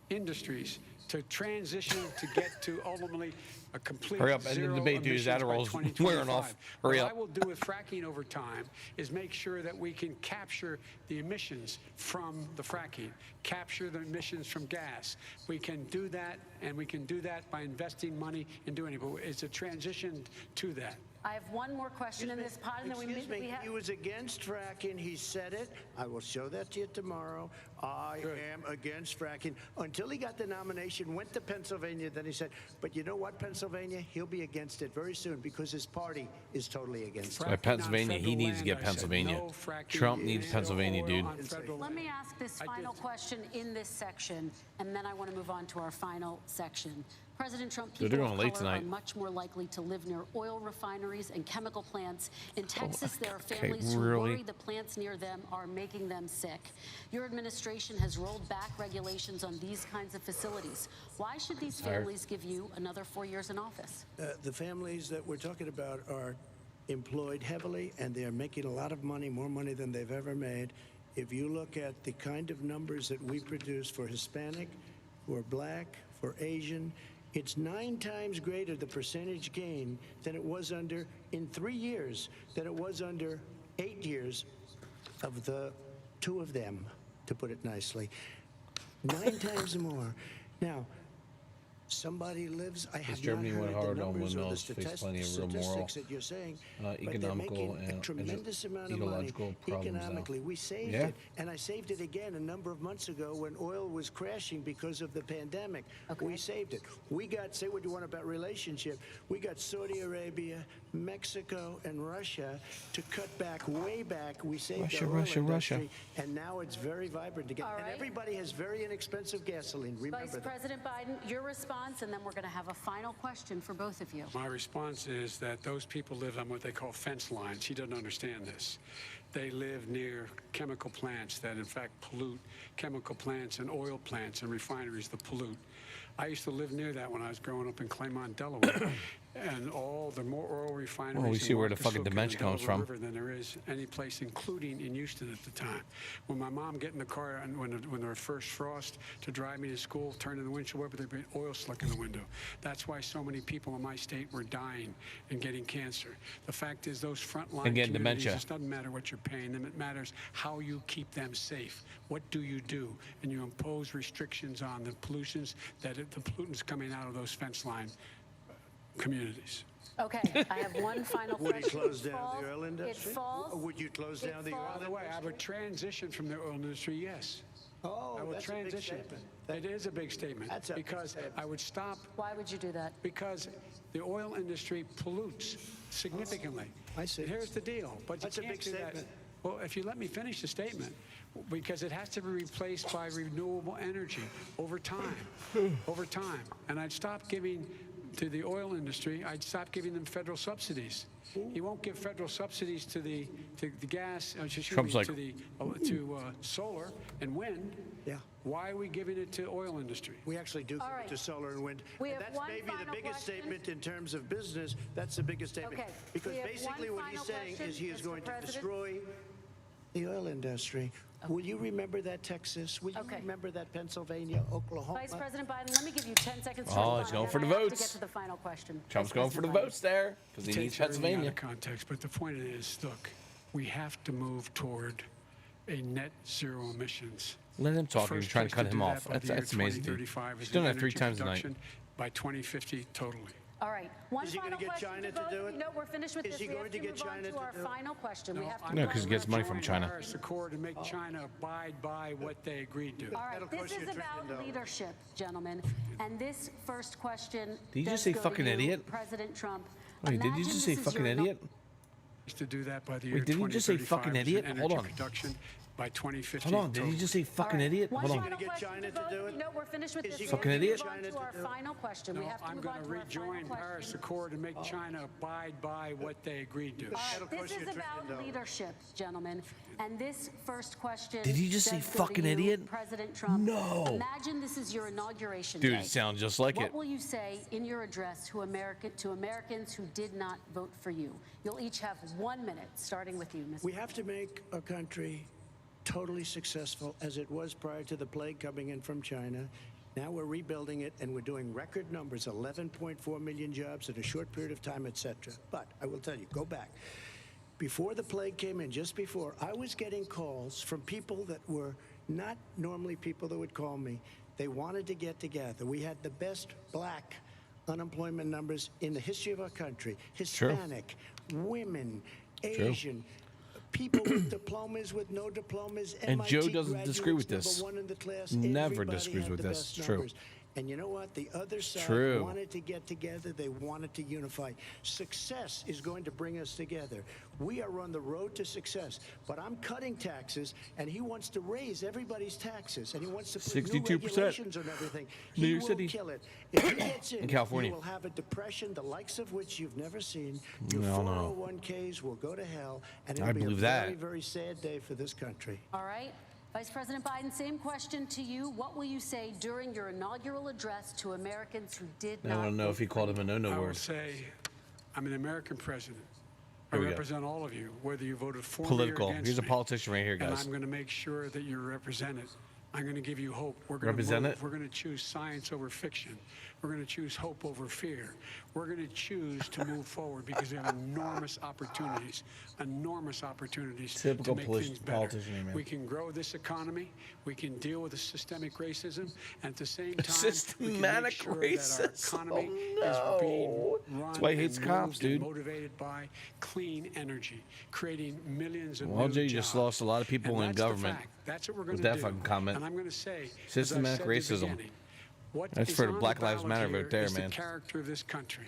industries to transition to get to ultimately a complete Hurry up, and the debate, dude. His Adderall's wearing off. Hurry up. What I will do with fracking over time is make sure that we can capture the emissions from the fracking, capture the emissions from gas. We can do that, and we can do that by investing money in doing it. But it's a transition to that. I have one more question in this pod, and then we have. He was against fracking. He said it. I will show that to you tomorrow. I am against fracking. Until he got the nomination, went to Pennsylvania, then he said, but you know what, Pennsylvania? He'll be against it very soon because his party is totally against it. Pennsylvania, he needs to get Pennsylvania. Trump needs Pennsylvania, dude. Let me ask this final question in this section, and then I want to move on to our final section. President Trump, people of color are much more likely to live near oil refineries and chemical plants. In Texas, there are families who worry the plants near them are making them sick. Your administration has rolled back regulations on these kinds of facilities. Why should these families give you another 4 years in office? The families that we're talking about are employed heavily, and they're making a lot of money, more money than they've ever made. If you look at the kind of numbers that we produce for Hispanic, for Black, for Asian, it's 9 times greater, the percentage gain, than it was under, in 3 years, than it was under 8 years of the 2 of them, to put it nicely. 9 times more. Now, somebody lives, I have Germany not went heard hard the on numbers or the windmills, faced plenty of real moral, statistics that you're saying, but they're economical, making a tremendous amount of money ecological problems. economically. We saved it, and I saved it again a number of months ago when oil was crashing because of the pandemic. We saved it. We got, say what you want about relationship, we got Saudi Arabia, Mexico, and Russia to cut back, way back. We saved the oil industry, and now it's very vibrant again. And everybody has very inexpensive gasoline. Remember Vice President Biden, your response, and then we're going to have a final question for both of you. My response is that those people live on what they call fence lines. He doesn't understand this. They live near chemical plants that, in fact, pollute. Chemical plants and oil plants and refineries that pollute. I used to live near that when I was growing up in Claymont, Delaware. And all the more oil refineries. Well, we see where the fucking dementia comes from. Than there is any place, including in Houston at the time. When my mom get in the car and when there was first frost to drive me to school, turn in the windshield wiper, there'd be oil slick in the window. That's why so many people in my state were dying and getting cancer. The fact is, those frontline communities, dementia. it doesn't matter what you're paying them. It matters how you keep them safe. What do you do? And you impose restrictions on the pollutions the pollutants coming out of those fence line communities. Okay, I have one final question. Would he close down the oil industry? It falls. Would you close down the oil industry? By the way, I would transition from the oil industry, yes. Oh, I would that's transition. a big statement. It is a big statement. That's a because big statement. I would stop. Why would you do that? Because the oil industry pollutes significantly. I see. And here's the deal. But That's you a can't big do statement. that. Well, if you let me finish the statement, because it has to be replaced by renewable energy over time. Over time. And I'd stop giving to the oil industry, I'd stop giving them federal subsidies. He won't give federal subsidies to the gas, Trump's like, to solar and wind. Yeah. Why are we giving it to oil industry? We actually do give it to solar and wind. We And have that's one maybe the final biggest question. statement in terms of business. That's the biggest statement. Okay. Because We have basically one what he's final saying question, is he is Mr. going to President. destroy the oil industry. Will you remember that, Texas? Will you remember that, Pennsylvania, Oklahoma? Vice President Biden, let me give you 10 seconds to Oh, respond. he's going and for the I have votes. To get to the final question. Trump's Vice going for the President Biden. votes there because he needs Takes everything out Pennsylvania. of context, but the point is, look, we have to move toward a net zero emissions. Let him talk. The You're first trying to place cut him do off. that by the year That's amazing, dude. 2035 He's is done the that 3 energy times tonight. reduction by 2050 totally. All right. One Is he final gonna get question China to to do vote. it? No, we're finished with Is this. he We going have to get move on China to to our do it? final question. We have to No, move 'cause he on gets to money our from final China. Paris Accord to make China abide by what they agreed to. All right, this is about leadership, gentlemen. And this first question. Did you does just say go to fucking you, idiot? President Trump. Wait, did you Imagine just say this is fucking your idiot? To do that by the year Wait, did he just say 2035 fucking is an idiot? Hold energy on. Reduction by 2050. Hold on. Did he just say fucking idiot? One Hold on. final question to vote. No, we're finished with Is this. he We Fucking have to idiot? move on to our final question. We No, have to I'm move going on to to our final rejoin Paris question. Accord and make China abide by what they agreed to. All right, this is about leadership, gentlemen. And this first question. Did he just say does go to fucking you, idiot? President Trump. No. Imagine this is your inauguration Dude, day. it sounds just like What it. will you say in your address to Americans who did not vote for you? You'll each have 1 minute, starting with you, Mr. We have to make our country totally successful as it was prior to the plague coming in from China. Now we're rebuilding it, and we're doing record numbers, 11.4 million jobs in a short period of time, etc. But I will tell you, go back. Before the plague came in, just before, I was getting calls from people that were not normally people that would call me. They wanted to get together. We had the best black unemployment numbers in the history of our country. Hispanic, women, Asian, people with diplomas, with no diplomas. And MIT Joe doesn't disagree with graduates, this. number 1 in the class. Never Everybody disagrees had with the this. best It's true. numbers. And you know what? The other side True. wanted to get together. They wanted to unify. Success is going to bring us together. We are on the road to success. But I'm cutting taxes, and he wants to raise everybody's taxes, and he wants to put 62%. new regulations on everything. New He York will City. kill it. If he gets in, California. you will have a depression, the likes of which you've never seen. Your No, no. 401ks will go to hell, and I it'll be a believe very, that. very sad day for this country. All right. Vice President Biden, same question to you. What will you say during your inaugural address to Americans who did I not want to know vote if he for called you? him a no-no I will word. say, I'm an American president. I Here we go. represent all of you, whether you voted for Political. me or against Here's a me. politician right here, And guys. I'm going to make sure that you're represented. I'm going to give you hope. We're going Represent to it? We're going to choose science over fiction. We're going to choose hope over fear. We're going to choose to move forward because we have enormous opportunities Typical to make things better. politician here, man. We can grow this economy. We can deal with the systemic racism. And at the same time, Systematic we can make sure racism. that our economy Oh, is being no. run That's why he hates and cops, moved and dude. motivated by clean energy, creating millions of Well, new Jay jobs. just lost a lot of people And in that's the government fact. That's what we're with going that to do. fucking comment. And I'm going to say, Systematic racism. That's for the Black Lives Matter vote there, man. The character of this country,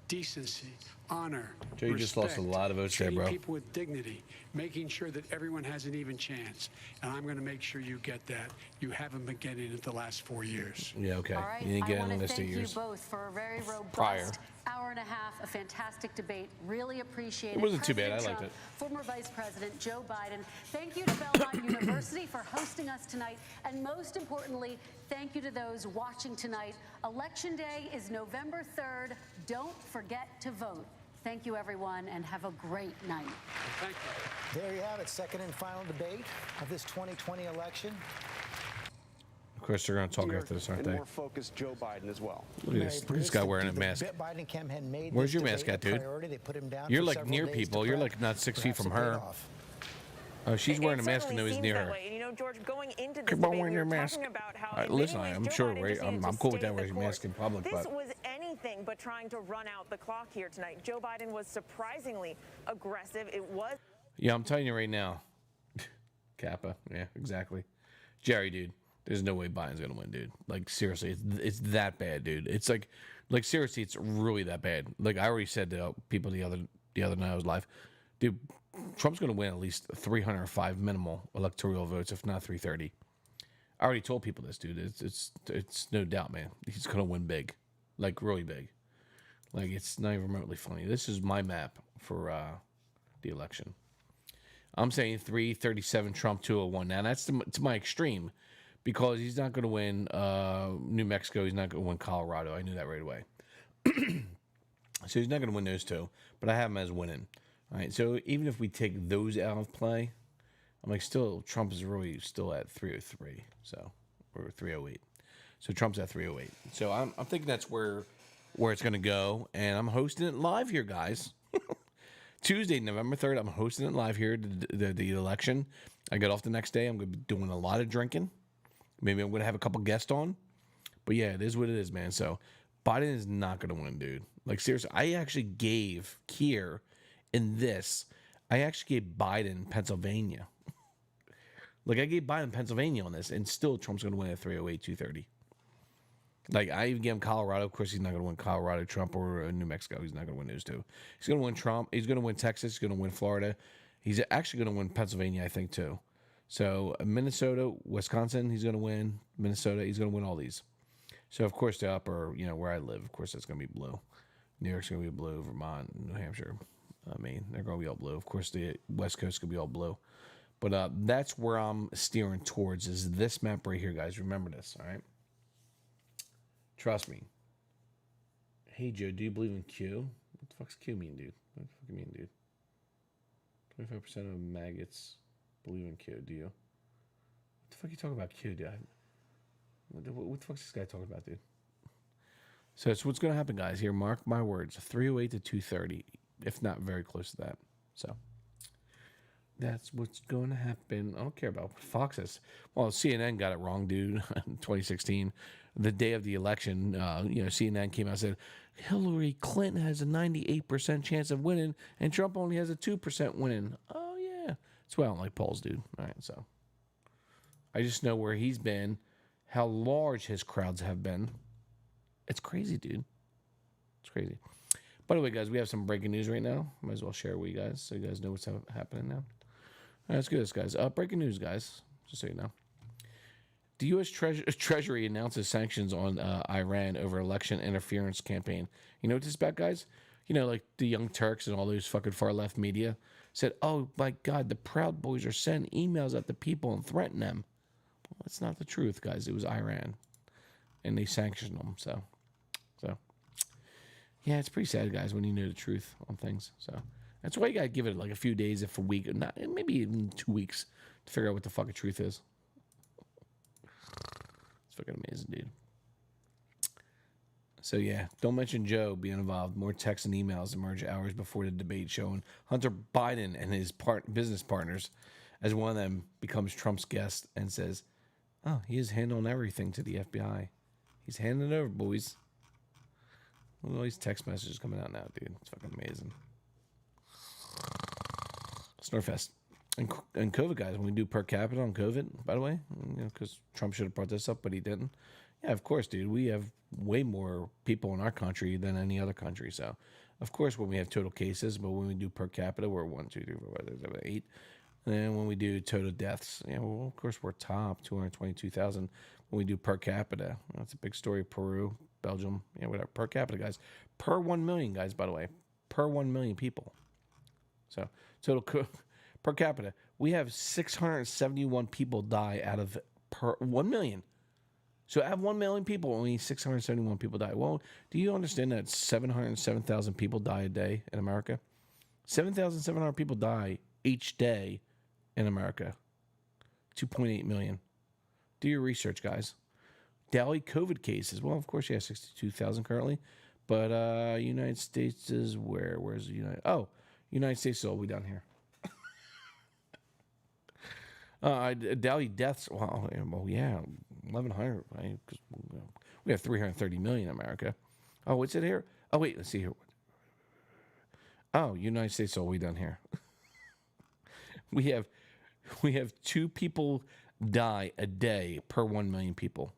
decency, honor, Joe, you just lost a respect, lot of votes there, treating bro. people with dignity, making sure that everyone has an even chance. And I'm going to make sure you get that. You haven't been getting it the last 4 years. Yeah, okay. All right. You didn't get I it in want the to last 2 thank years. you both for a very robust Prior. hour and a half, a fantastic debate. Really appreciate it. It wasn't too bad. President I liked Trump, Former Vice President Joe Biden. Thank you to Belmont University for hosting us tonight. And most importantly, thank you to those watching tonight. Election Day is November 3rd. Don't forget to vote. Thank you, everyone, and have a great night. Thank you. There you have it, second and final debate of this 2020 election. Of course, they're going to talk after this, aren't and they? more focused Joe Biden as well. Look at this. Look at this guy wearing a mask. The Biden campaign made Where's this your mask debate at, a dude? priority. They put him down You're for like several near days people. to You're prep. like not 6 feet Perhaps from it paid her. off. Oh, she's wearing a mask and certainly nobody's seems near that her. way. And you know, George, going into this Keep on debate, wearing we your were mask. talking about how in Listen, many ways I'm Joe sure, Biden right? just needed I'm to cool with stay that the wearing your mask course. in public, This but was anything but trying to run out the clock here tonight. Joe Biden was surprisingly aggressive. It was. yeah, I'm telling you right now. Kappa. Yeah, exactly. Jerry, dude, there's no way Biden's going to win, dude. Like, seriously, it's that bad, dude. It's like seriously, it's really that bad. Like, I already said to people the other night I was live, dude, Trump's going to win at least 305 minimal electoral votes, if not 330. I already told people this, dude. It's no doubt, man. He's going to win big, like really big. Like, it's not even remotely funny. This is my map for the election. I'm saying 337 Trump, 201. Now, that's to my extreme because he's not going to win New Mexico. He's not going to win Colorado. I knew that right away. So he's not going to win those two, but I have him as winning. All right, so even if we take those out of play, I'm like, still, Trump is really still at 303, so, or 308. So Trump's at 308. So I'm thinking that's where it's going to go, and I'm hosting it live here, guys. Tuesday, November 3rd, I'm hosting it live here, the election. I get off the next day. I'm going to be doing a lot of drinking. Maybe I'm going to have a couple guests on. But yeah, it is what it is, man. So Biden is not going to win, dude. Like, seriously, I actually gave Keir in this. I actually gave Biden Pennsylvania. Like, I gave Biden Pennsylvania on this, and still Trump's going to win at 308, 230. Like, I even gave him Colorado. Of course, he's not going to win Colorado, Trump, or New Mexico. He's not going to win those two. He's going to win Trump. He's going to win Texas. He's going to win Florida. He's actually going to win Pennsylvania, I think, too. So, Minnesota, Wisconsin, he's going to win. Minnesota, he's going to win all these. So, of course, the upper, where I live, of course, that's going to be blue. New York's going to be blue. Vermont, New Hampshire, Maine, they're going to be all blue. Of course, the West Coast is going to be all blue. But that's where I'm steering towards is this map right here, guys. Remember this, all right? Trust me. Hey, Joe, do you believe in Q? What the fuck's Q mean, dude? What the fuck you mean, dude? 25% of maggots believe in Q. Do you? What the fuck are you talking about, Q, dude? What the fuck's this guy talking about, dude? So it's what's going to happen, guys. Here, mark my words. 308 to 230, if not very close to that. So that's what's going to happen. I don't care about what Fox says. Well, CNN got it wrong, dude, in 2016. The day of the election, CNN came out and said, Hillary Clinton has a 98% chance of winning, and Trump only has a 2% winning. Oh, yeah. That's why I don't like polls, dude. All right, so I just know where he's been, how large his crowds have been. It's crazy, dude. It's crazy. By the way, guys, we have some breaking news right now. Might as well share it with you guys so you guys know what's happening now. All right, let's do this, guys. Breaking news, guys, just so you know. The U.S. Treasury announces sanctions on Iran over election interference campaign. You know what this is about, guys? Like the Young Turks and all those fucking far-left media said, oh, my God, the Proud Boys are sending emails at the people and threatening them. Well, that's not the truth, guys. It was Iran, and they sanctioned them, so yeah, it's pretty sad, guys, when you know the truth on things. So that's why you got to give it like a few days, if a week, not maybe even 2 weeks to figure out what the fucking truth is. It's fucking amazing, dude. So yeah, don't mention Joe being involved. More texts and emails emerge hours before the debate showing Hunter Biden and his business partners as one of them becomes Trump's guest and says, oh, he is handling everything to the FBI. He's handing it over, boys. Look at all these text messages coming out now, dude. It's fucking amazing. Snurfest. And COVID, guys, when we do per capita on COVID, by the way, because Trump should have brought this up, but he didn't. Yeah, of course, dude. We have way more people in our country than any other country. So, of course, when we have total cases, but when we do per capita, we're 1, 2, 3, 4, 5, 6, 7, 8. And then when we do total deaths, well, of course, we're top 222,000. When we do per capita, that's a big story. Peru, Belgium, whatever. Per capita, guys. Per 1 million, guys, by the way. Per 1 million people. So, total per capita, we have 671 people die out of per 1 million. So out of 1 million people, only 671 people die. Well, do you understand that 707,000 people die a day in America? 7,700 people die each day in America. 2.8 million. Do your research, guys. Daily COVID cases. Well, of course, you have 62,000 currently. But United States is where? Where's the United? Oh, United States is all the way down here. Daily deaths. Well, yeah, 1,100. Right? We have 330 million in America. Oh, what's it here? Oh, wait, let's see here. Oh, United States all the way down here. We have 2 people die a day per 1 million people.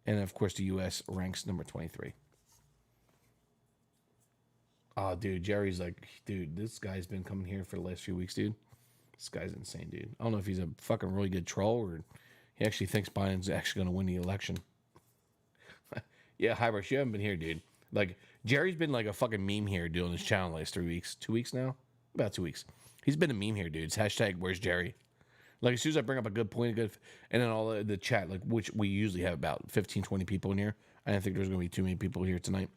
And, of course, the U.S. ranks number 23. Oh, dude, Jerry's like, dude, this guy's been coming here for the last few weeks, dude. This guy's insane, dude. I don't know if he's a fucking really good troll or he actually thinks Biden's actually going to win the election. Yeah, Hybris, you haven't been here, dude. Like, Jerry's been like a fucking meme here doing this channel the last 3 weeks. 2 weeks now? About 2 weeks. He's been a meme here, dude. It's hashtag where's Jerry. Like, as soon as I bring up a good point, and then all the chat, like, which we usually have about 15, 20 people in here. I didn't think there was going to be too many people here tonight.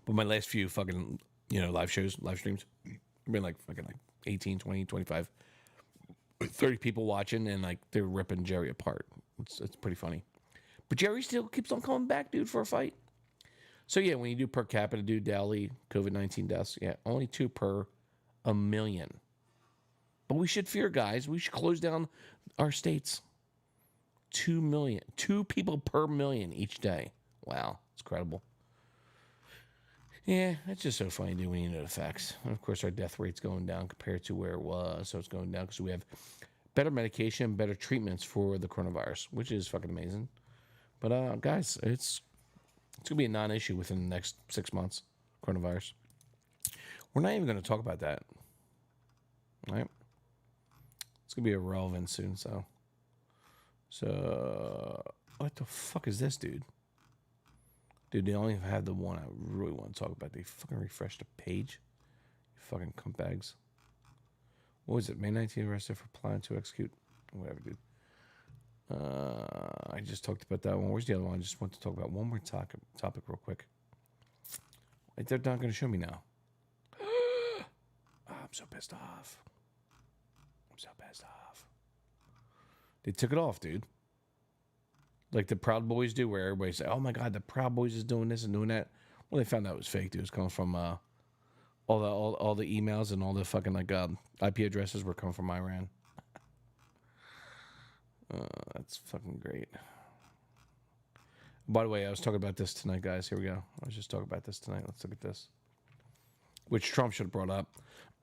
But my last few fucking, live streams, been like fucking like 18, 20, 25, 30 people watching, and like they're ripping Jerry apart. It's pretty funny. But Jerry still keeps on coming back, dude, for a fight. So yeah, when you do per capita, dude, daily COVID-19 deaths, yeah, only 2 per 1 million. But we should fear, guys. We should close down our states. 2 million. 2 people per million each day. Wow, it's incredible. Yeah, it's just so funny, dude, when you know the facts. And of course, our death rate's going down compared to where it was. So it's going down because we have better medication, better treatments for the coronavirus, which is fucking amazing. But guys, it's gonna be a non-issue within the next 6 months. Coronavirus. We're not even going to talk about that. All right? It's gonna be irrelevant soon. So what the fuck is this, dude? Dude, they only have the one I really want to talk about. They fucking refreshed the page. You fucking cuntbags. What was it? May 19th arrested for planning to execute. Whatever, dude. I just talked about that one. Where's the other one? I just want to talk about one more topic real quick. They're not going to show me now. Oh, I'm so pissed off. They took it off, dude. Like the Proud Boys do, where everybody say, oh my God, the Proud Boys is doing this and doing that. Well, they found out it was fake, dude. It was coming from all the emails and all the fucking IP addresses were coming from Iran. That's fucking great. By the way, I was talking about this tonight, guys. Here we go. I was just talking about this tonight. Let's look at this. Which Trump should have brought up.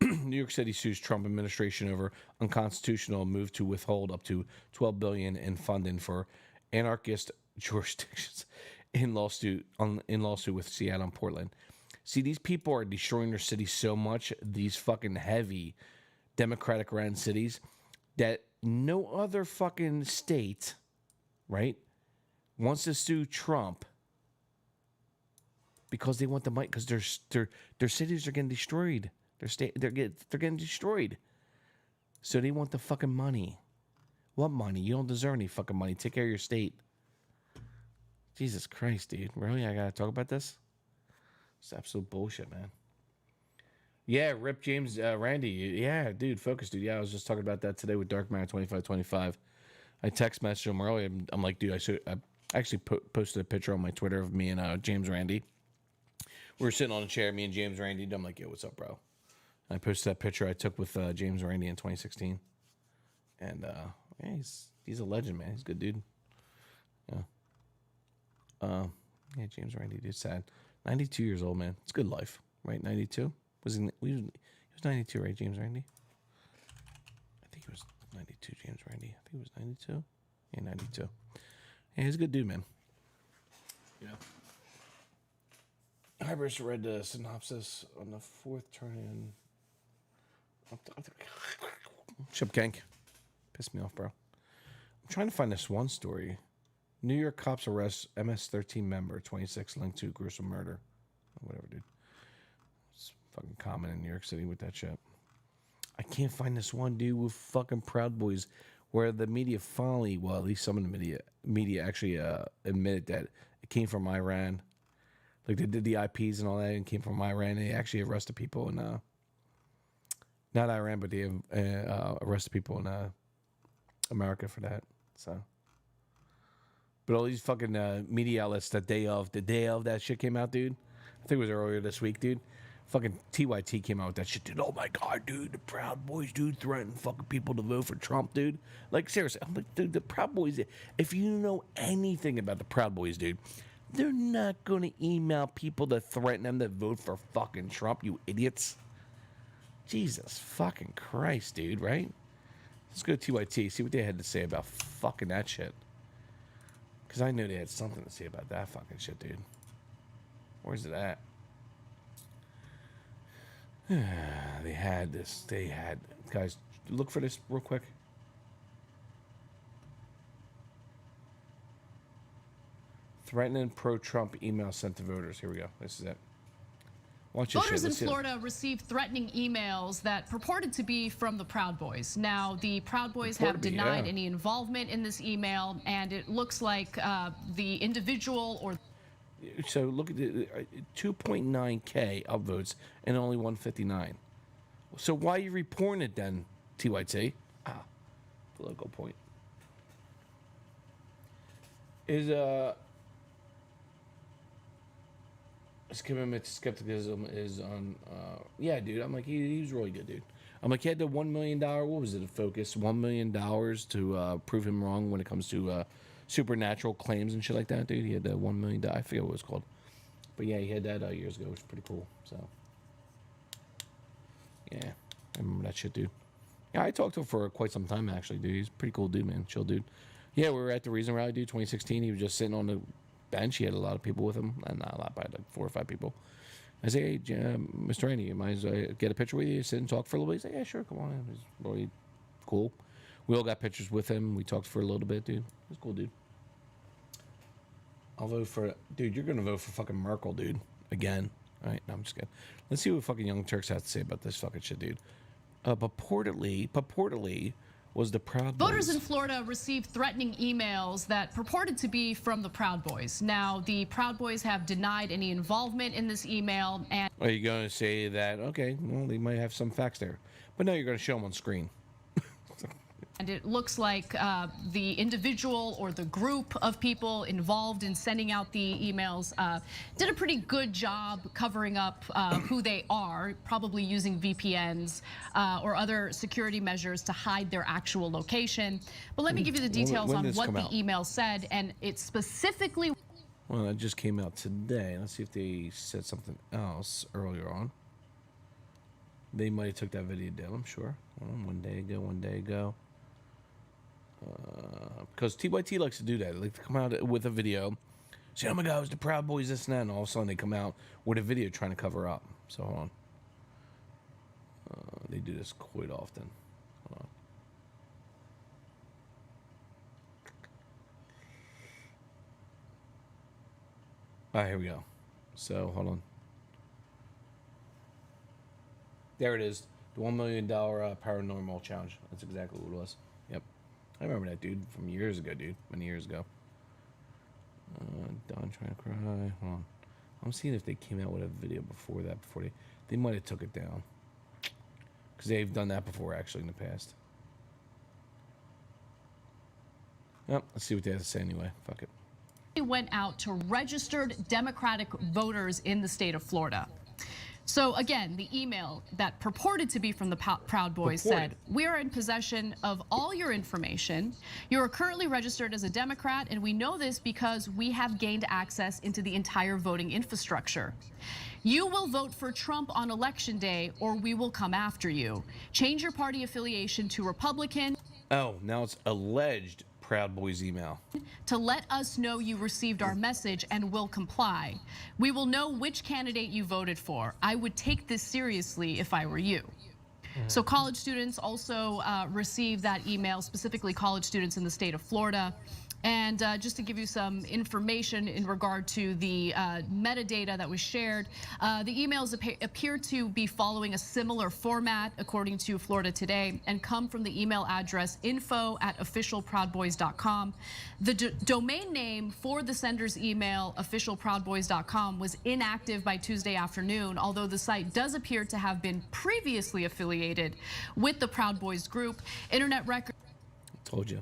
New York City sues Trump administration over unconstitutional move to withhold up to $12 billion in funding for anarchist jurisdictions in lawsuit with Seattle and Portland. See, these people are destroying their city so much, these fucking heavy Democratic ran cities, that no other fucking state, right, wants to sue Trump because they want the money, because their cities are getting destroyed. They're getting destroyed. So they want the fucking money. What money? You don't deserve any fucking money. Take care of your state. Jesus Christ, dude. Really? I gotta talk about this? It's absolute bullshit, man. Yeah, rip James Randy. Yeah, dude, focus, dude. Yeah, I was just talking about that today with Darkman2525. I text messaged him earlier. I'm like, dude, I actually posted a picture on my Twitter of me and James Randy. We were sitting on a chair, me and James Randy. I'm like, yo, what's up, bro? And I posted that picture I took with James Randy in 2016. And yeah, he's a legend, man. He's a good dude. Yeah. Yeah, James Randy, dude, sad. 92 years old, man. It's a good life, right? 92? He was 92, right, James Randy? I think he was 92, James Randy. I think he was 92. Yeah, 92. Yeah, he's a good dude, man. Yeah. I just read the synopsis on the fourth turn-in. Ship Gank. Pissed me off, bro. I'm trying to find this one story. New York cops arrest MS-13 member, 26, linked to gruesome murder. Whatever, dude. It's fucking common in New York City with that shit. I can't find this one, dude, with fucking Proud Boys, where the media finally, well, at least some of the media actually admitted that it came from Iran. Like, they did the IPs and all that and came from Iran. They actually arrested people in, not Iran, but they arrested people in America for that. So, but all these fucking media outlets, the day of that shit came out, dude. I think it was earlier this week, dude. Fucking TYT came out with that shit, dude. Oh my God, dude, the Proud Boys, dude, threatening fucking people to vote for Trump, dude. Like, seriously, I'm like, dude, the Proud Boys, if you know anything about the Proud Boys, dude, they're not going to email people to threaten them to vote for fucking Trump, you idiots. Jesus fucking Christ, dude, right? Let's go to TYT, see what they had to say about fucking that shit. Because I knew they had something to say about that fucking shit, dude. Where's it at? They had this. Guys, look for this real quick. Threatening pro-Trump email sent to voters. Here we go. This is it. Watch this Voters shit. in Florida received threatening emails that purported to be from the Proud Boys. Now, the Proud Boys have denied any involvement in this email, and it looks like the individual or... So look at the 2.9K upvotes and only 159. So why are you reporting it then, TYT? Political point. His commitment to skepticism is on. Yeah, dude. I'm like, he was really good, dude. I'm like, he had the $1 million. What was it? A focus $1 million to prove him wrong when it comes to supernatural claims and shit like that, dude. He had that $1 million. I forget what it was called, but yeah, he had that years ago, which is pretty cool. So yeah, I remember that shit, dude. Yeah, I talked to him for quite some time actually, dude. He's a pretty cool dude, man. Chill dude. Yeah, we were at the Reason Rally, dude. 2016. He was just sitting on the bench. He had a lot of people with him, and not a lot, but like 4 or 5 people. I say, hey, Mr. Andy, might I get a picture with you? Sit and talk for a little bit. He's like, yeah, sure, come on in. He's really cool. We all got pictures with him. We talked for a little bit, dude. He's a cool dude. I'll vote for, dude, you're going to vote for fucking Merkel, dude. Again. All right, no, I'm just kidding. Let's see what fucking Young Turks has to say about this fucking shit, dude. Purportedly was the Proud Boys. Voters in Florida received threatening emails that purported to be from the Proud Boys. Now, the Proud Boys have denied any involvement in this email. And are you going to say that, okay, well, they might have some facts there. But now you're going to show them on screen. And it looks like the individual or the group of people involved in sending out the emails did a pretty good job covering up who they are, probably using VPNs or other security measures to hide their actual location. But let me give you the details on what the email said, and it specifically... Well, it just came out today. Let's see if they said something else earlier on. They might have took that video down, I'm sure. One day ago. Because TYT likes to do that. They like to come out with a video, say, oh my God, it was the Proud Boys, this and that, and all of a sudden they come out with a video trying to cover up. So hold on. They do this quite often. Hold on. All right, here we go. So hold on. There it is. The $1 million paranormal challenge. That's exactly what it was. Yep. I remember that, dude, from years ago, dude. Many years ago. Don trying to cry. Hold on. I'm seeing if they came out with a video before that. They might have took it down. Because they've done that before, actually, in the past. Yep. Let's see what they have to say anyway. Fuck it. Went out to registered Democratic voters in the state of Florida. So again, the email that purported to be from the Proud Boys said, we are in possession of all your information. You are currently registered as a Democrat, and we know this because we have gained access into the entire voting infrastructure. You will vote for Trump on Election Day, or we will come after you. Change your party affiliation to Republican. Oh, now it's alleged Proud Boys email. To let us know you received our message and will comply. We will know which candidate you voted for. I would take this seriously if I were you. So college students also received that email, specifically college students in the state of Florida. And just to give you some information in regard to the metadata that was shared, the emails appear to be following a similar format, according to Florida Today, and come from the email address info@officialproudboys.com. The domain name for the sender's email, officialproudboys.com, was inactive by Tuesday afternoon, although the site does appear to have been previously affiliated with the Proud Boys group. Internet record. Told you.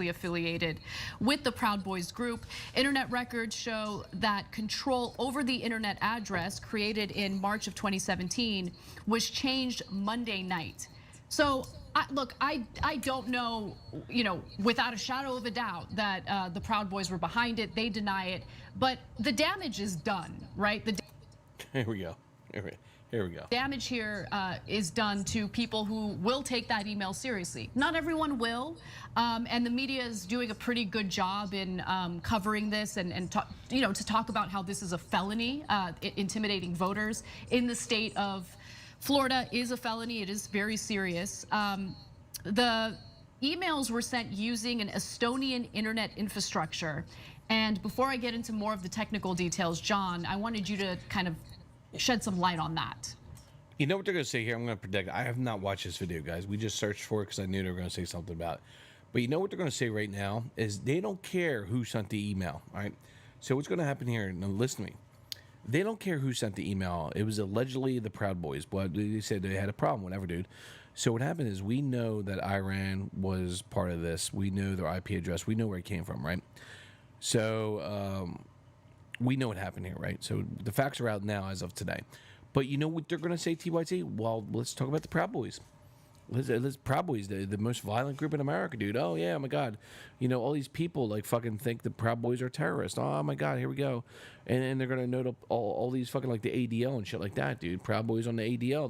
Affiliated with the Proud Boys group. Internet records show that control over the internet address created in March of 2017 was changed Monday night. So look, I don't know, without a shadow of a doubt that the Proud Boys were behind it. They deny it, but the damage is done, right? Here we go. Here we go. Damage here is done to people who will take that email seriously. Not everyone will, and the media is doing a pretty good job in covering this and to talk about how this is a felony. Intimidating voters in the state of Florida is a felony. It is very serious. The emails were sent using an Estonian internet infrastructure. And before I get into more of the technical details, John, I wanted you to kind of shed some light on that. You know what they're going to say here? I'm going to predict. I have not watched this video, guys. We just searched for it because I knew they were going to say something about it. But you know what they're going to say right now is they don't care who sent the email, all right? So what's going to happen here, now listen to me. They don't care who sent the email. It was allegedly the Proud Boys, but they said they had a problem, whatever, dude. So what happened is we know that Iran was part of this. We know their IP address. We know where it came from, right? So we know what happened here, right? So the facts are out now as of today. But you know what they're going to say, TYT? Well, let's talk about the Proud Boys. Proud Boys, the most violent group in America, dude. Oh, yeah, oh my God. You know, all these people, like, fucking think the Proud Boys are terrorists. Oh, my God, here we go. And they're going to note up all these fucking, like, the ADL and shit like that, dude. Proud Boys on the ADL.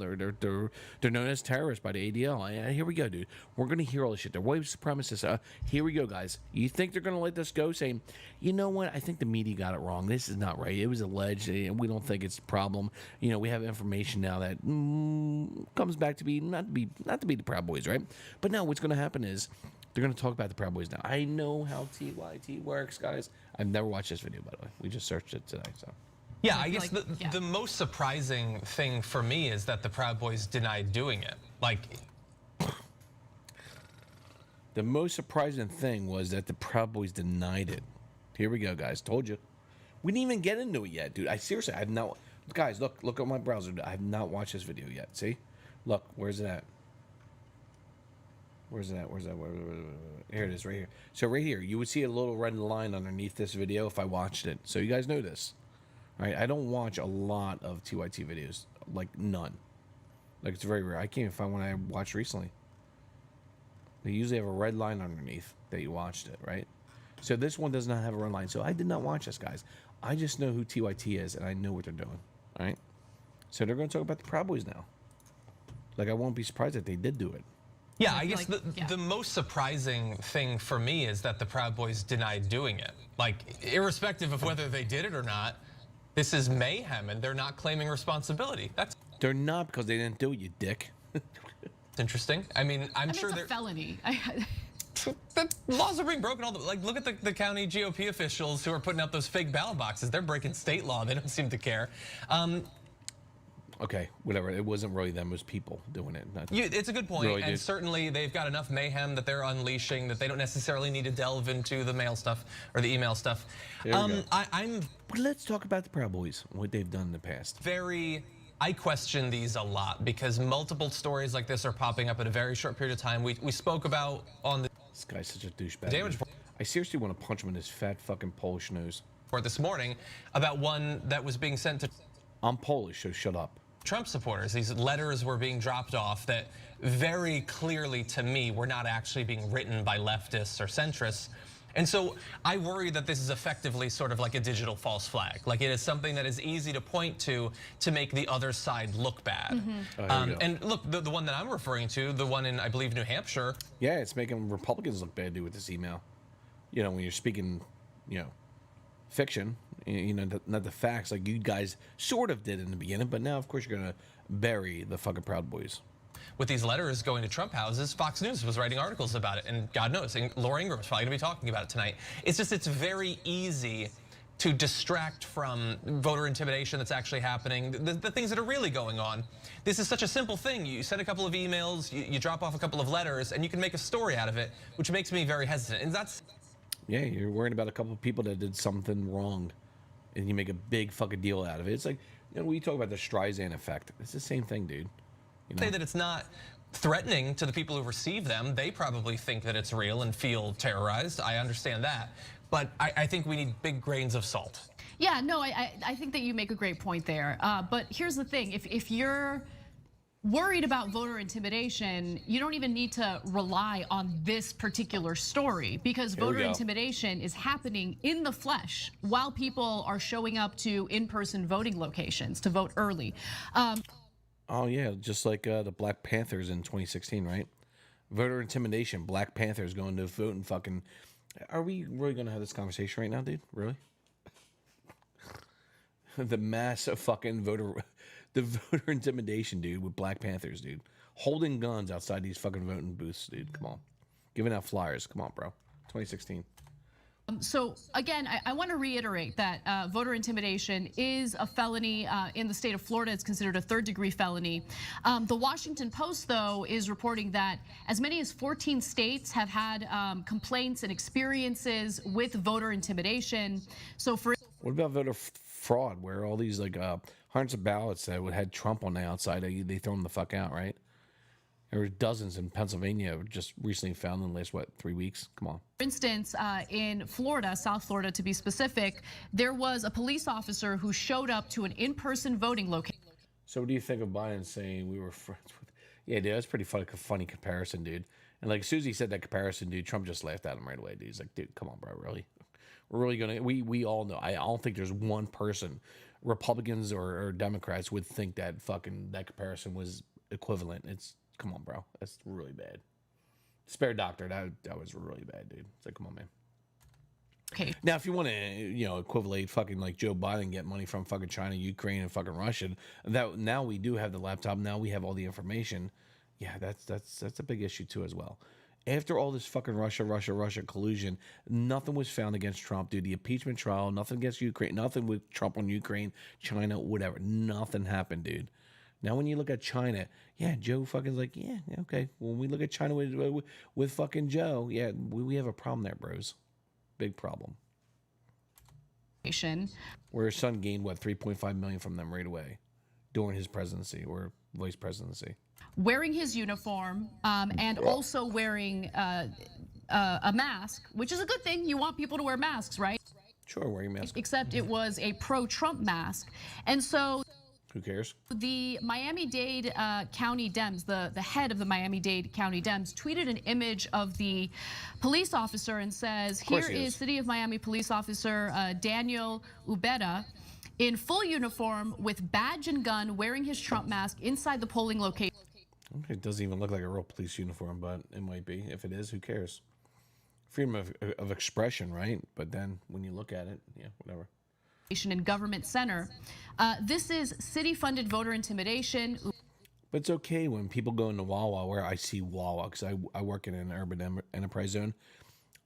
They're known as terrorists by the ADL. And here we go, dude. We're going to hear all this shit. They're white supremacists. Here we go, guys. You think they're going to let this go, saying, you know what? I think the media got it wrong. This is not right. It was alleged, and we don't think it's a problem. You know, we have information now that comes back to be not to be the Proud Boys, right? But now what's going to happen is they're going to talk about the Proud Boys now. I know how TYT works, guys. I've never watched this video, by the way. We just searched it today, so. Yeah, I guess the most surprising thing for me is that the Proud Boys denied doing it. Like, the most surprising thing was that the Proud Boys denied it. Here we go, guys. Told you. We didn't even get into it yet, dude. I seriously, I have not. Guys, look at my browser. I have not watched this video yet. See? Look, where's it at? Where's that? Here it is, right here. So right here, you would see a little red line underneath this video if I watched it. So you guys know this. All right, I don't watch a lot of TYT videos, like none. Like it's very rare. I can't even find one I watched recently. They usually have a red line underneath that you watched it, right? So this one does not have a red line. So I did not watch this, guys. I just know who TYT is, and I know what they're doing, all right? So they're going to talk about the Proud Boys now. Like, I won't be surprised if they did do it. yeah, I guess the most surprising thing for me is that the Proud Boys denied doing it. Like, irrespective of whether they did it or not, this is mayhem, and they're not claiming responsibility. They're not, because they didn't do it, you dick. It's interesting. I mean, I'm sure it's a felony. The laws are being broken all the like. Look at the county GOP officials who are putting out those fake ballot boxes. They're breaking state law. They don't seem to care. Okay, whatever. It wasn't really them. It was people doing it. It's a good point, really, and dude. certainly they've got enough mayhem that they're unleashing that they don't necessarily need to delve into the mail stuff or the email stuff. But let's talk about the Proud Boys, what they've done in the past. I question these a lot because multiple stories like this are popping up in a very short period of time. We spoke about on the... This guy's such a douchebag. I seriously want to punch him in his fat fucking Polish nose. This morning about one that was being sent to... I'm Polish, so shut up. Trump supporters. These letters were being dropped off that very clearly to me were not actually being written by leftists or centrists. And so I worry that this is effectively sort of like a digital false flag. Like it is something that is easy to point to make the other side look bad. And look, the one that I'm referring to, the one in, I believe, New Hampshire. Yeah, it's making Republicans look bad, dude, with this email. You know, when you're speaking, you know, fiction, you know, not the facts like you guys sort of did in the beginning, but now, of course, you're going to bury the fucking Proud Boys. With these letters going to Trump houses, Fox News was writing articles about it, and God knows, Laura Ingraham's probably going to be talking about it tonight. It's just, it's very easy to distract from voter intimidation that's actually happening, the things that are really going on. This is such a simple thing. You send a couple of emails, you drop off a couple of letters, and you can make a story out of it, which makes me very hesitant. And that's... Yeah, you're worried about a couple of people that did something wrong, and you make a big fucking deal out of it. It's like, you know, we talk about the Streisand effect. It's the same thing, dude. You know? Say that it's not threatening to the people who receive them. They probably think that it's real and feel terrorized. I understand that. But I think we need big grains of salt. Yeah, no, I think that you make a great point there. But here's the thing. If you're worried about voter intimidation, you don't even need to rely on this particular story, because voter intimidation is happening in the flesh while people are showing up to in-person voting locations to vote early. Oh, yeah, just like the Black Panthers in 2016, right? Voter intimidation, Black Panthers going to vote and fucking... Are we really going to have this conversation right now, dude? Really? The mass of fucking voter intimidation, dude, with Black Panthers, dude. Holding guns outside these fucking voting booths, dude. Come on. Giving out flyers. Come on, bro. 2016. So again, I want to reiterate that voter intimidation is a felony in the state of Florida. It's considered a third-degree felony. The Washington Post, though, is reporting that as many as 14 states have had complaints and experiences with voter intimidation. So for what about voter fraud, where all these like hundreds of ballots that would had Trump on the outside, they throw them the fuck out, right? There were dozens in Pennsylvania just recently found in the last, 3 weeks? Come on. For instance, in Florida, South Florida to be specific, there was a police officer who showed up to an in-person voting location. So what do you think of Biden saying we were friends with? Yeah, dude, that's pretty funny comparison, dude. And like as soon as he said that comparison, dude, Trump just laughed at him right away, dude. He's like, dude, come on, bro, really? We're really gonna, we all know. I don't think there's one person, Republicans or Democrats, would think that fucking that comparison was equivalent. Come on, bro. That's really bad. Spare doctor, that was really bad, dude. It's like, come on, man. Okay. Now, if you want to, equivalent fucking like Joe Biden get money from fucking China, Ukraine, and fucking Russia, that now we do have the laptop. Now we have all the information. Yeah, that's a big issue too as well. After all this fucking Russia collusion, nothing was found against Trump, dude. The impeachment trial, nothing against Ukraine, nothing with Trump on Ukraine, China, whatever. Nothing happened, dude. Now, when you look at China, yeah, Joe fucking's like, yeah, okay. When we look at China with fucking Joe, yeah, we have a problem there, bros. Big problem. Where his son gained, 3.5 million from them right away during his presidency or vice presidency. Wearing his uniform and also wearing a mask, which is a good thing. You want people to wear masks, right? Sure, wearing masks. Except it was a pro-Trump mask. And so... Who cares? The Miami-Dade County Dems, the head of the Miami-Dade County Dems, tweeted an image of the police officer and says, here is City of Miami police officer Daniel Ubeda in full uniform with badge and gun wearing his Trump mask inside the polling location. It doesn't even look like a real police uniform, but it might be. If it is, who cares? Freedom of expression, right? But then when you look at it, yeah, whatever. In Government Center. This is city-funded voter intimidation. But it's okay when people go into Wawa, where I see Wawa, because I work in an urban enterprise zone.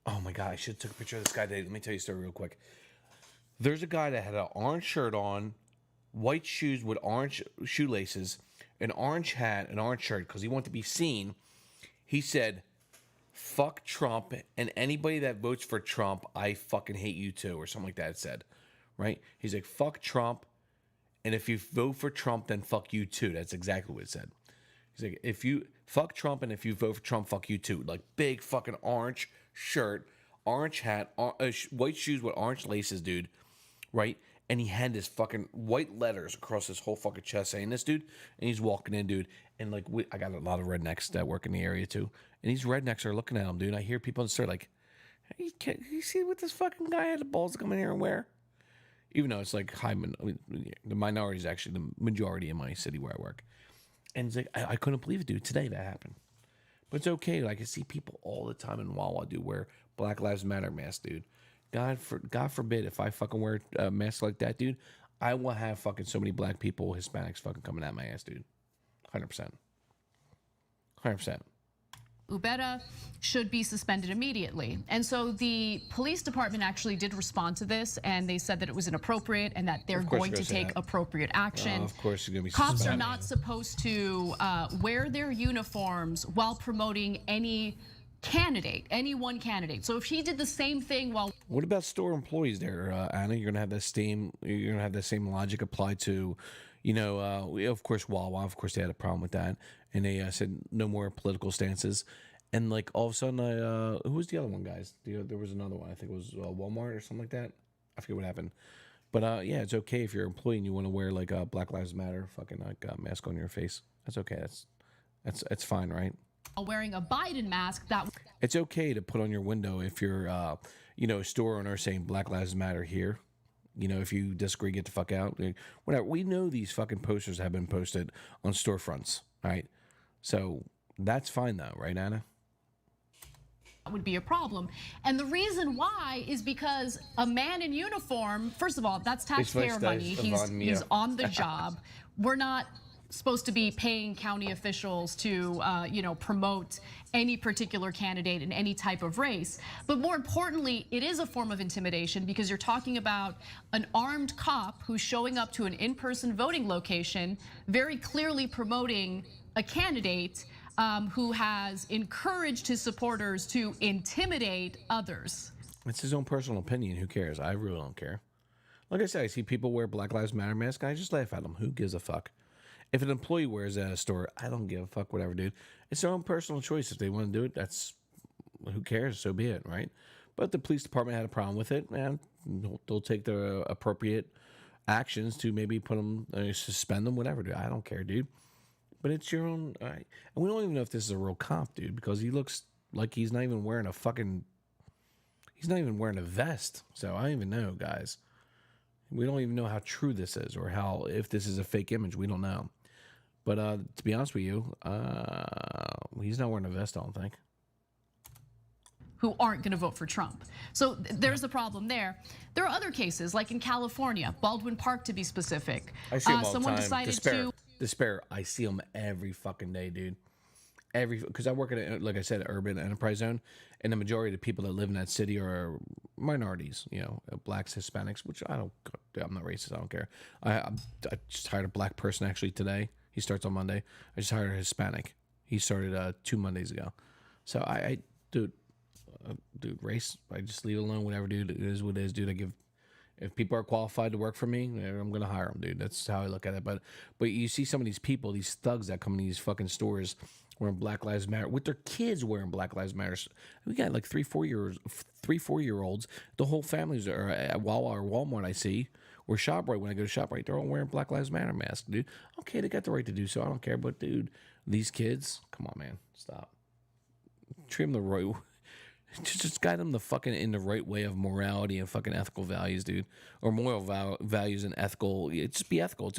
Oh my God, I should have took a picture of this guy today. Let me tell you a story real quick. There's a guy that had an orange shirt on, white shoes with orange shoelaces, an orange hat, an orange shirt, because he wanted to be seen. He said, fuck Trump, and anybody that votes for Trump, I fucking hate you too, or something like that it said. Right? He's like, fuck Trump, and if you vote for Trump, then fuck you too. That's exactly what it said. He's like, if you fuck Trump, and if you vote for Trump, fuck you too. Like big fucking orange shirt, orange hat, white shoes with orange laces, dude. Right? And he had this fucking white letters across his whole fucking chest saying this, dude. And he's walking in, dude. And like, I got a lot of rednecks that work in the area too. And these rednecks are looking at him, dude. I hear people in the store like, hey, you see what this fucking guy had the balls to come in here and wear? Even though it's like the minority is actually the majority in my city where I work. And it's like, I couldn't believe it, dude. Today that happened. But it's okay. Like, I see people all the time in Wawa, dude, wear Black Lives Matter masks, dude. God forbid if I fucking wear a mask like that, dude, I will have fucking so many black people, Hispanics fucking coming at my ass, dude. 100%. 100%. Ubeda should be suspended immediately. And so the police department actually did respond to this, and they said that it was inappropriate and that they're going to take appropriate action. Of course, you're going to be Cops suspended. are not supposed to wear their uniforms while promoting any candidate, any one candidate. So if he did the same thing while... What about store employees there, Anna? You're going to have the same logic applied to, of course, Wawa. Of course, they had a problem with that. And they said no more political stances. And like all of a sudden, who was the other one, guys? There was another one. I think it was Walmart or something like that. I forget what happened. But yeah, it's okay if you're an employee and you want to wear like a Black Lives Matter fucking like mask on your face. That's okay. That's fine, right? Wearing a Biden mask, that... It's okay to put on your window if you're, a store owner saying Black Lives Matter here. If you disagree, get the fuck out. Whatever. We know these fucking posters have been posted on storefronts, right? So that's fine though, right, Anna? That would be a problem. And the reason why is because a man in uniform, first of all, that's taxpayer money. He's on the job. We're not supposed to be paying county officials to, promote any particular candidate in any type of race. But more importantly, it is a form of intimidation because you're talking about an armed cop who's showing up to an in-person voting location, very clearly promoting a candidate who has encouraged his supporters to intimidate others. It's his own personal opinion. Who cares? I really don't care. Like I said, I see people wear Black Lives Matter masks. I just laugh at them. Who gives a fuck? If an employee wears it at a store, I don't give a fuck, whatever, dude. It's their own personal choice. If they want to do it, that's, who cares? So be it, right? But the police department had a problem with it, and they'll take the appropriate actions to maybe put them, suspend them, whatever, dude. I don't care, dude. But it's your own, and we don't even know if this is a real cop, dude, because he looks like he's not even wearing a fucking, he's not even wearing a vest. So I don't even know, guys. We don't even know how true this is or how, if this is a fake image, we don't know. But to be honest with you, he's not wearing a vest, I don't think. Who aren't going to vote for Trump. So there's the problem there. There are other cases, like in California, Baldwin Park to be specific. I see him all someone the time. decided Despair. I see him every fucking day, dude. Because I work at, like I said, urban enterprise zone, and the majority of the people that live in that city are minorities, blacks, Hispanics, which I'm not racist, I don't care. I just hired a black person actually today. He starts on Monday. I just hired a Hispanic. He started 2 Mondays ago. So dude, race, I just leave it alone, whatever, dude. It is what it is, dude. If people are qualified to work for me, I'm going to hire them, dude. That's how I look at it. But you see some of these people, these thugs that come in these fucking stores wearing Black Lives Matter, with their kids wearing Black Lives Matter. We got like 3-4-year-olds. The whole families are at Wawa or Walmart, I see, or ShopRite. When I go to ShopRite, they're all wearing Black Lives Matter masks, dude. Okay, they got the right to do so. I don't care. But, dude, these kids, come on, man. Stop. Treat them the right way. Just guide them in the right way of morality and fucking ethical values, dude. Or moral values and ethical. Just be ethical.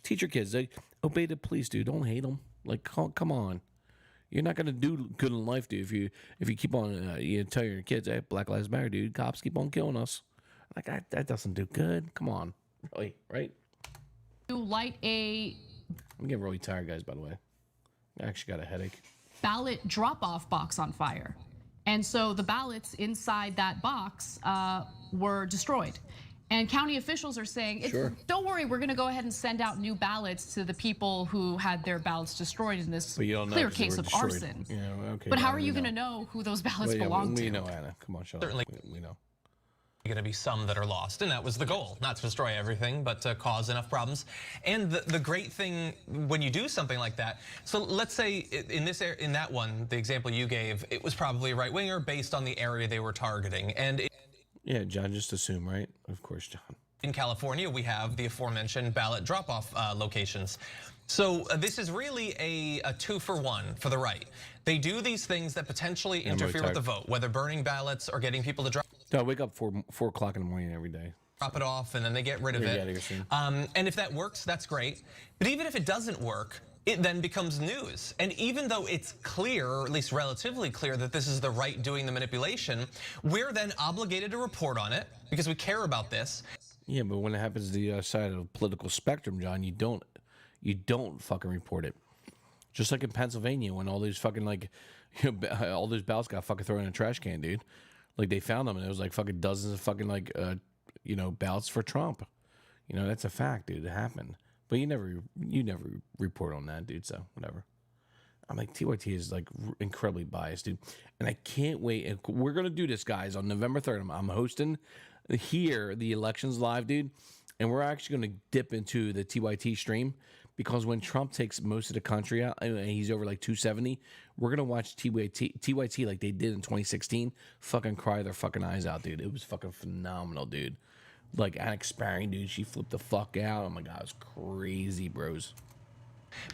Teach your kids. Obey the police, dude. Don't hate them. Like, come on. You're not gonna do good in life, dude. If you keep on, you tell your kids, "Hey, Black Lives Matter, dude. Cops keep on killing us." Like that doesn't do good. Come on, really, right? to light a I'm getting really tired, guys, by the way. I actually got a headache. Ballot drop-off box on fire. And so the ballots inside that box were destroyed. And county officials are saying, don't worry, we're going to go ahead and send out new ballots to the people who had their ballots destroyed in this clear case of arson. Yeah, okay, but how are you going to know who those ballots belong to? We know, Anna. Come on, shut Certainly. up. We know. Going to be some that are lost, and that was the goal, not to destroy everything, but to cause enough problems. And the great thing when you do something like that, so let's say in that one, the example you gave, it was probably a right-winger based on the area they were targeting. And yeah, John, just assume, right? Of course, John. In California, we have the aforementioned ballot drop-off locations. So this is really a 2-for-1 for the right. They do these things that potentially interfere with the vote, whether burning ballots or getting people to drop. I wake up 4 o'clock in the morning every day. Drop it off, and then they get rid of it. And if that works, that's great. But even if it doesn't work, it then becomes news. And even though it's clear, or at least relatively clear, that this is the right doing the manipulation, we're then obligated to report on it because we care about this. Yeah, but when it happens to the other side of the political spectrum, John, you don't fucking report it. Just like in Pennsylvania, when all these fucking all those ballots got fucking thrown in a trash can, dude. Like they found them and it was like fucking dozens of fucking ballots for Trump. That's a fact, dude. It happened. But you never report on that, dude. So whatever. I'm like, TYT is like incredibly biased, dude. And I can't wait. And we're gonna do this, guys, on November 3rd. I'm hosting here the elections live, dude. And we're actually gonna dip into the TYT stream because when Trump takes most of the country out and he's over like 270, we're gonna watch TYT like they did in 2016, fucking cry their fucking eyes out, dude. It was fucking phenomenal, dude. Like Alex Sparring, dude, she flipped the fuck out. Oh my God, it was crazy, bros.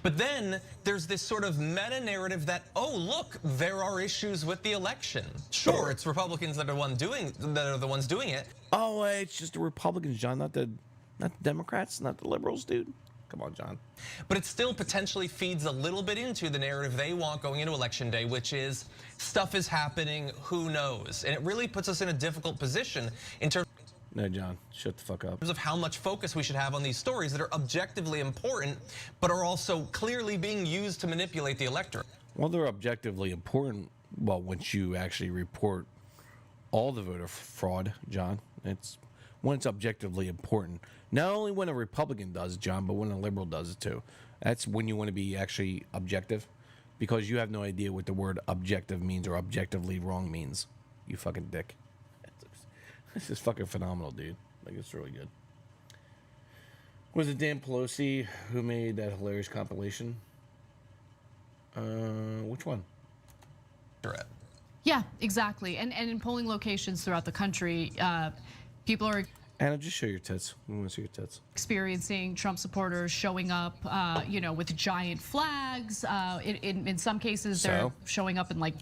But then there's this sort of meta narrative that, oh, look, there are issues with the election. Sure, it's Republicans that are the ones doing it. Oh, it's just the Republicans, John, not the Democrats, not the liberals, dude. Come on, John. But it still potentially feeds a little bit into the narrative they want going into Election Day, which is stuff is happening, who knows? And it really puts us in a difficult position in terms. No, John, shut the fuck up. Of how much focus we should have on these stories that are objectively important, but are also clearly being used to manipulate the electorate. Well, they're objectively important. Well, once you actually report all the voter fraud, John, it's when it's objectively important. Not only when a Republican does it, John, but when a liberal does it too. That's when you want to be actually objective, because you have no idea what the word objective means or objectively wrong means. You fucking dick. This is fucking phenomenal, dude. Like, it's really good. Was it Dan Pelosi who made that hilarious compilation? Which one? Yeah, exactly. And in polling locations throughout the country, people are Anna, just show your tits. We want to see your tits. experiencing Trump supporters showing up, with giant flags. In some cases, they're showing up in like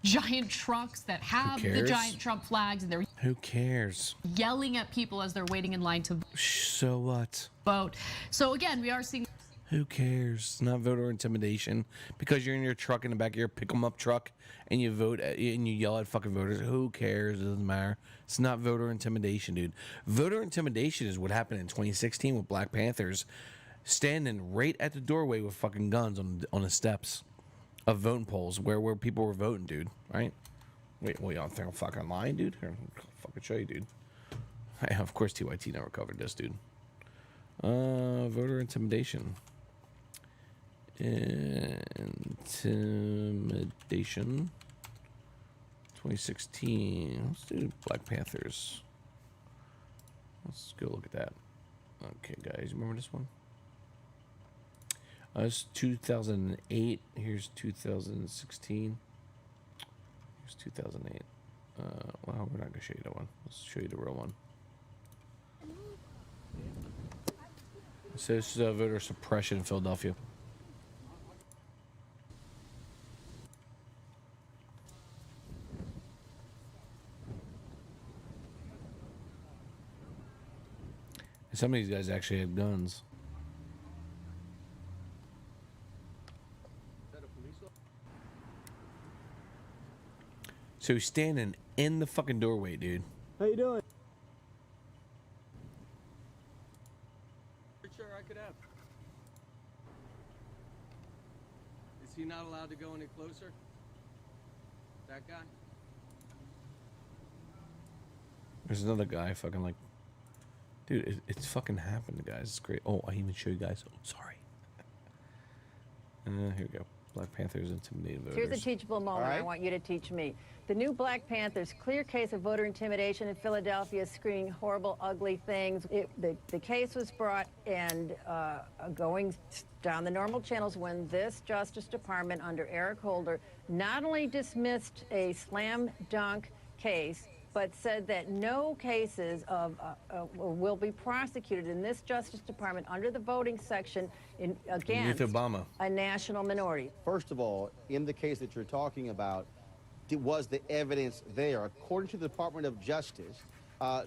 giant trucks that have the giant Trump flags, and they're Who cares? yelling at people as they're waiting in line to So what? vote. So again, we are seeing. Who cares? It's not voter intimidation because you're in your truck in the back of your pick-em-up truck and you vote and you yell at fucking voters. Who cares? It doesn't matter. It's not voter intimidation, dude. Voter intimidation is what happened in 2016 with Black Panthers standing right at the doorway with fucking guns on the steps of voting polls where people were voting, dude. Right? Wait, y'all think I'm fucking lying, dude? Here, I'll fucking show you, dude. Of course, TYT never covered this, dude. Voter intimidation. Intimidation 2016. Let's do Black Panthers. Let's go look at that. Okay, guys, remember this one? It's 2008. Here's 2016. Here's 2008. Well, we're not gonna show you that one. Let's show you the real one. So this is voter suppression in Philadelphia. Some of these guys actually had guns. So he's standing in the fucking doorway, dude. How you doing? Sure, I could have. Is he not allowed to go any closer? That guy? There's another guy fucking like... Dude, it's fucking happened, guys. It's great. Oh, I even show you guys. Oh, sorry. Here we go. Black Panthers intimidating voters. Here's a teachable moment I want you to teach me. The new Black Panthers clear case of voter intimidation in Philadelphia, screaming horrible, ugly things. The case was brought and going down the normal channels when this Justice Department under Eric Holder not only dismissed a slam dunk case, but said that no cases will be prosecuted in this Justice Department under the voting section against Obama, a national minority. First of all, in the case that you're talking about, was the evidence there? According to the Department of Justice,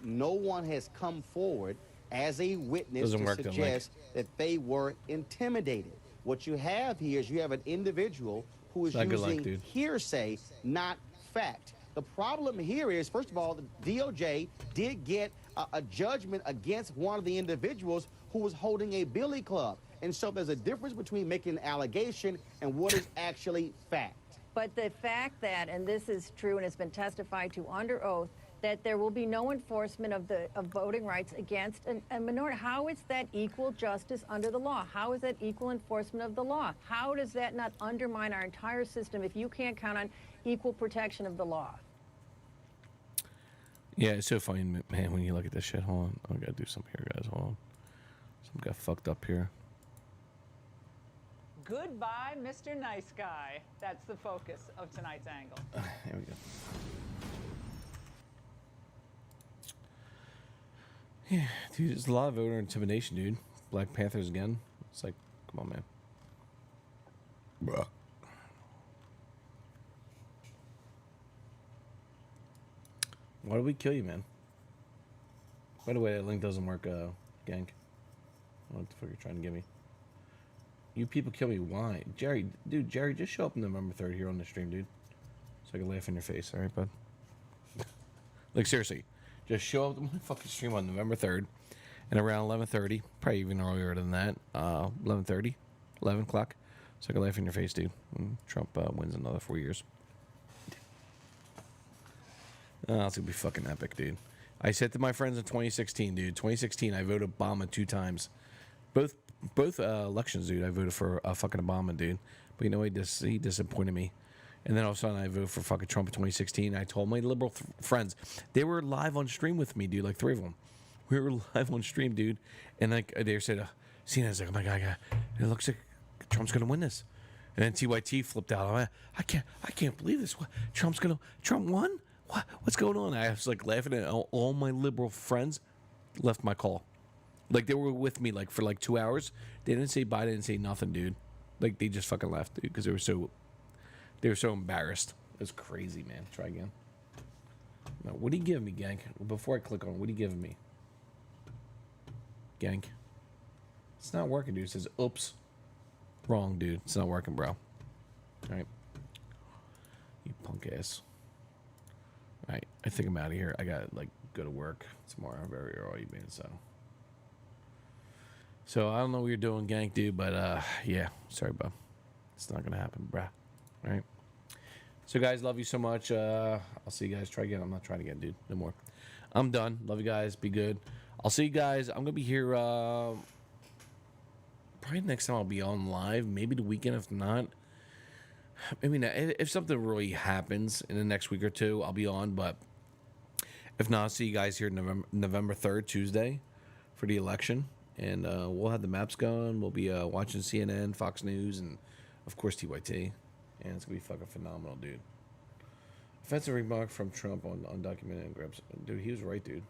no one has come forward as a witness to suggest that they were intimidated. What you have here is you have an individual who is using hearsay, not fact. The problem here is, first of all, the DOJ did get a judgment against one of the individuals who was holding a billy club. And so there's a difference between making an allegation and what is actually fact. But the fact that, and this is true and it's been testified to under oath, that there will be no enforcement of voting rights against a minority. How is that equal justice under the law? How is that equal enforcement of the law? How does that not undermine our entire system if you can't count on equal protection of the law? Yeah, it's so funny, man, when you look at this shit. Hold on. I gotta do something here, guys. Hold on. Something got fucked up here. Goodbye, Mr. Nice Guy. That's the focus of tonight's angle. Here we go. Yeah, dude, there's a lot of voter intimidation, dude. Black Panthers again. It's like, come on, man. Bruh. Why did we kill you, man? By the way, that link doesn't work, gang. I don't know what the fuck you're trying to give me. You people kill me. Why? Jerry, dude, Jerry, just show up on November 3rd here on the stream, dude. So I can laugh in your face, all right, bud? Like, seriously. Just show up to my fucking stream on November 3rd, and around 11:30, probably even earlier than that, 11:30, 11 o'clock, so I can laugh in your face, dude. When Trump wins another 4 years. It's gonna be fucking epic, dude. I said to my friends in 2016, dude. 2016, I voted Obama 2 times. Both elections, dude. I voted for fucking Obama, dude. But you know, he disappointed me. And then all of a sudden, I voted for fucking Trump in 2016. I told my liberal friends, they were live on stream with me, dude. Like 3 of them, we were live on stream, dude. And like they said, "Cena's like, oh my god, it looks like Trump's gonna win this." And then TYT flipped out. I can't believe this. What, Trump won? What's going on? I was like laughing at all my liberal friends left my call. Like they were with me like for like 2 hours. They didn't say bye, they didn't say nothing, dude. Like they just fucking left, dude, because they were so embarrassed. It was crazy, man. Try again. Now, what are you giving me, Gank? Before I click on, what are you giving me? Gank. It's not working, dude. It says, oops. Wrong, dude. It's not working, bro. All right. You punk ass. All right. I think I'm out of here. I got to, like, go to work tomorrow very early, man, So I don't know what you're doing, Gank, dude, but, yeah. Sorry, bro. It's not going to happen, bruh. All right. So, guys, love you so much. I'll see you guys. Try again. I'm not trying again, dude. No more. I'm done. Love you guys. Be good. I'll see you guys. I'm going to be here probably next time I'll be on live. Maybe the weekend. If not, I mean, if something really happens in the next week or two, I'll be on. But if not, I'll see you guys here November 3rd, Tuesday, for the election. And we'll have the maps going. We'll be watching CNN, Fox News, and, of course, TYT. And it's going to be fucking phenomenal, dude. Offensive remark from Trump on undocumented immigrants. Dude, he was right, dude.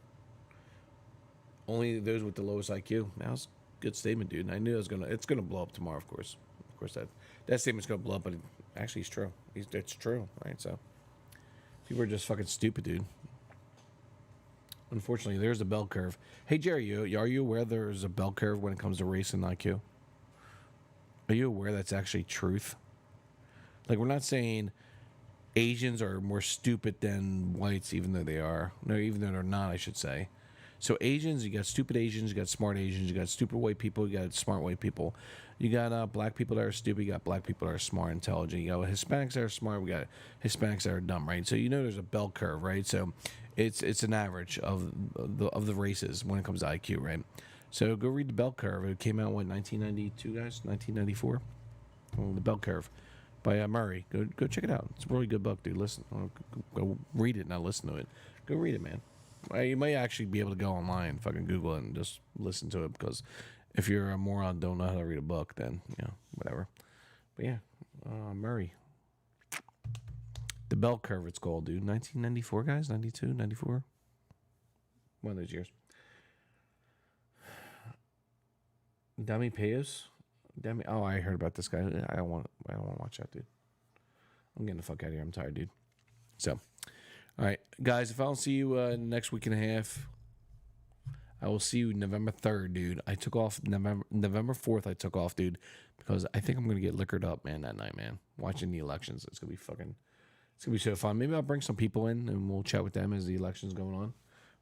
Only those with the lowest IQ. That was a good statement, dude. And I knew it's gonna blow up tomorrow, of course. Of course, that statement's going to blow up, but actually it's true. It's true, right? So people are just fucking stupid, dude. Unfortunately, there's a bell curve. Hey, Jerry, are you aware there's a bell curve when it comes to race and IQ? Are you aware that's actually truth? Like, we're not saying Asians are more stupid than whites, even though they are. No, even though they're not, I should say. So Asians, you got stupid Asians, you got smart Asians, you got stupid white people, you got smart white people. You got black people that are stupid, you got black people that are smart, intelligent. You got Hispanics that are smart, we got Hispanics that are dumb, right? So you know there's a bell curve, right? So it's an average of the races when it comes to IQ, right? So go read the bell curve. It came out, what, 1992, guys? 1994? Well, the bell curve. By Murray. Go check it out. It's a really good book, dude. Listen. Go read it, not listen to it. Go read it, man. You may actually be able to go online, fucking Google it, and just listen to it, because if you're a moron, don't know how to read a book, then, whatever. But yeah, Murray. The bell curve, it's called, dude. 1994, guys? 92, 94? One of those years. Dami Payos? Oh, I heard about this guy. I don't want to watch that, dude. I'm getting the fuck out of here. I'm tired, dude. So, all right, guys. If I don't see you next week and a half, I will see you November 3rd, dude. I took off November 4th. I took off, dude, because I think I'm gonna get liquored up, man, that night, man. Watching the elections, it's gonna be so fun. Maybe I'll bring some people in and we'll chat with them as the election's going on.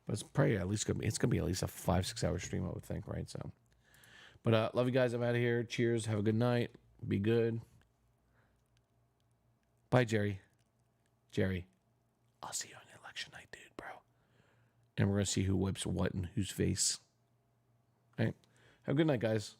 But it's probably gonna be at least a 5-6 hour stream, I would think, right? So. But love you guys. I'm out of here. Cheers. Have a good night. Be good. Bye, Jerry. Jerry, I'll see you on the election night, dude, bro. And we're going to see who whips what in whose face. All right. Have a good night, guys.